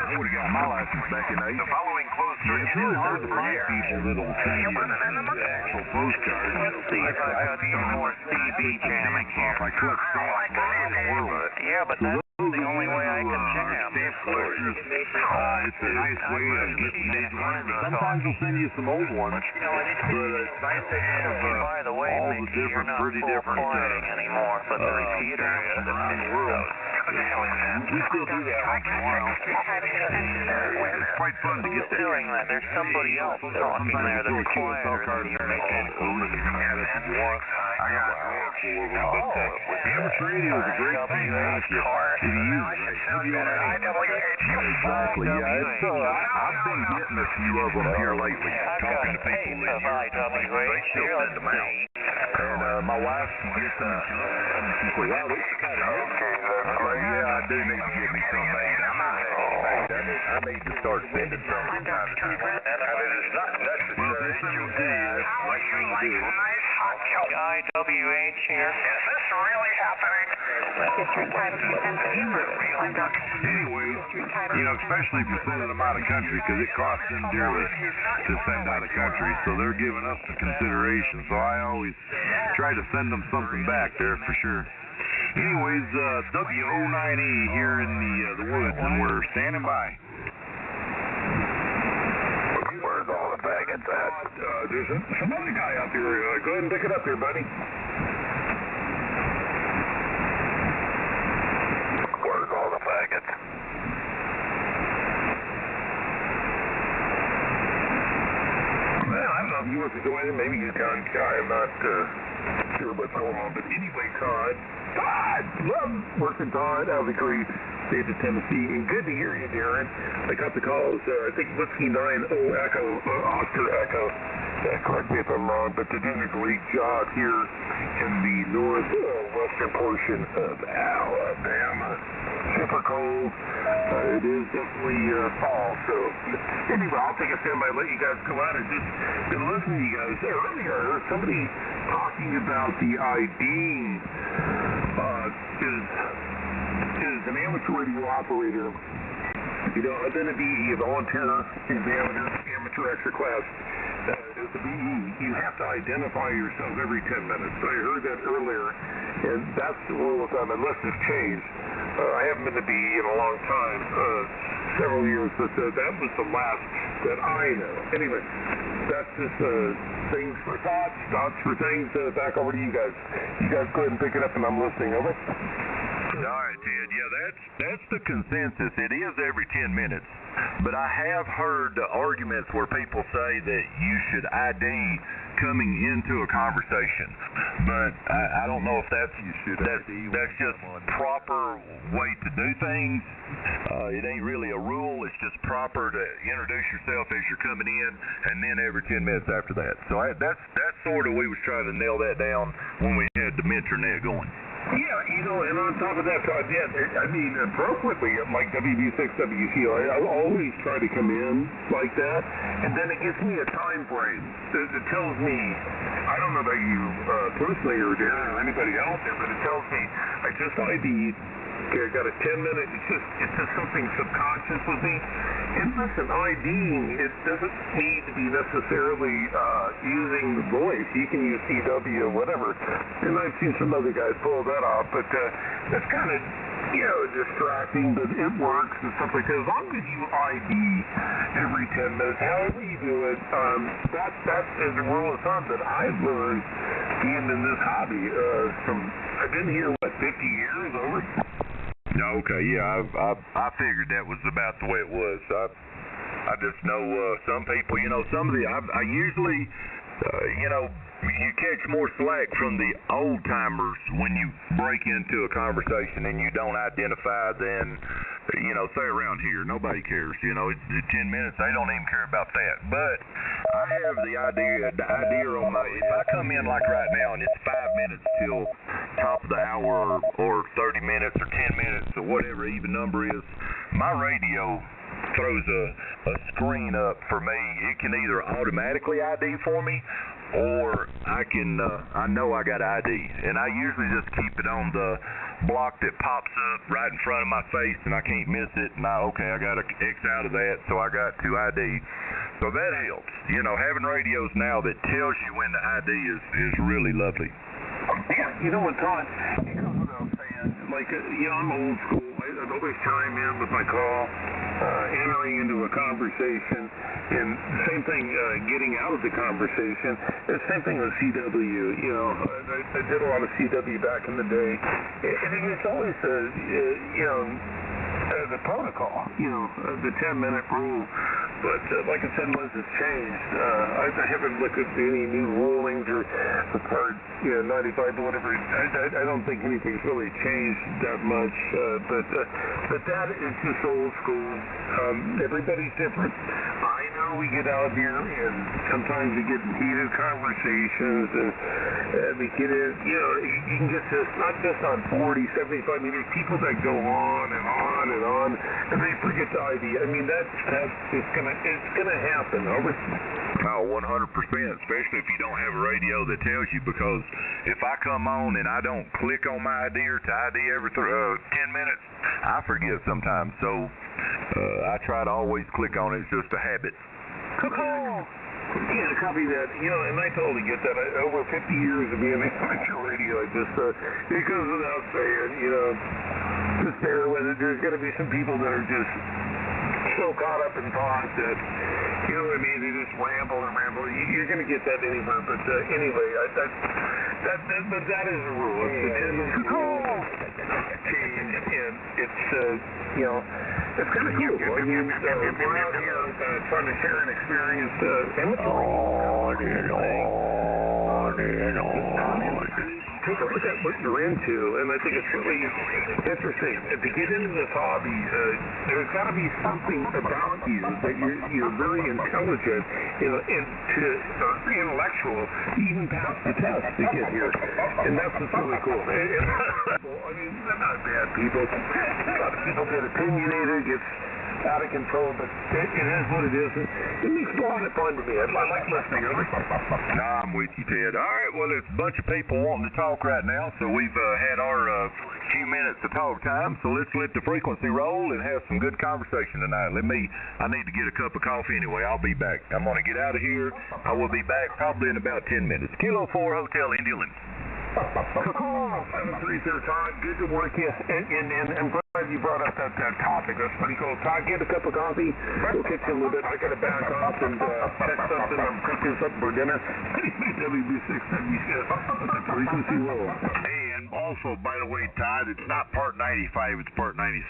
I would have got my license back in 80. The following closed Yeah, it's really hard to find people that'll send you the actual postcard. Let's see if I got some more CB jamming here. I collect stamps all around the world. Yeah, but that's the only way I can jam. Stamp collectors, it's a nice way of getting these ones. Sometimes they'll send you some old ones, but it's nice to have By the way, all the Mickey, you're different, not pretty different full-flying anymore, but the repeater is. around the world. We still do that once in a while. It's quite fun to get that. Doing that, there's somebody else talking there that's quieter than you, Mickey. I got a handful of them, but amateur radio is a great thing if you use it. Exactly, yeah. I've been getting a few of them here lately, talking to people in here. They still send them out. And my wife gets them, and she says, wow, this is kind of good. I'm like, yeah, I do need to get me some made. I need to start sending some from time to time. Well, if it's any good, what can you do? IWH here. Is this really happening? Anyways, especially if you're sending them out of country, because it costs them dearly to send out of country, so they're giving us the consideration, so I always try to send them something back there for sure. Anyways, W09E here in the woods, and we're standing by. Where's all the faggots at? There's some other guy out there. Go ahead and pick it up here, buddy. Where's all the faggots? Well, I don't know if you want to join in. Maybe you can. I'm not sure what's going on. But anyway, Todd, love working Todd out of the great state of Tennessee. And good to hear you, Darren. I got the calls. I think Whiskey 9 Echo, Oscar Echo. Correct me if I'm wrong, but they're doing a great job here in the northwestern portion of Alabama. Super cold. It is definitely fall. So anyway, I'll take a standby, let you guys go out and just been listening to you guys. Earlier, I heard somebody talking about the ID is an amateur radio operator. I've been a BE, a volunteer examiner, amateur extra class. As a BE, you have to identify yourself every 10 minutes. I heard that earlier, and that's the rule of thumb, unless it's changed. I haven't been a BE in a long time, several years, but that was the last that I know. Anyway, that's just things for thoughts for things. Back over to you guys. You guys go ahead and pick it up, and I'm listening. Over. All right, Ted. Yeah, that's the consensus. It is every 10 minutes. But I have heard arguments where people say that you should ID coming into a conversation. But I don't know if that's just proper way to do things. It ain't really a rule. It's just proper to introduce yourself as you're coming in, and then every 10 minutes after that. So that's sort of, we was trying to nail that down when we had the Mentornet going. Yeah, and on top of that, Todd, appropriately, like WB6, WCO, I always try to come in like that, and then it gives me a time frame. It tells me, I don't know about you personally or Darren or anybody else there, but it tells me I just ID'd. Okay, I got a 10-minute, it's just something subconscious with me. And listen, IDing, it doesn't need to be necessarily using the voice. You can use CW or whatever. And I've seen some other guys pull that off, but that's kind of, distracting, but it works and stuff like that. As long as you ID every 10 minutes, however you do it, that is a rule of thumb that I've learned being in this hobby. I've been here, 50 years over? Okay, yeah, I figured that was about the way it was. I just know some people, some of I usually you know, you catch more slack from the old timers when you break into a conversation and you don't identify. Then, you know, say around here, nobody cares. You know, it's 10 minutes, they don't even care about that. But I have the idea on my, if I come in like right now and it's 5 minutes till top of the hour or 30 minutes or 10 minutes or whatever even number is, my radio throws a screen up for me. It can either automatically ID for me, or I know I got ID, and I usually just keep it on the block that pops up right in front of my face, and I can't miss it. And I got to X out of that, so I got to ID. So that helps. You know, having radios now that tells you when the ID is really lovely. Yeah, you know what, Todd? It goes without saying. Like, you know, I'm old school. I'd always chime in with my call, entering into a conversation, and same thing, getting out of the conversation. The same thing with CW. You know, I did a lot of CW back in the day, and it's always, you know, the protocol, you know, the 10-minute rule. But like I said, once it's changed, I haven't looked at any new rulings or part, you know, 95 or whatever. I don't think anything's really changed that much. But that is just old school. Everybody's different. I know we get out here and sometimes we get in heated conversations and we get in, you know, you can get this not just on 40, 75 meters, people that go on and on and on, and they forget the ID. I mean, it's gonna happen. Oh, 100%, especially if you don't have a radio that tells you, because if I come on and I don't click on my ID or to ID every 10 minutes, I forget sometimes. So I try to always click on it. It's just a habit. Yeah, copy that. You know, and I totally get that. Over 50 years of being amateur radio, I just, it goes without saying, you know, just bear with it. There's going to be some people that are just so caught up in thought that, you know what I mean, they just ramble and ramble. You're going to get that anywhere. But anyway, but that is a rule. It's the 10-minute rule. Change, and it's, you know, it's kind of cool. I mean, we're out here trying to share an experience. Take a look at what you're into, and I think it's really interesting. To get into this hobby, there's got to be something about you that you're very intelligent, you know, intellectual, even past the test to get here. And that's what's really cool. I mean, they're not bad people. A lot of people get opinionated, gets out of control, but it is what it is. It makes a lot of fun to me. I like listening. I'm with you, Ted. All right, well, there's a bunch of people wanting to talk right now, so we've had our few minutes of talk time, so let's let the frequency roll and have some good conversation tonight. I need to get a cup of coffee anyway. I'll be back. I'm going to get out of here. I will be back probably in about 10 minutes. Kilo 4 Hotel, Indy Limit. Cool. 730 Todd, good to work you. And I'm glad you brought up that topic. That's pretty cool. Todd, get a cup of coffee. We'll catch you a little bit. I got to back off and catch something. I'm cooking something for dinner. WB676. Let the frequency roll. And also, by the way, Todd, it's not part 95, it's part 97.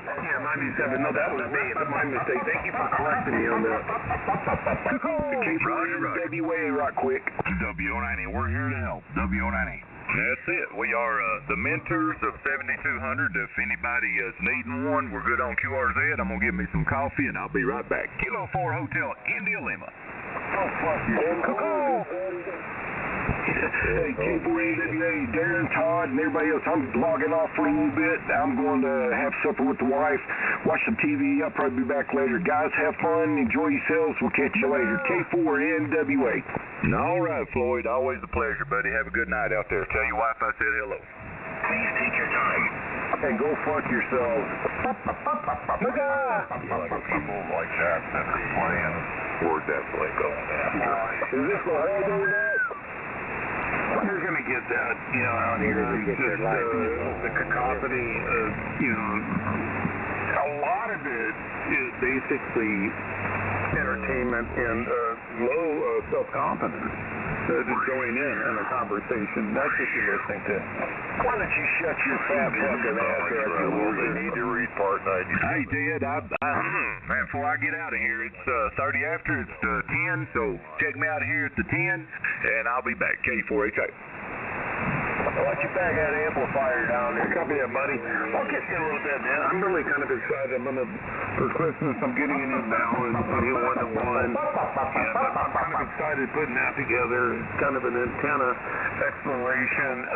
Yeah, 97. No, that was me. That's my mistake. Thank you for correcting me on that. WA, right quick. WO90, we're here to help. WO90. That's it. We are the mentors of 7200. If anybody is needing one, we're good on QRZ. I'm going to get me some coffee, and I'll be right back. Kilo 4 Hotel, India Lima. Oh, fuck you. Hey, K4AWA, Darren, Todd, and everybody else, I'm logging off for a little bit. I'm going to have supper with the wife, watch some TV. I'll probably be back later. Guys, have fun. Enjoy yourselves. We'll catch you later. K4NWA. All right, Floyd. Always a pleasure, buddy. Have a good night out there. Tell your wife I said hello. Please take your time. And go fuck yourselves. Like people like that are playing, we're definitely going after. Is this the whole day? You're going to get that, you know, out here. Just the cacophony, you know, a lot of it is basically entertainment and low self-confidence. to join in on a conversation. That's what you're listening to. Why don't you shut your fat fucking ass up, you loser? They need to read part 90. Hey, Ted, man, before I get out of here, it's 30 after, it's 10, so check me out here at the 10, and I'll be back. K4HA. Watch your fat head amplifier down there. Copy that, buddy. I'll catch you in a little bit, man. I'm really kind of excited. For Christmas, I'm getting a new balance, a new 1-to-1. And I'm kind of excited putting that together. It's kind of an antenna exploration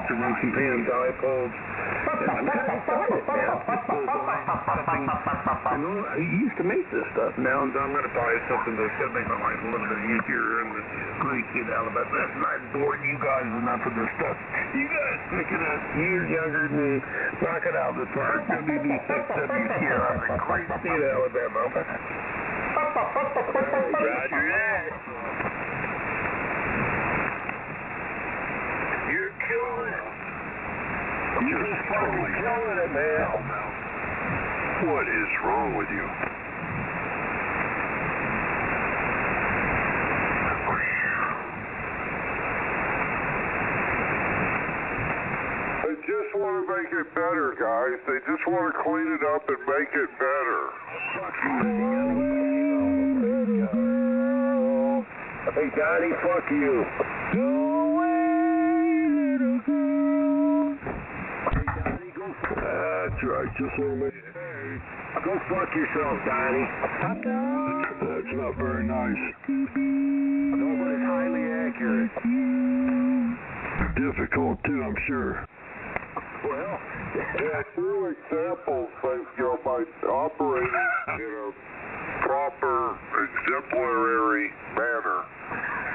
to run some pan dipoles. And I'm kind of excited, man. Just something, I used to make this stuff. Now I'm going to buy something that's going to make my life a little bit easier and great get out of it. Listen, I bored you guys enough of this stuff. You guys pick it up. You're younger than me. Knock it out of the park. WB6WCR in the great state of Alabama. Roger that. You're killing it. You're just fucking killing it, man. What is wrong with you? They just want to make it better, guys. They just want to clean it up and make it better. Hey, Donnie, fuck you. Go away, little girl. Hey, Donnie, go fuck. That's right, just want to make it. Go fuck yourself, Donnie. That's not very nice. No, but it's highly accurate. Difficult, too, I'm sure. Well, yeah, true examples, by operating in a proper, exemplary manner,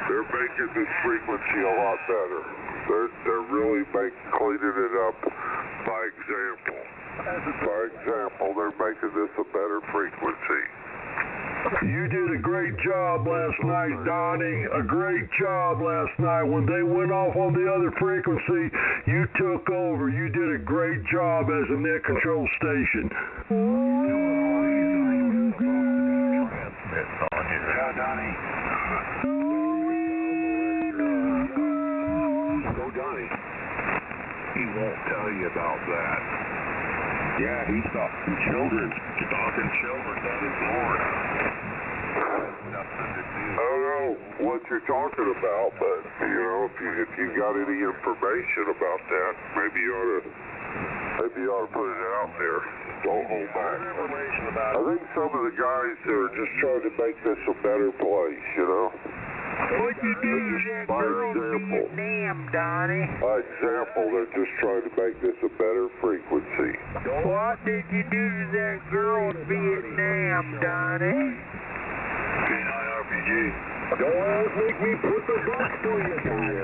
they're making this frequency a lot better. They're really cleaning it up by example. By example, they're making this a better frequency. You did a great job last night, Donnie. A great job last night. When they went off on the other frequency, you took over. You did a great job as a net control station. yeah, Donnie. Go, Donnie. He won't tell you about that. Yeah, he's stalking children. Stalking children down in Florida. Nothing to do. I don't know what you're talking about, but if you got any information about that, maybe you ought to put it out there. Don't hold back. I think some of the guys are just trying to make this a better place, What you do to that girl in Vietnam, Donnie? By example, they're just trying to make this a better frequency. What did you do to that girl in Vietnam, Donnie? RPG. Don't make me put the box to you, Donnie.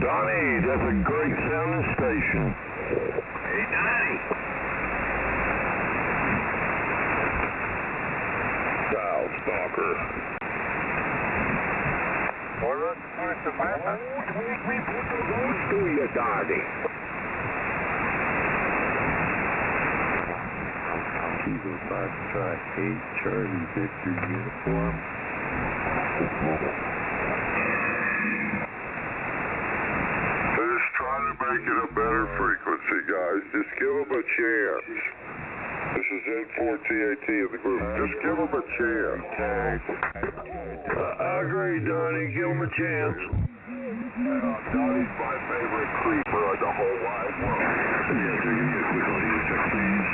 Donnie, that's a great sounding station. Hey, Donnie. Child stalker. Don't make me put the box to you, Donnie. Kilo 5 Strike 8 Charlie Victor uniform. They're just trying to make it a better frequency, guys. Just give them a chance. This is N4TAT of the group. Just give them a chance. I agree, Donnie. Give them a chance. Donnie's my favorite creeper on the whole wide world. Yes, sir. Give me a quick audio check, please.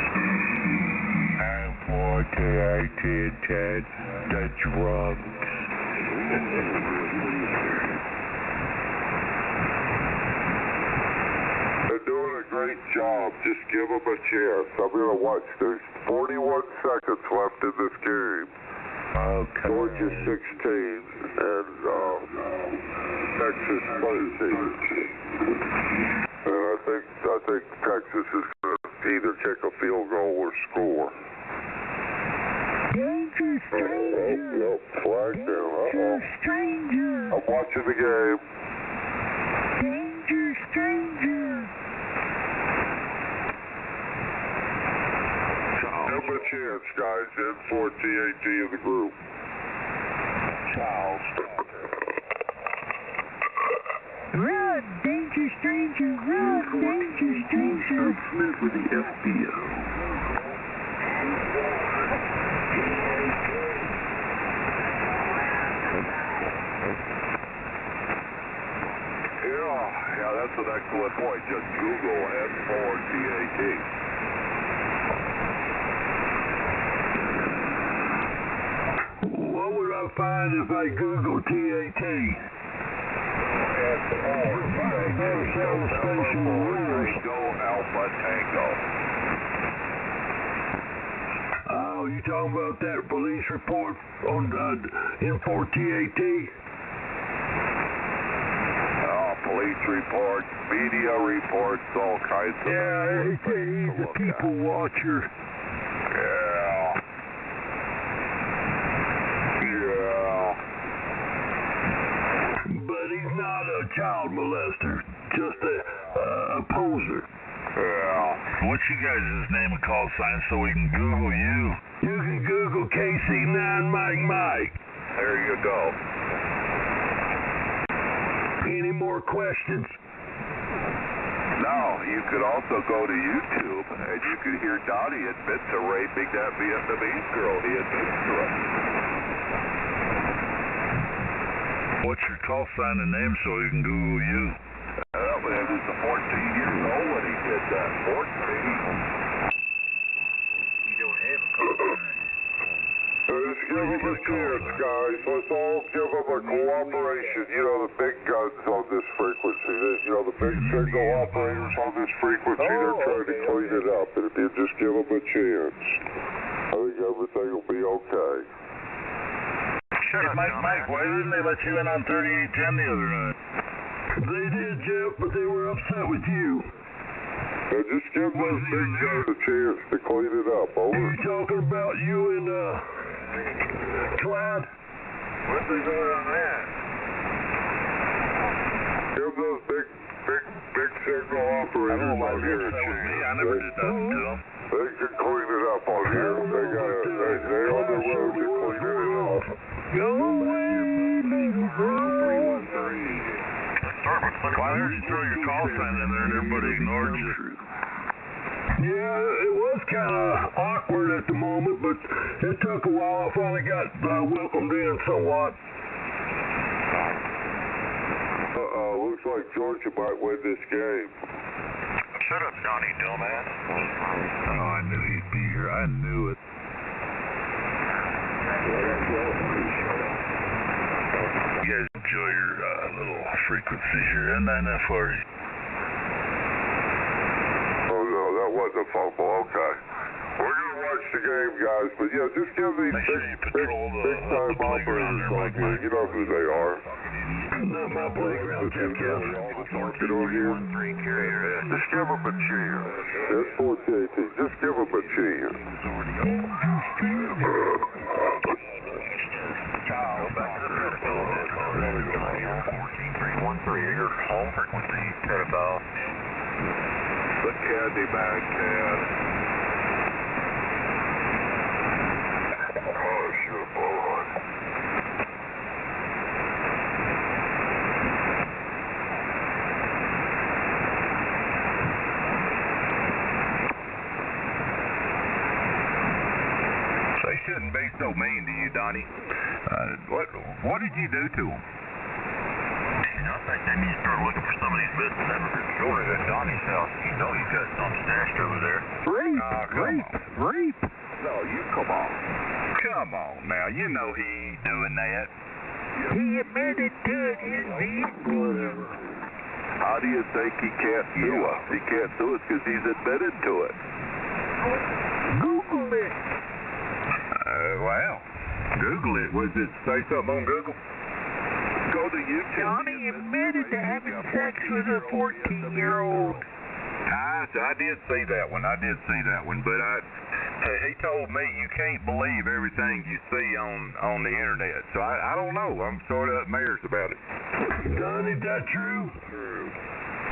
N4TAT, Ted. The drugs. They're doing a great job. Just give them a chance. I'm going to watch. There's 41 seconds left in this game. Georgia 16 and Texas 13. And I think Texas is going to either kick a field goal or score. Danger stranger. Yep, flag down. Danger stranger. I'm watching the game. Danger stranger. Give them a chance, guys. N4TAT of the group. Charles. Run, danger stranger, run, danger stranger. Smith with the FBO. Yeah, that's an excellent point. Just Google S4TAT. What would I find if I Google TAT? Tango Alpha Tango. Oh, you talking about that police report on M4TAT? Police reports, media reports, all kinds of he's a people watcher. Yeah. But he's not a child molester, just a poser. Yeah. What's you guys' name and call sign so we can Google you? You can Google KC9 Mike. There you go. Any more questions? No, you could also go to YouTube and you could hear Donnie admit to raping that Vietnamese girl. He admits to it. What's your call sign and name so we can Google you? Well, he was 14 years old when he did that. 14. You don't have a call sign. Let's give him a chance, guys. Let's all give him a cooperation. You know, the big guns on this frequency. You know, the big signal operators on this frequency, they're trying to clean it up. And if you just give them a chance, I think everything will be okay. Hey, Mike, why didn't they let you in on 3810 the other night? They did, Jeff, but they were upset with you. Now just give those big guys a chance to clean it up. Over. Are you talking about you and, Clyde? What's he doing on that? Give those big signal operators out here a chance. I never did nothing to them. They can clean it up on here. They on the road to cleaning it up. Go away, little girl. 313. Well, I heard you throw your call sign in there and everybody ignored you. Yeah, it was kind of awkward at the moment, but it took a while. I finally got welcomed in somewhat. Looks like Georgia might win this game. Shut up, Johnny, dumbass. Oh, I knew he'd be here. I knew it. You guys enjoy your little frequency here. Isn't that enough for you? Oh, no, that wasn't a fumble. Okay. We're going to watch the game, guys, but yeah, just give these Make sure you patrol big time playground operators there, on here. You know who they are. Not my playground, Jeff. Market on here. Just give them a chance. S4TAT, just give them a chance. Your home frequency, pedophile. The candy bag can. Hush your boy. They shouldn't be so mean to you, Donnie. What did you do to them? I think they need to start looking for some of these business evidence stories at Donnie's house. You know he's got some stashed over there. Rape. No, you come on. Come on now, you know he ain't doing that. He admitted to it, Whatever. How do you think he can't sue us? He can't sue us because he's admitted to it. Google it. Well, Google it. Was it say something on Google? Go to YouTube. Johnny admitted to having sex with a 14-year-old. I did see that one. But he told me you can't believe everything you see on the internet. So I don't know. I'm sort of embarrassed about it. Don, is that true? True.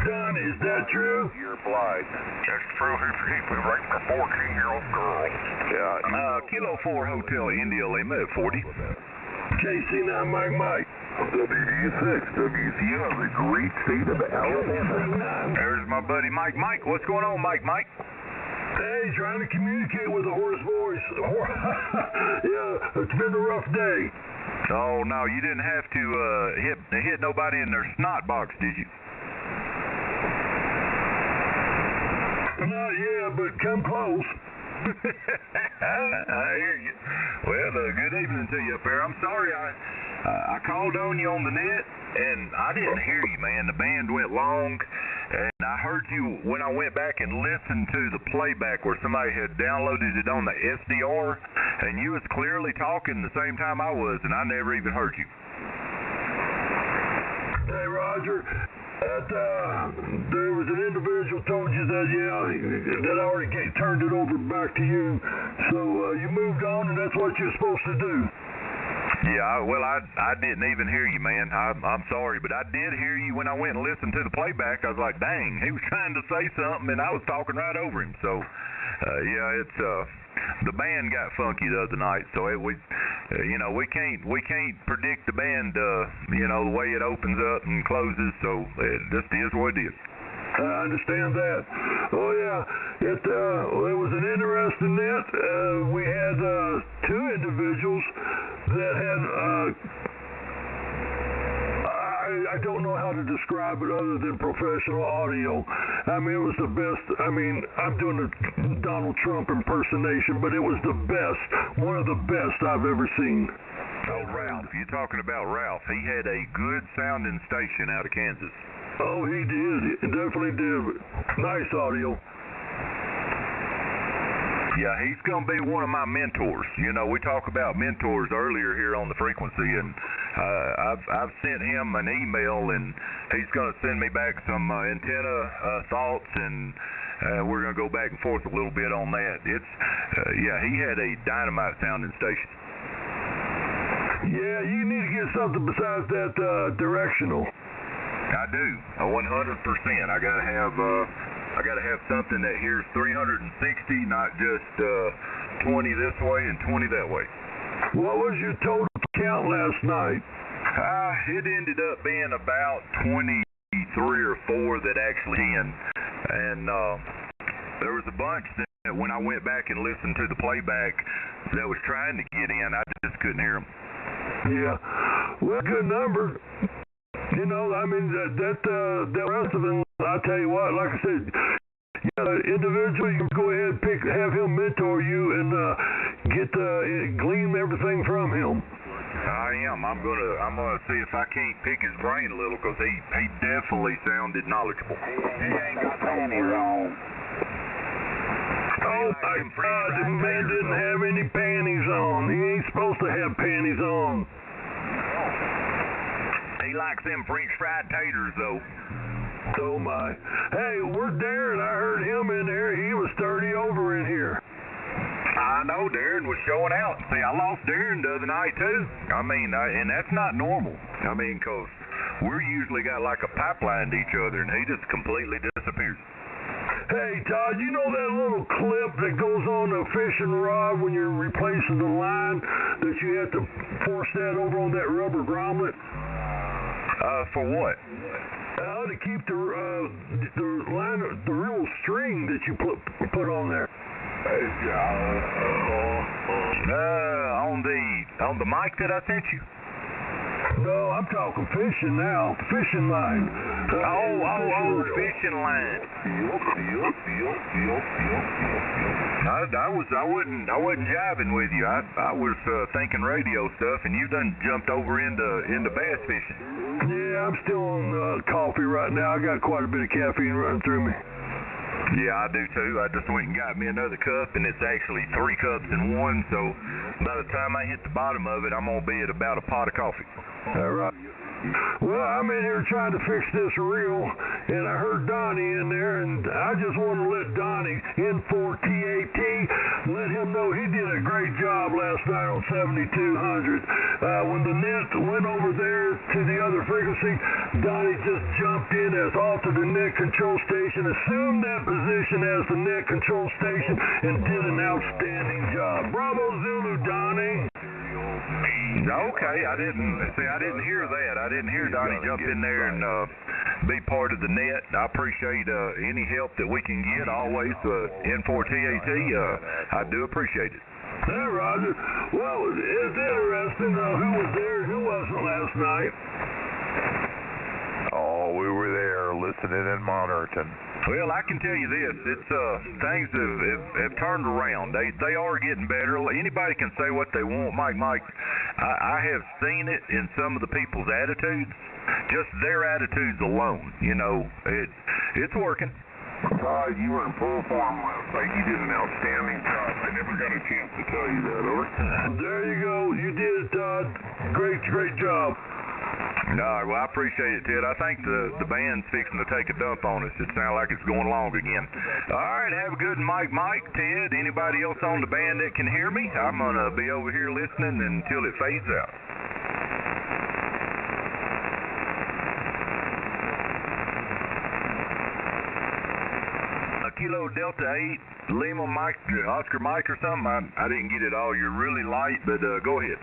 Don, is that true? You're blind. That's true. He's been raping a 14-year-old girl. Yeah. Kilo 4 Hotel India Lima at 40. KC9 Mike. WD6, WCU of the great state of Alabama. There's my buddy Mike. Mike, what's going on, Mike? Hey, trying to communicate with a hoarse voice. Yeah, it's been a rough day. Oh, no, you didn't have to hit nobody in their snot box, did you? Not yet, but come close. I hear you. Well, good evening to you up there. I'm sorry I called on you on the net, and I didn't hear you, man. The band went long, and I heard you when I went back and listened to the playback where somebody had downloaded it on the SDR, and you was clearly talking the same time I was, and I never even heard you. Hey, Roger. There was an individual told you that, that I already turned it over back to you. So you moved on, and that's what you're supposed to do. Yeah, well, I didn't even hear you, man. I'm sorry, but I did hear you when I went and listened to the playback. I was like, dang, he was trying to say something, and I was talking right over him. So, it's the band got funky the other night, so we can't predict the band, the way it opens up and closes. So it just is what it is. I understand that. Oh yeah, it was an interesting net. We had two individuals that had I don't know how to describe it other than professional audio. I mean, it was the best. I mean, I'm doing a Donald Trump impersonation, but it was the best, one of the best I've ever seen. Oh, Ralph, you're talking about Ralph. He had a good sounding station out of Kansas. Oh, he did. He definitely did. Nice audio. Yeah, he's going to be one of my mentors. You know, we talked about mentors earlier here on the frequency, and I've sent him an email, and he's going to send me back some antenna thoughts, and we're going to go back and forth a little bit on that. He had a dynamite sounding station. Yeah, you need to get something besides that directional. I do, 100%. I gotta have something that hears 360, not just 20 this way and 20 that way. What was your total count last night? It ended up being about 23 or 4 that actually in, and there was a bunch that when I went back and listened to the playback that was trying to get in, I just couldn't hear them. Yeah, well, good number. You know, I mean, that rest of them, I'll tell you what, like I said, individually, you can go ahead and have him mentor you and glean everything from him. I am. I'm gonna see if I can't pick his brain a little, because he definitely sounded knowledgeable. He ain't got panties on. Oh my God, the man didn't have any panties on. He ain't supposed to have panties on. He likes them French fried taters, though. Oh my. Hey, we're Darren. I heard him in there. He was 30 over in here. I know Darren was showing out. See, I lost Darren the other night, too. I mean, and that's not normal. I mean, because we're usually got like a pipeline to each other, and he just completely disappears. Hey, Todd, you know that little clip that goes on the fishing rod when you're replacing the line, that you have to force that over on that rubber grommet? For what? To keep the line, the real string that you put on there. On the mic that I sent you. No, I'm talking fishing now. Fishing line. Fishing line. I wasn't jiving with you. I was thinking radio stuff, and you done jumped over into bass fishing. Yeah, I'm still on coffee right now. I got quite a bit of caffeine running through me. Yeah, I do too. I just went and got me another cup, and it's actually 3 cups in one, so by the time I hit the bottom of it, I'm going to be at about a pot of coffee. All right. Well, I'm in here trying to fix this reel, and I heard Donnie in there, and I just want to let Donnie, N4TAT, let him know he did a great job last night on 7200. When the net went over there to the other frequency, Donnie just jumped in as off to the net control station, assumed that position as the net control station, and did an outstanding job. Bravo Zulu, Donnie. Okay, I didn't hear that. I didn't hear Donnie jump in there and be part of the net. I appreciate any help that we can get always. N4TAT, I do appreciate it. Hey, Roger. Well, it's interesting who was there, who wasn't last night. Oh, we were there listening and monitoring. Well, I can tell you this: it's things have turned around. They are getting better. Anybody can say what they want, Mike. I have seen it in some of the people's attitudes. Just their attitudes alone, you know, it's working. Todd, you were in full form last night. You did an outstanding job. I never got a chance to tell you that, or? There you go. You did it, Todd. Great job. No, well, I appreciate it, Ted. I think the band's fixing to take a dump on us. It sounds like it's going long again. All right, have a good Mike, Ted. Anybody else on the band that can hear me? I'm going to be over here listening until it fades out. Kilo Delta 8, Lima Mike, Oscar Mike or something. I didn't get it all. You're really light, but go ahead.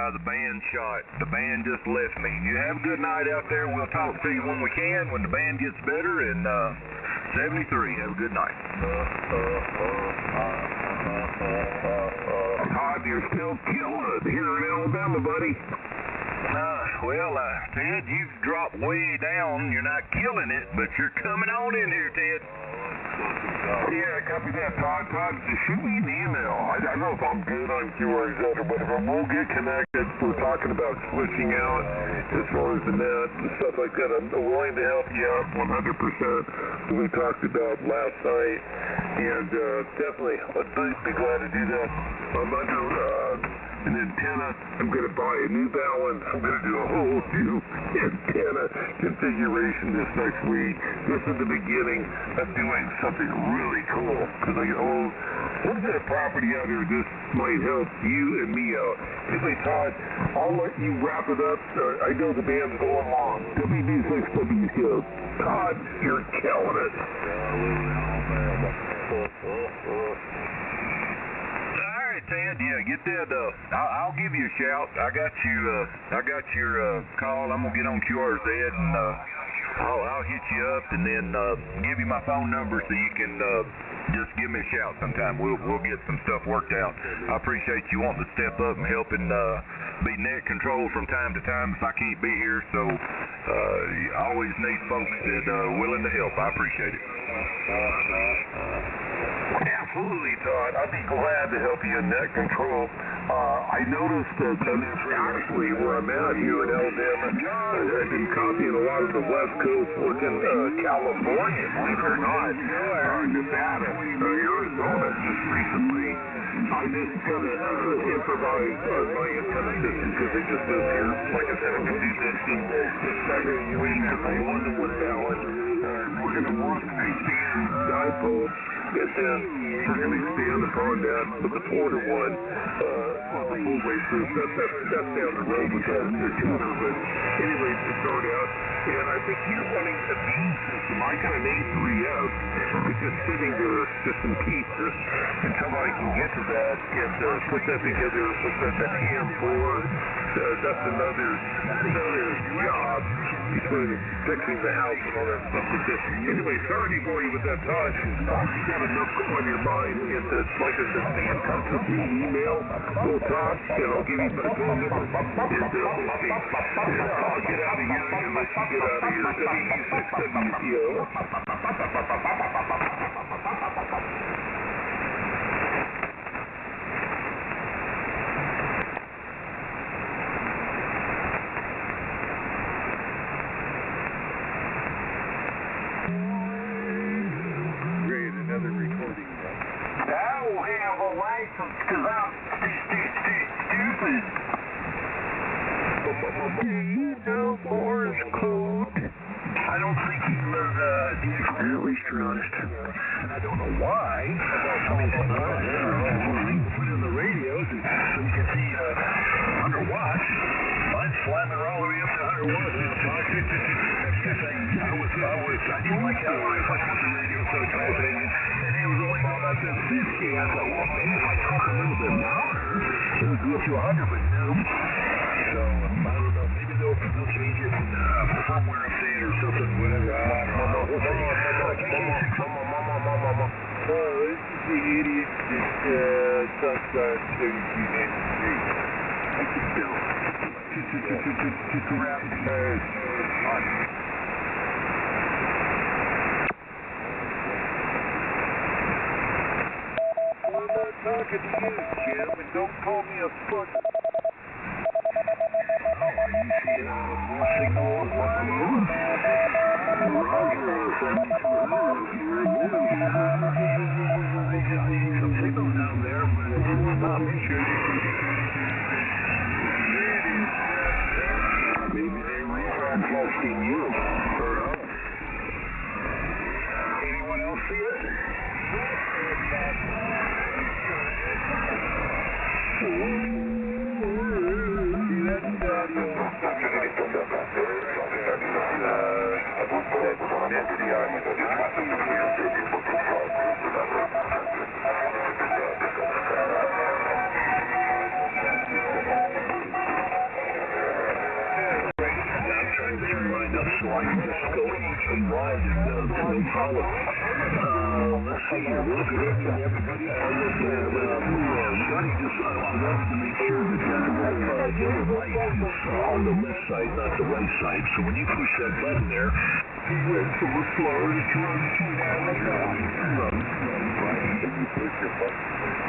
The band shot. The band just left me. You have a good night out there. We'll talk to you when we can, when the band gets better. And 73, have a good night. Todd, you're still killing it here in Alabama, buddy. Ted, you've dropped way down. You're not killing it, but you're coming on in here, Ted. Yeah, copy that, Todd. Todd, just shoot me an email. I don't know if I'm good on QR, but if I won't get connected, we're talking about switching out as far as the net and stuff like that. I'm willing to help you out 100%. We talked about last night, and definitely I'd be glad to do that. I'm under an antenna. I'm going to buy a new balance. I'm going to do a whole new antenna configuration this next week. This is the beginning of doing something really cool, because I go, what is that property out here? This might help you and me out. Anyway, Todd, I'll let you wrap it up. I know the band's going long. WB6W show. Todd, you're killing it. Ted, yeah, get that. I'll give you a shout. I got your call. I'm gonna get on QRZ and I'll hit you up and then give you my phone number so you can just give me a shout sometime. We'll get some stuff worked out. I appreciate you wanting to step up and help and be net control from time to time if I can't be here. So I always need folks that are willing to help. I appreciate it. Absolutely, Todd. I'd be glad to help you in net control. I noticed that actually where I'm at here in Alabama, I've been copying a lot of the West Coast working California, believe it or not, Nevada, Arizona just recently. I just kind of improvised my antenna system because they just moved here. Like I said, I'm going to do this thing. I wonder what balance. We're going to work a standard dipole. And then we're going to expand upon that with the Porter one on the full way through. That's down the road with the tuner. But anyway, to start out, and I think you're running a beam system. I got an A3S. It's just sitting there, just in pieces, until I can get to that and put that together with that AM4. That's another job between fixing the house and all that stuff. Anyway, sorry to bore you with that, Todd. You got enough on your mind. It's like I said, the contact email. We'll talk, and I'll give you my phone number. And I'll get out of here and let you get out of here. WB6WCO. Because I'm stupid. Morse code. I don't think he was, at least you're honest. I don't know why. Put in the radio so you can see, 100 watts. Mine's slamming all the way up to 100 watts. I didn't like how I put the 100, but nope. So, I don't know, maybe they'll change it in firmware update or something, whatever. Oh, this is the idiot that talks on 3293. I can tell. Crap. I'm not talking to you, Jim, and don't call me a fuck. Maybe they rebroadcasting you. Anyone else see it? Let's see here. We'll direct everybody. Scotty just wanted to make sure that the light is on the left side, not the right side. So when you push that button there, it's a little slower to run. If you push your button, the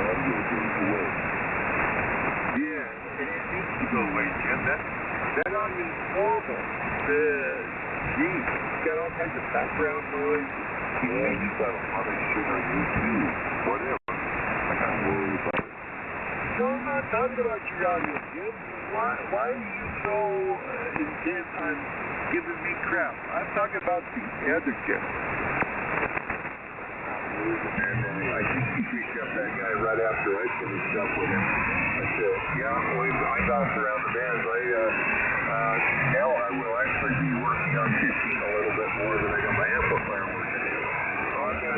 audio goes away. Yeah, and it needs to go away, Jim. That audio is horrible. Geez, it's got all kinds of background noise. Yeah, you got a lot of shit on YouTube. Whatever. I'm not worried about it. No, I'm not talking about your audio, Jim. Why are you so intent on giving me crap? I'm talking about the other Jim. And I think you picked up that guy right after I finished up with him. I said, yeah, well, I bounced around the bands. Now I will actually be working on 15 a little bit more than I got my amplifier working. So I've got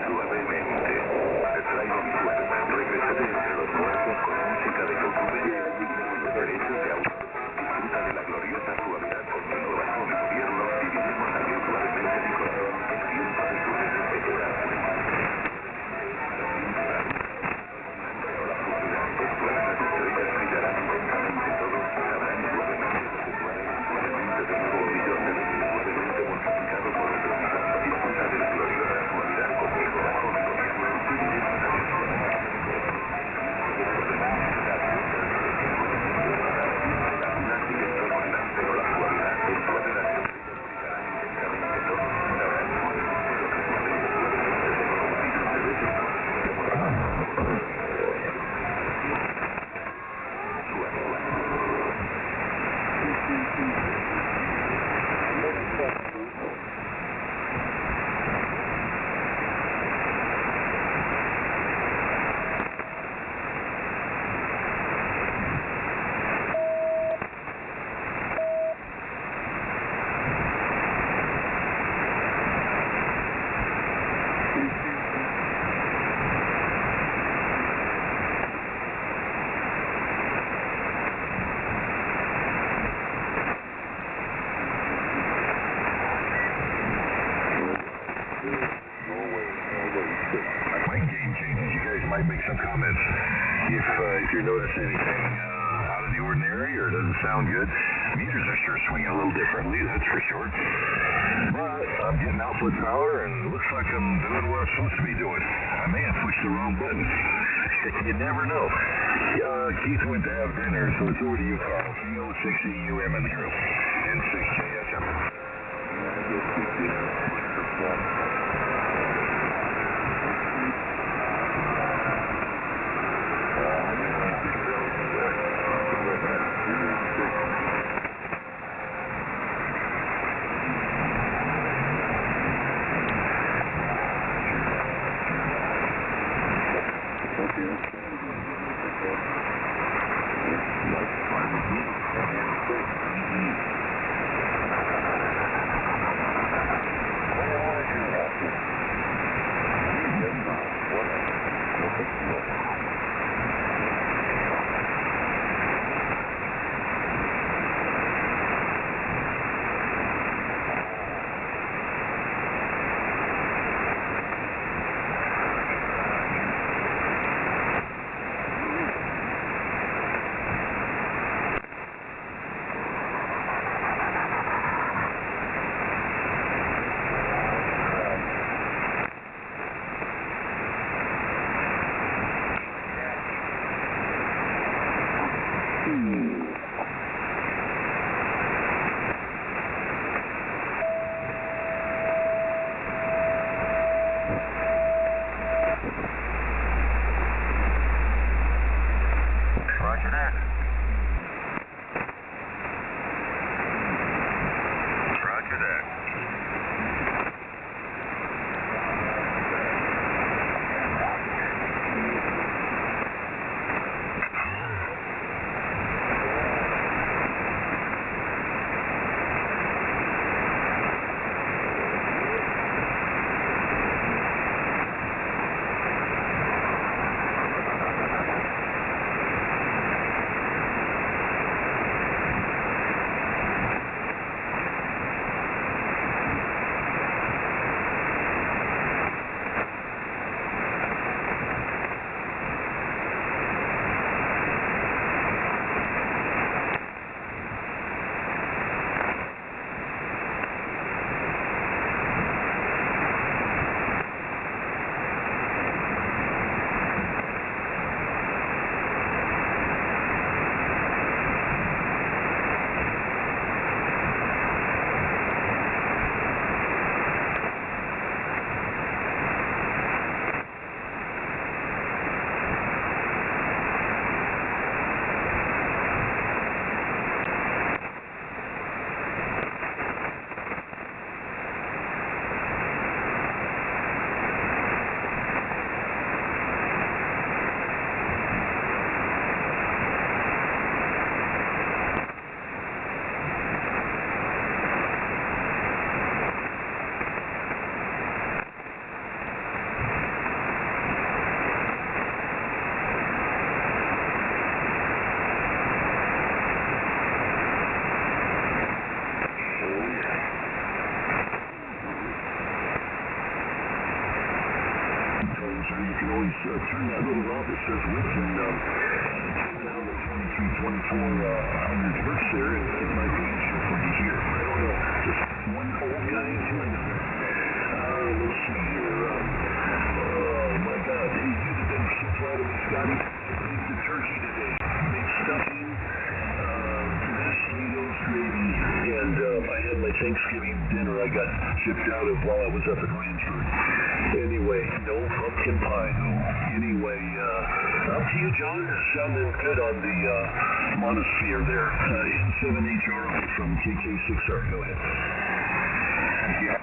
suavemente, te traigo mi suerte. Regresamos entre los muertos con música de cautiverio y los derechos de autor. Disfruta de la gloriosa suavidad con mi nueva Sony Gobierno y vinimos a abrir suavemente mi corazón en tiempo de su desesperada muerte. Pero la futura, después las estrellas brillarán intensamente, todos sabrán suavemente desde suavemente de nuevo 1.000.000 de veces suavemente multiplicado por otros millones. Disfruta de la gloriosa suavidad con mi nueva Sony Gobierno y viviremos a ver suavemente. Pero la suavidad, después de las estrellas brillarán intensamente, todos sabrán suavemente lo que suavemente de nuevo 1.000.000 de veces if you notice anything out of the ordinary or doesn't sound good. Meters are sure swinging a little differently, that's for sure. But I'm getting output power and it looks like I'm doing what I'm supposed to be doing. I may have pushed the wrong button. You never know. Keith went to have dinner, so it's over to you, Carl. CO60 UM in the group. N6JSM. Roger that. Roger that. You can always turn that little knob that says width and turn down the 2324 on your reverse there, and it might be easier for you here. I don't know. Just one old guy doing it. Let's see here. Oh my God. Hey, you did better supply to me, Scotty. Made the turkey today. Made stuffing, mashed potatoes, gravy, and I had my Thanksgiving dinner I got shipped out of while I was up at Rangewood. Anyway, no pumpkin pie though. Anyway, up to you, John. Sounding good on the monosphere there. N7HR from KK6R. Go ahead. Yeah.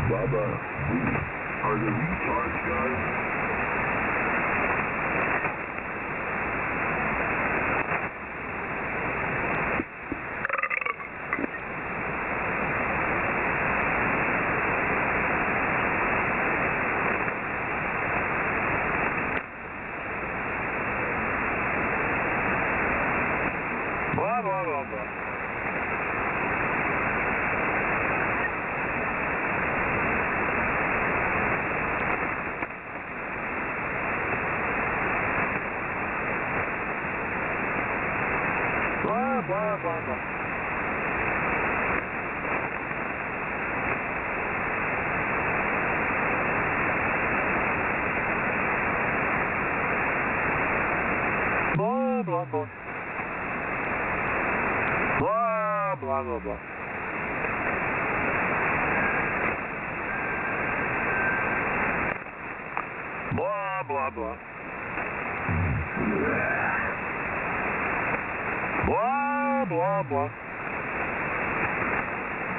Bubba, are the retards guys? blah, blah. Blah, blah, blah. Blah, blah, blah, blah. Blah, blah, blah. Blah, blah, blah.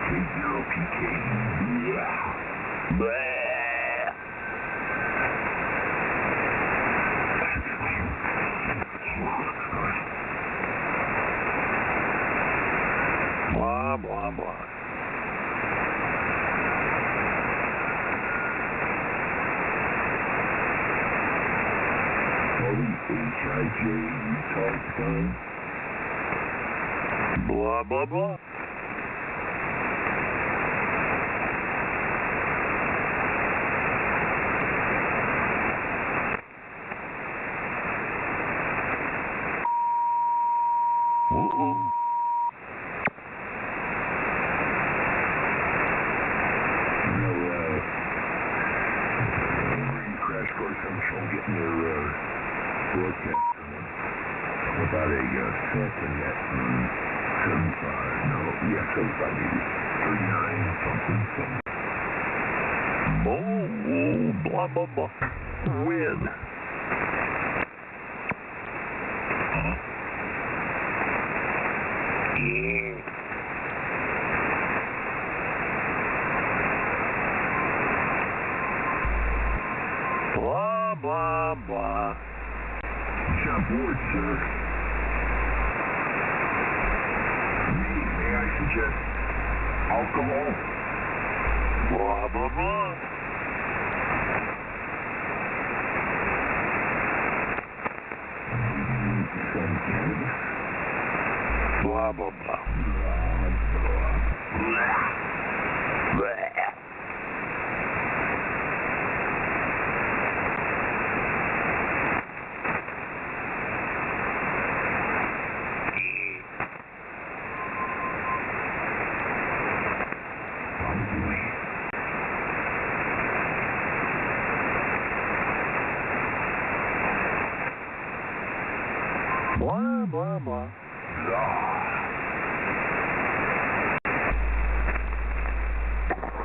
K0PK. Blah. Blah, blah, blah. H-I-J, retard son. Blah, blah, blah. Uh-oh. Crash course, I'm sure getting their broadcast going about a Sat Nite 75, no, yeah, 75 maybe, 39 something. Blah, blah, blah. Win. Yeah. Blah, blah, blah. On board, sir. May I suggest alcohol? Blah, blah, blah. Some cannabis? Blah, blah, blah. Blah. Blah, blah, blah.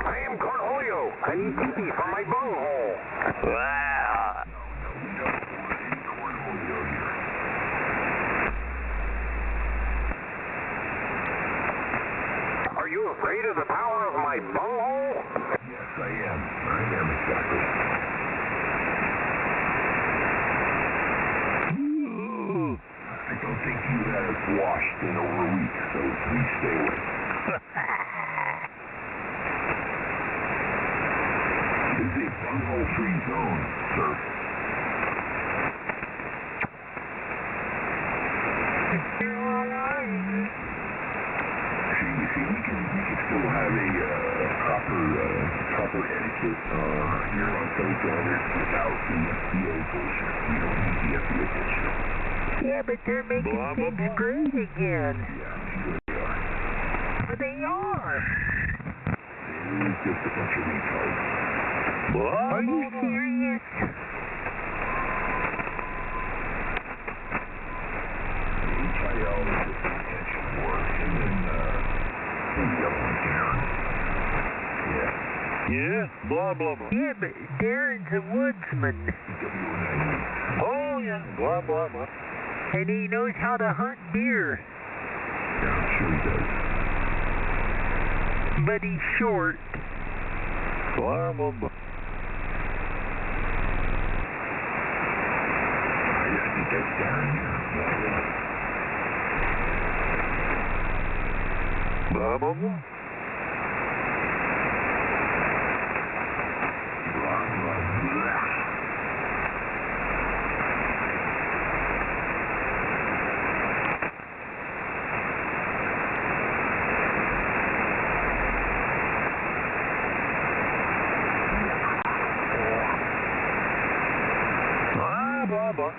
I am Cornholio. I need pee-pee from my bunghole. Wow. Are you afraid of the power of my bunghole? Yes, I am. Exactly. I don't think you have washed in over a week, so please stay away. This is a bunghole-free zone, sir. See, we can still have a proper etiquette here on Teletrader without the FDA bullshit. We don't need the FDA bullshit. Yeah, but they're making things great again. Yeah, sure they are. But they are. They're just a bunch of retards. What? Are you serious? We try all this attention work, and then the other one, Darren. Yeah. Yeah, blah, blah, blah. Yeah, but Darren's a woodsman. W90. Oh, yeah, blah, blah, blah. And he knows how to hunt deer. Yeah, I'm sure he does. But he's short. Blah, blah, blah. I think that's Darren. Blah, blah, blah. Blah, blah.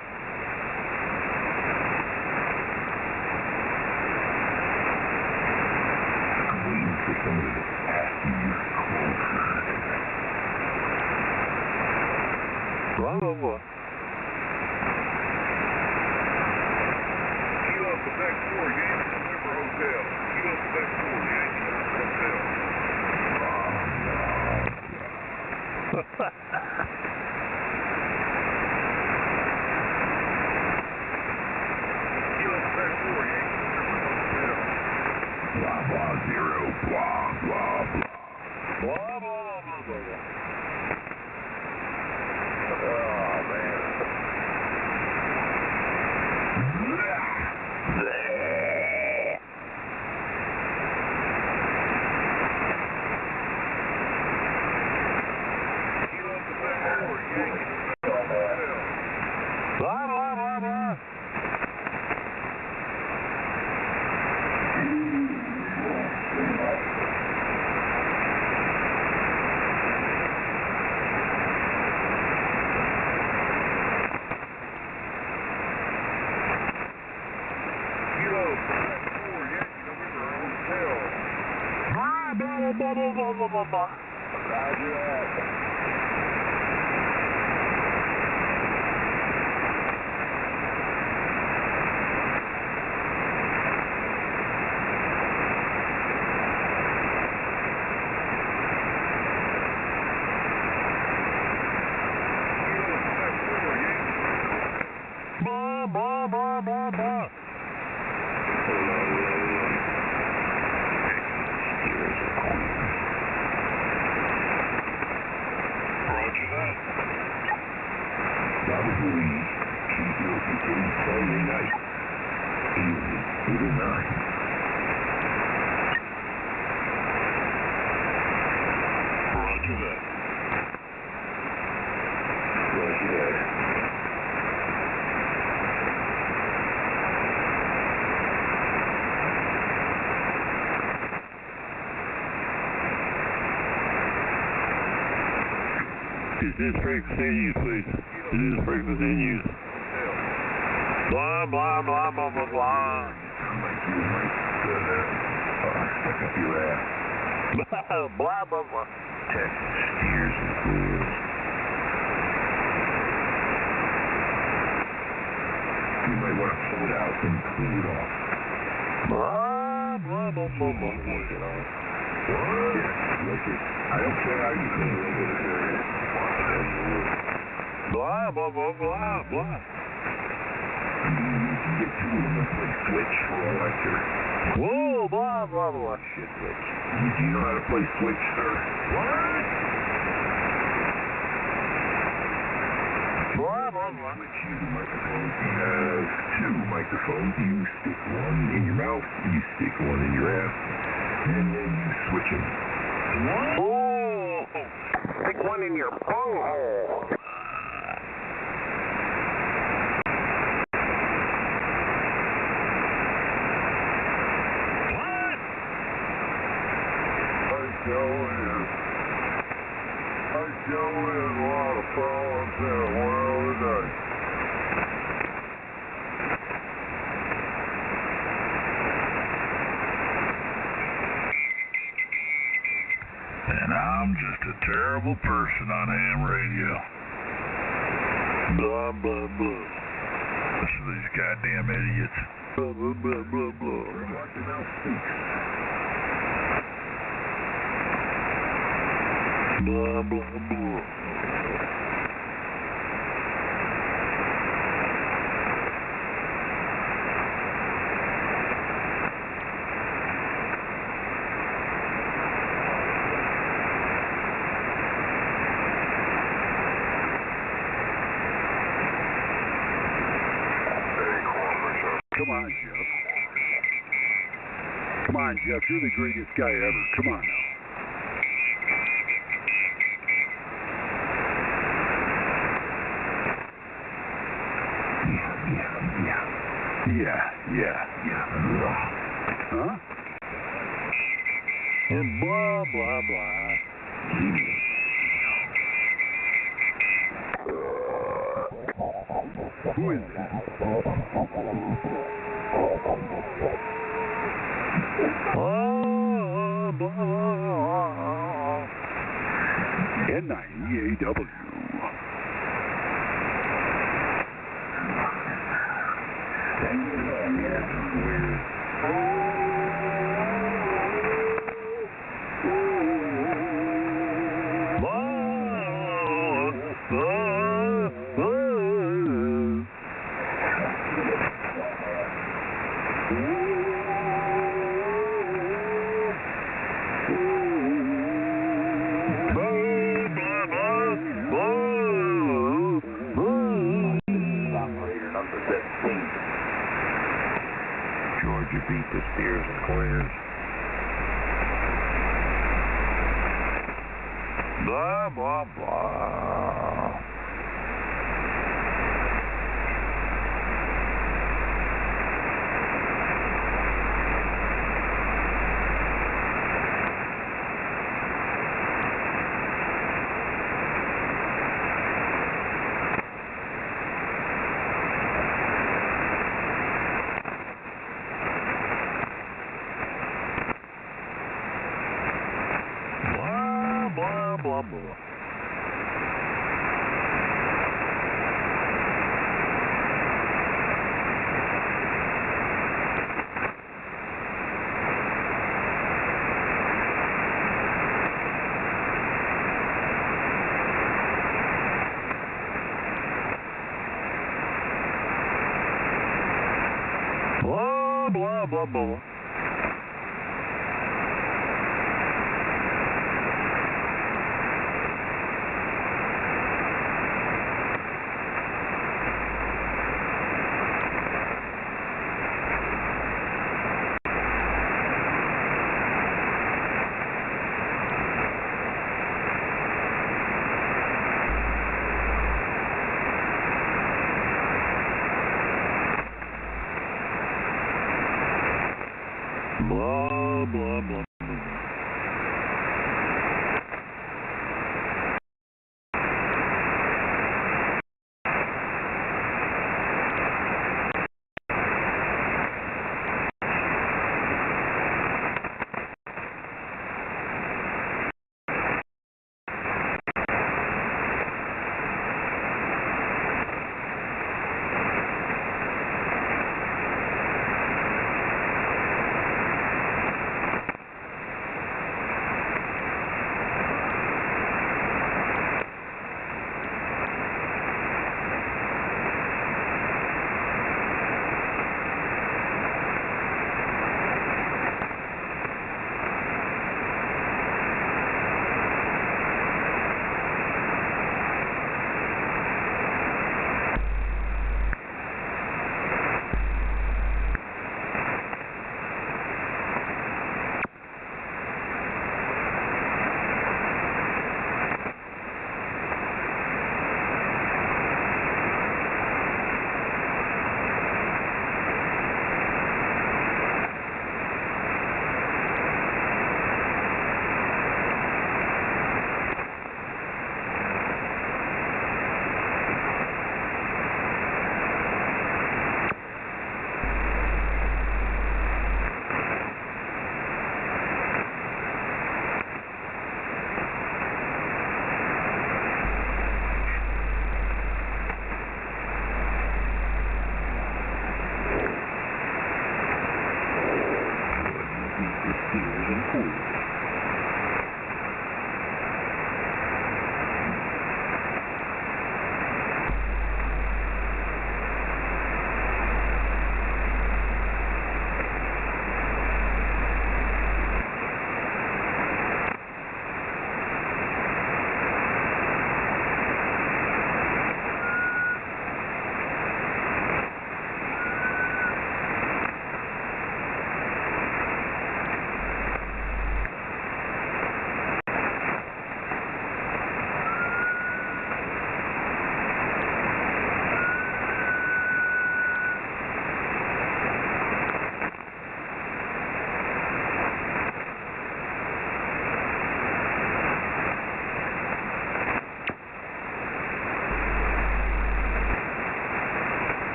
Blah, blah, zero, blah, blah, blah. Blah, blah, blah, blah, blah. Oh, man. Blah, blah, blah, blah. Blah, blah, blah, blah, blah, blah. Roger that. Blah, blah, blah, blah, blah. Roger that. Probably keep your continued Sunday night. 89. Roger that. Roger that. Is this frequency in use, please? Is this frequency in use? Blah, blah, blah, blah, blah, blah. Like you might stuck up your ass. Blah, blah, blah. Test steers and wheels. You might want to pull it out and clean it off. Blah, blah, blah, blah, blah. Clean it off. Yeah, look it. I don't care how you clean it over there. Blah, blah, blah, blah, blah. You can get to a play Switch for all that dirt. Whoa, blah, blah, blah. Shit, Switch. Do you know how to play Switch, sir? What? Blah, blah, blah. Switch use microphones. You have two microphones. You stick one in your mouth, you stick one in your ass, and then you switch them. What? Oh! Stick one in your bunghole. I sure is a lot of problems in the world today. And I'm just a terrible person on AM radio. Blah, blah, blah. Listen to these goddamn idiots. Blah, blah, blah, blah, blah. Like the mouth speaks. Blah, blah, blah. Come on, Jeff. Come on, Jeff. You're the greatest guy ever. Come on now. Yeah. Huh? And blah, blah, blah. Who is that? N9EAW. beat the steers and clears. Blah, blah, blah. Blah, blah, blah. Blah, blah, blah, blah.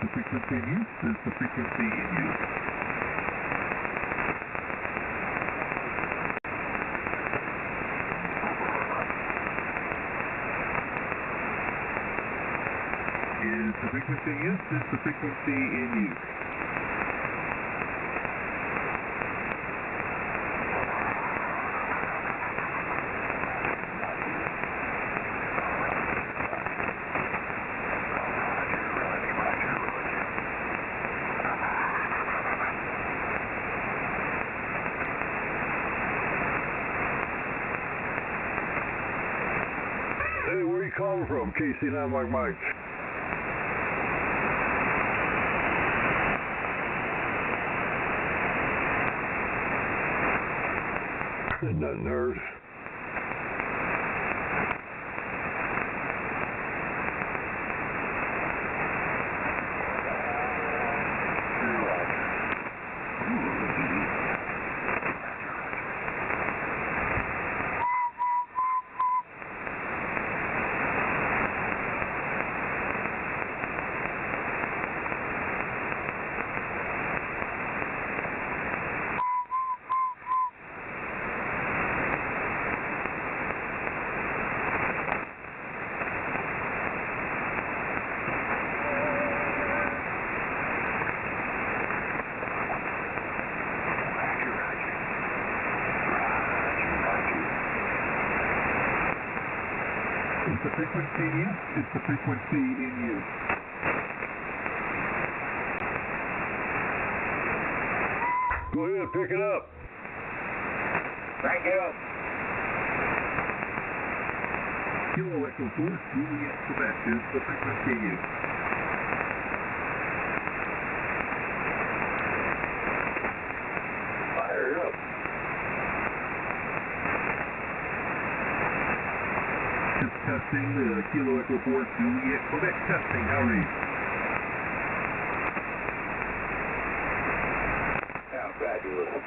the frequency in use? Is the frequency in use? Is the frequency in use? Is the frequency in use? Hey, where are you calling from? KC9 Mike. That nerd. Is the frequency in use? Is the frequency in use? Go ahead, pick it up. Thank you. Kilo Echo 4, Juliet, Quebec. Is the frequency in use? Fire it up. Just testing the Kilo Echo 4, Juliet, Quebec. Testing. How are you? Yeah, fabulous.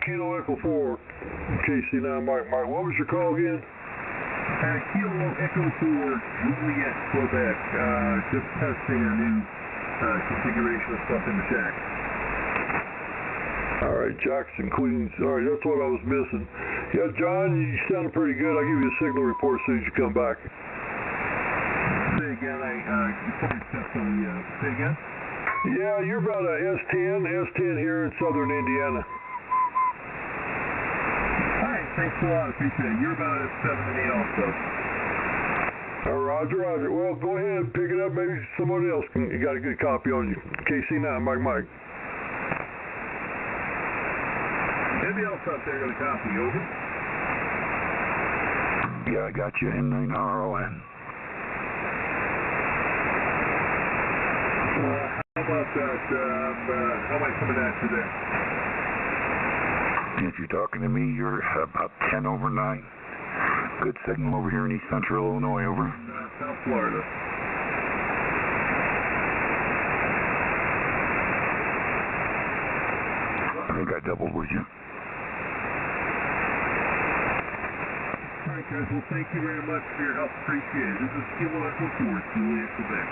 Kilo Echo 4, KC9 Mike. What was your call again? Kilo Echo 4, Juliet, Quebec. Just testing a new configuration of stuff in the shack. All right, Jackson, Queens. All right, that's what I was missing. Yeah, John, you sounded pretty good. I'll give you a signal report as soon as you come back. Say again, say again? Yeah, you're about a S10 here in southern Indiana. All right, thanks a lot. Appreciate it. You're about S7 to me also. Roger. Well, go ahead, pick it up. Maybe someone else can. You got a good copy on you. KC9, Mike. Anybody else out there got a copy? Over. Yeah, I got you. N9RON. How about that? How am I coming at you there? If you're talking to me, you're about 10 over 9. Good signal over here in East Central Illinois, over. South Florida. I think I doubled with you. All right, guys. Well, thank you very much for your help. Appreciate it. This is Kilo Echo 4, Juliet, Quebec.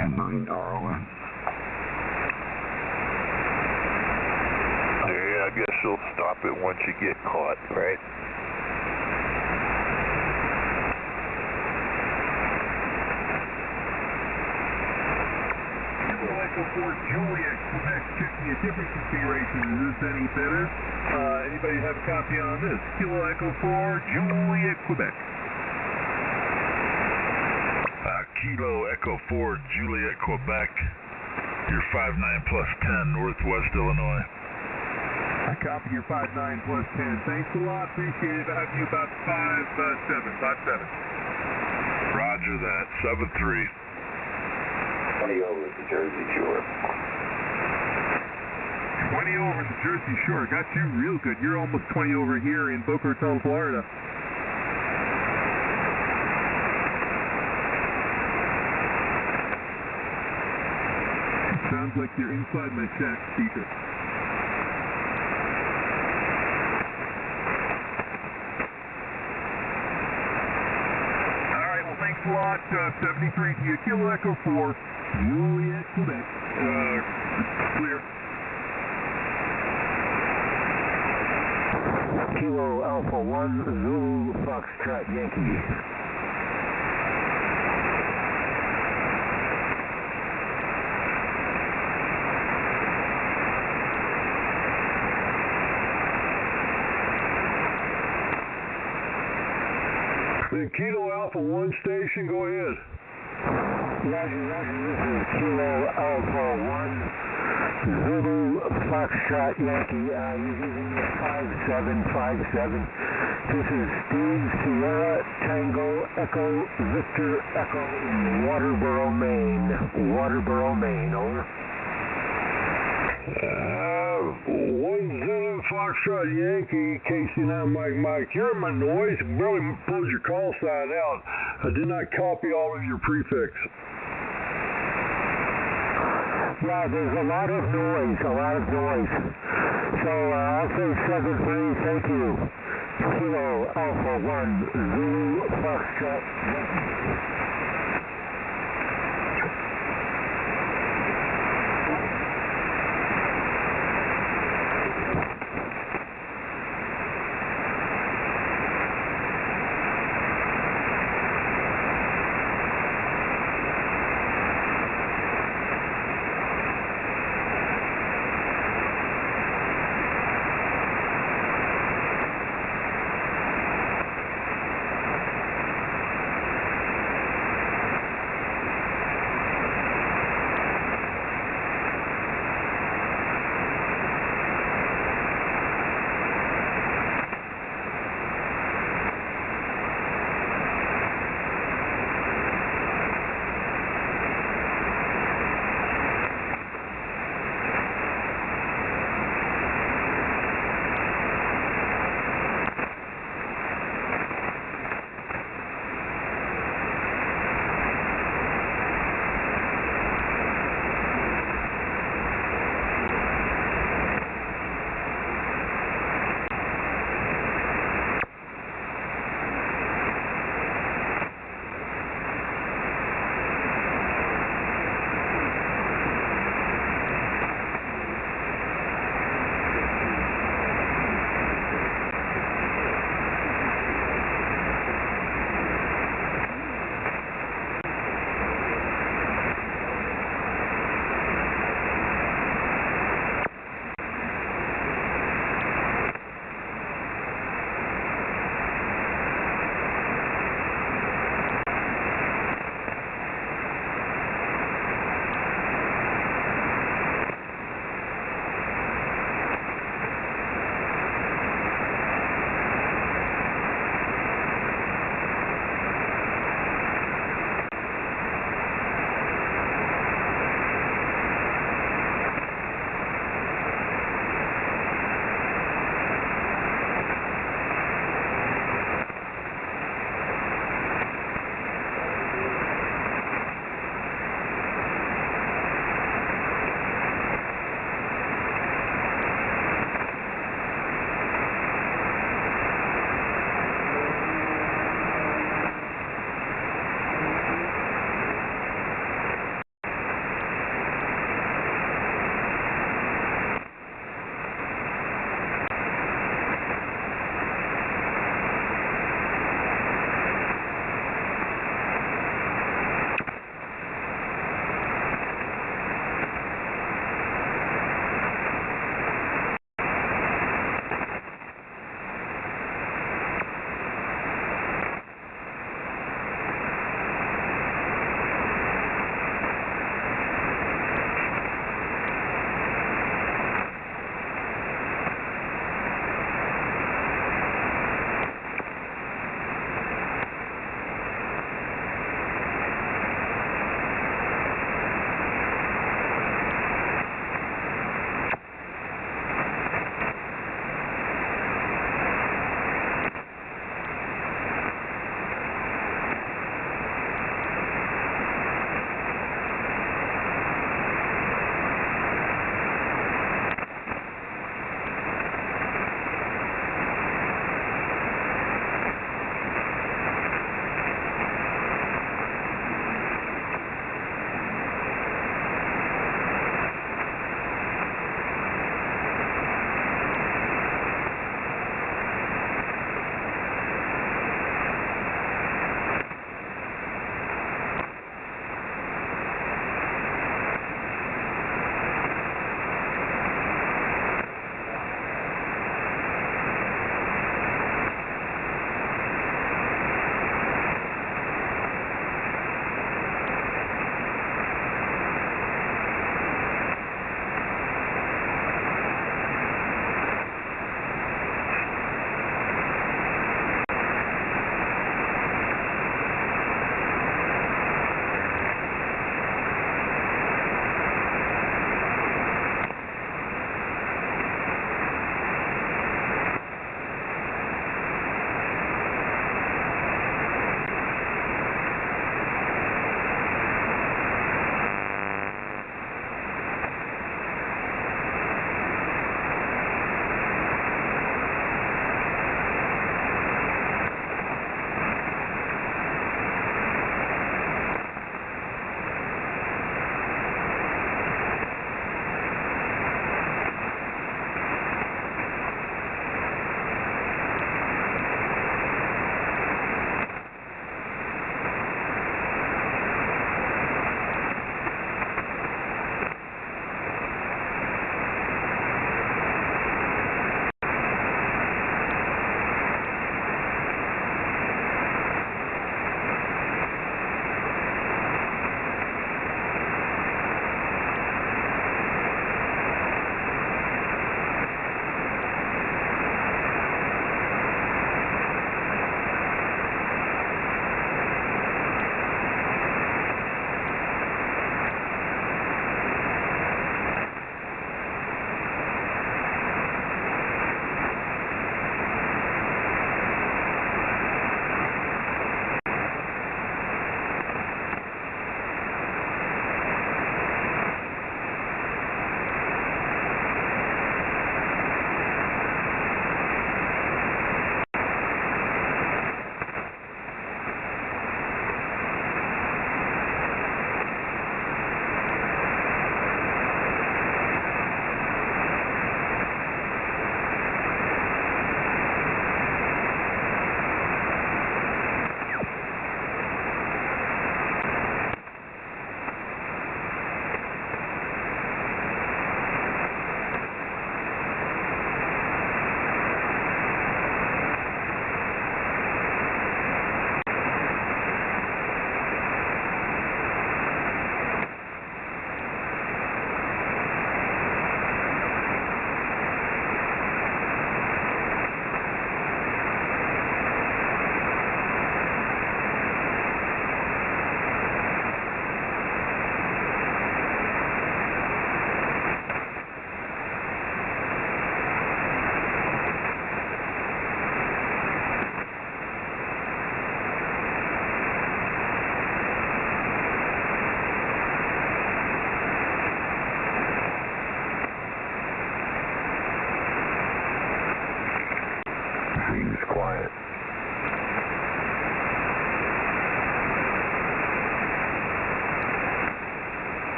N9RON. Yeah, I guess you'll stop it once you get caught, right? Kilo Echo 4, Juliet, Quebec. Checking a different configuration. Is this any better? Anybody have a copy on this? Kilo Echo 4, Juliet, Quebec. Kilo Echo 4, Juliet, Quebec. You're 59 plus 10, Northwest Illinois. Copy your 59 plus 10. Thanks a lot. Appreciate it. I'll have you about 5-7. Roger that. 7-3. 20 over at the Jersey Shore. 20 over at the Jersey Shore. Got you real good. You're almost 20 over here in Boca Raton, Florida. Sounds like you're inside my shack speaker. All right, well, thanks a lot. 73 to you. Kilo Echo 4. Juliet, Quebec. Clear. Kilo Alpha 1, Zulu Foxtrot Yankee. The Kilo Alpha 1 station, go ahead. Roger, this is Kilo Alpha 1, Zulu Foxtrot Yankee. You're using the 5757. This is Steve Sierra Tango Echo Victor Echo in Waterboro, Maine. Over. 1 Zulu Foxtrot Yankee, KC9 Mike. You're in my noise. Really pulled your call sign out. I did not copy all of your prefix. Yeah, there's a lot of noise. So I'll say 7-3, thank you. Kilo Alpha 1, Zulu Foxtrot Yankee.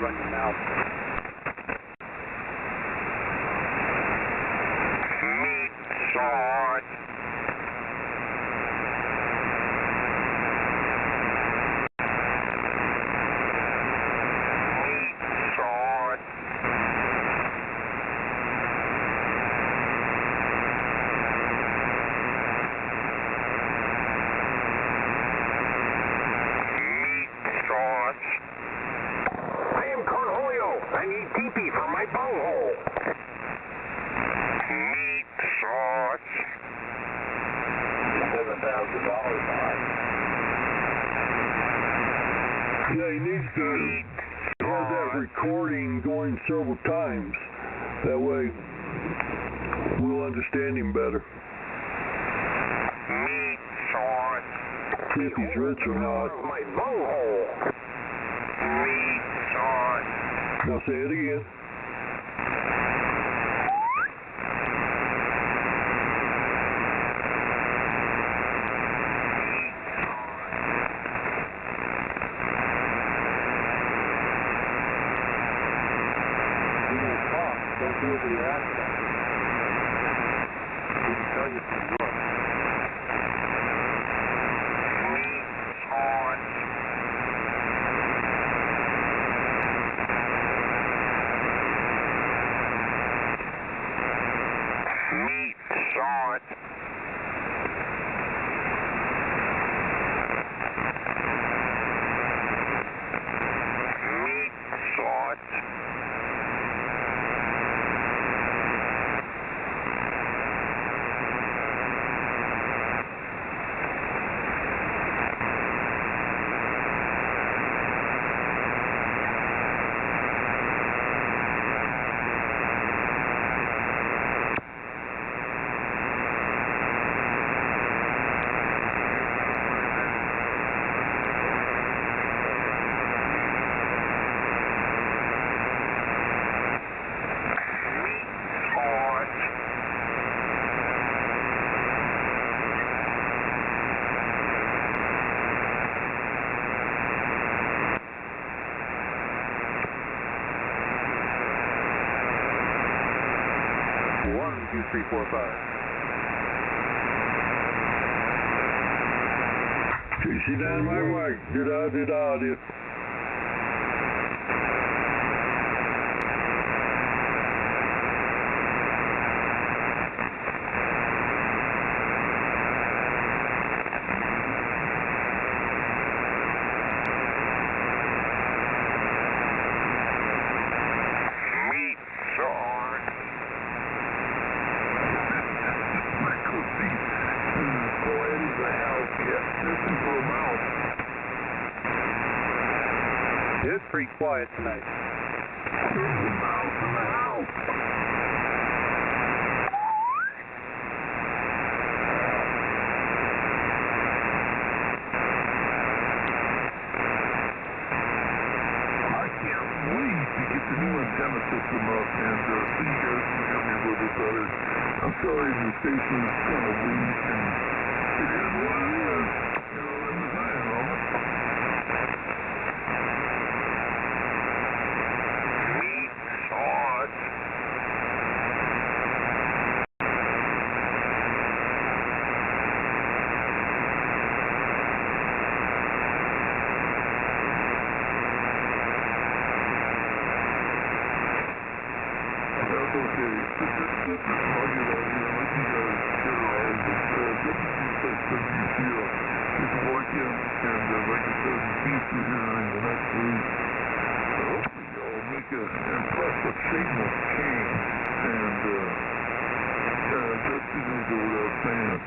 run your mouth. Meat sauce. I need pee-pee for my bunghole. Meat sauce. $7,000 behind. Yeah, he needs to have that recording going several times. That way, we'll understand him better. Meat sauce. See if he's rich or not. My bunghole. Meat sauce. Now say it again. You won't talk. Don't do it with your accent. We can tell you from Europe. Meat sauce. Meat sauce. Meat sauce. One, two, three, four, five. Tracy Dynamite, did audio. Meat sauce. It's pretty quiet tonight. There's a mouse in the house. I can't wait to get the new antenna system up and so you guys can hear me a little bit better. I'm sorry the station is kind of weak and it is what it is. You know, that's the thing, Meat sauce. That's okay. This is rugged out here. Let you guys terrorize it. WC6WCO. You can walk in and, like I said, see through here in the next week. Hopefully y'all make an impressive shameless change. And, that usually go without saying.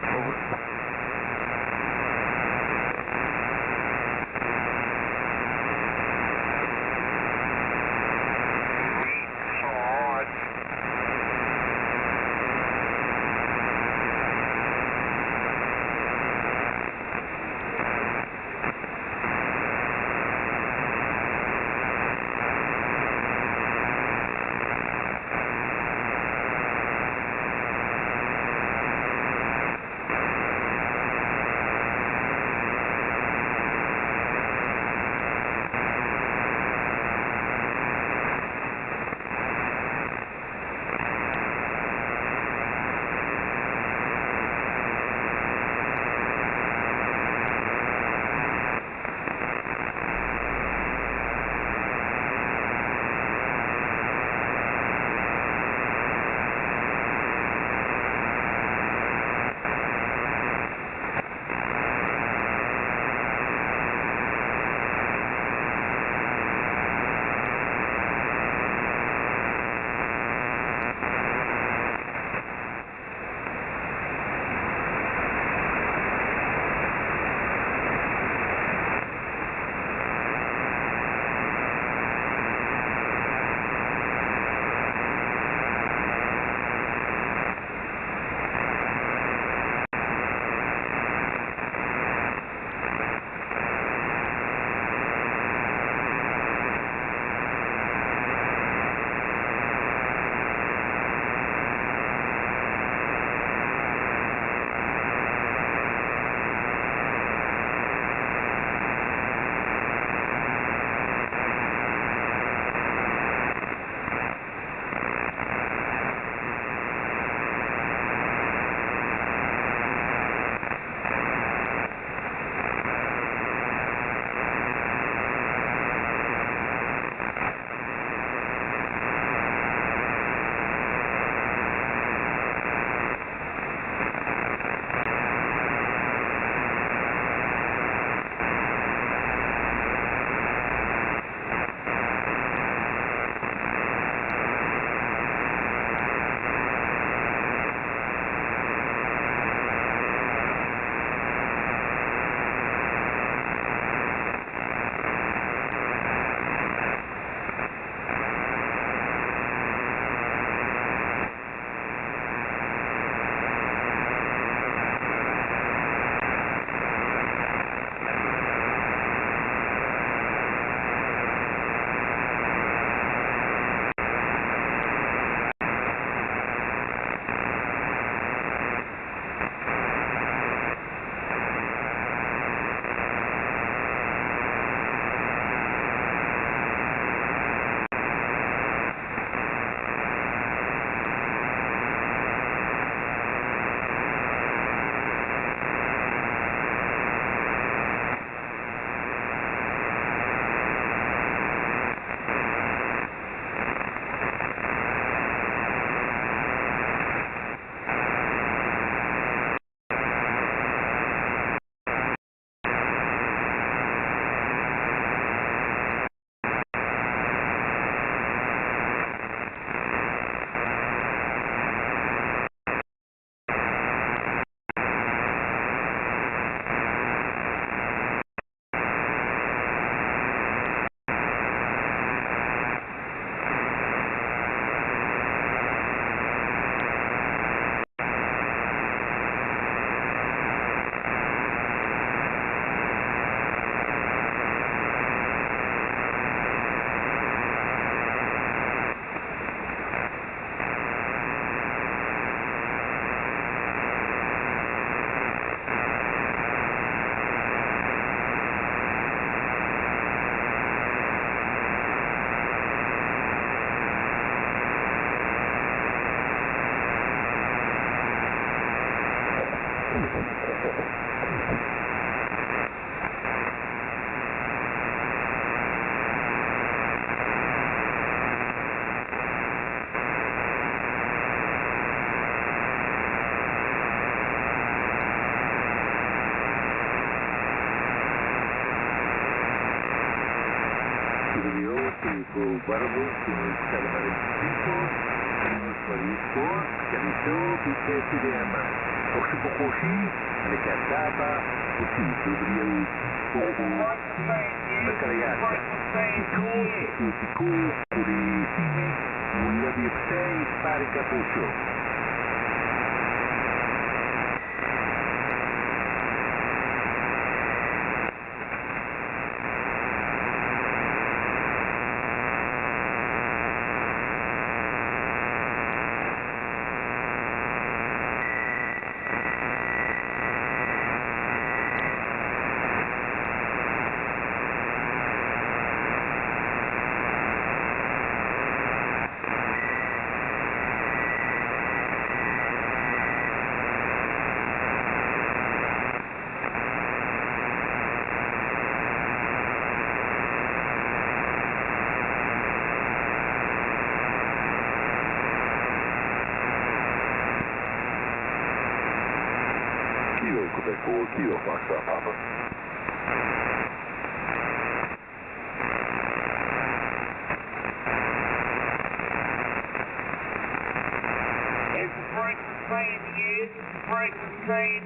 Barbo, Sunus Calamaris, Marisco, Camiso, Piquete de Ama, Oxipocoxi, Lecataba, Oxito, Brio, Poco, Macariaca, Ticu, Curitibi, Mulher de Pé, Pare Capucho. Kilo, Quebec 4, Kilo, Foxtrot, Papa. Is the breakfast saying yes? Is the breakfast saying